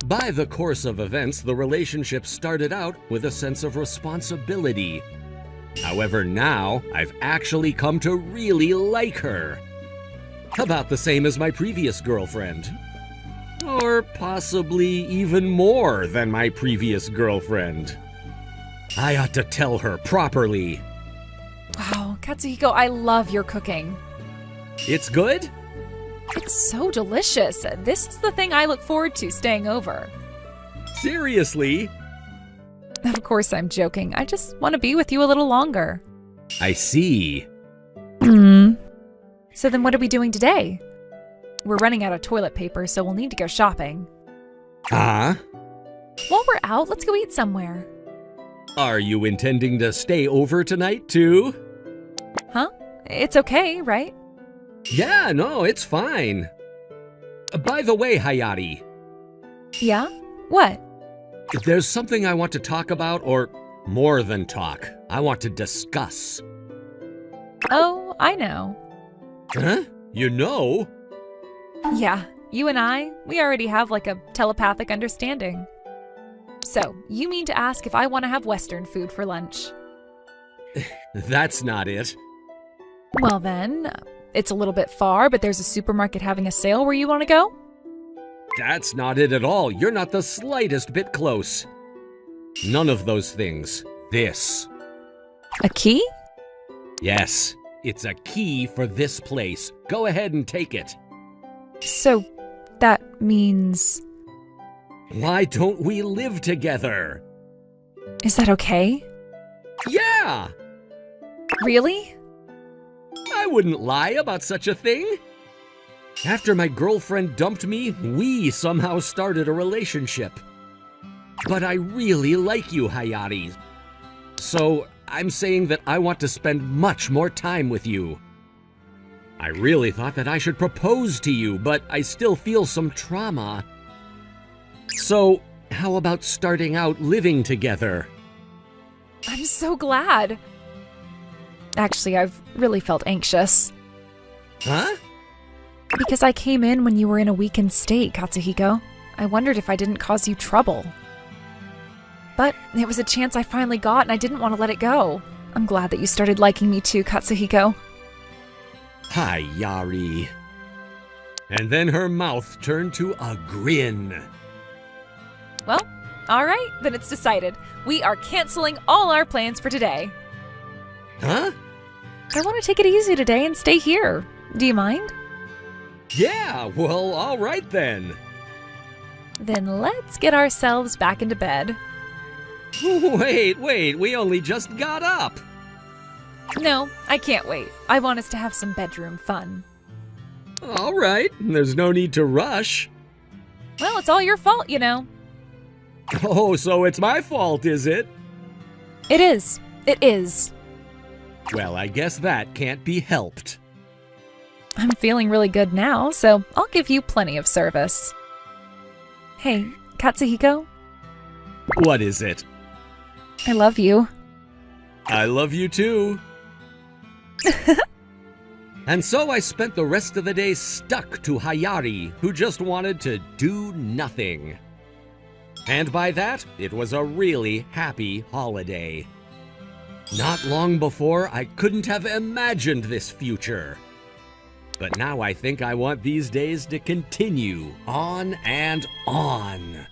By the course of events, the relationship started out with a sense of responsibility. However, now I've actually come to really like her. About the same as my previous girlfriend. Or possibly even more than my previous girlfriend. I ought to tell her properly. Wow, Katsuhiko, I love your cooking. It's good? It's so delicious. This is the thing I look forward to staying over. Seriously? Of course I'm joking. I just want to be with you a little longer. I see. So then what are we doing today? We're running out of toilet paper, so we'll need to go shopping. Huh? While we're out, let's go eat somewhere. Are you intending to stay over tonight, too? Huh? It's okay, right? Yeah, no, it's fine. By the way, Hayari, Yeah? What? there's something I want to talk about, or more than talk. I want to discuss. Oh, I know. Huh? You know? Yeah, you and we already have like a telepathic understanding. So, you mean to ask if I want to have Western food for lunch? That's not it. Well then, it's a little bit far, but there's a supermarket having a sale where you want to go? That's not it at all. You're not the slightest bit close. None of those things. This. A key? Yes, it's a key for this place. Go ahead and take it. So, that means... Why don't we live together? Is that okay? Yeah! Really? I wouldn't lie about such a thing. After my girlfriend dumped me, we somehow started a relationship. But I really like you, Hayari. So I'm saying that I want to spend much more time with you. I really thought that I should propose to you, but I still feel some trauma. So how about starting out living together? I'm so glad. Actually, I've really felt anxious. Huh? Because I came in when you were in a weakened state, Katsuhiko. I wondered if I didn't cause you trouble. But it was a chance I finally got, and I didn't want to let it go. I'm glad that you started liking me too, Katsuhiko. Hayari. And then her mouth turned to a grin. Well, all right, then it's decided. We are canceling all our plans for today. Huh? I want to take it easy today and stay here. Do you mind? Yeah, well, all right then. Then let's get ourselves back into bed. Wait, we only just got up. No, I can't wait. I want us to have some bedroom fun. All right, there's no need to rush. Well, it's all your fault, you know. Oh, so it's my fault, is it? It is. It is. Well, I guess that can't be helped. I'm feeling really good now, so I'll give you plenty of service. Hey, Katsuhiko, What is it? I love you. I love you too. And so I spent the rest of the day stuck to Hayari, who just wanted to do nothing. And by that, it was a really happy holiday. Not long before, I couldn't have imagined this future. But now I think I want these days to continue on and on.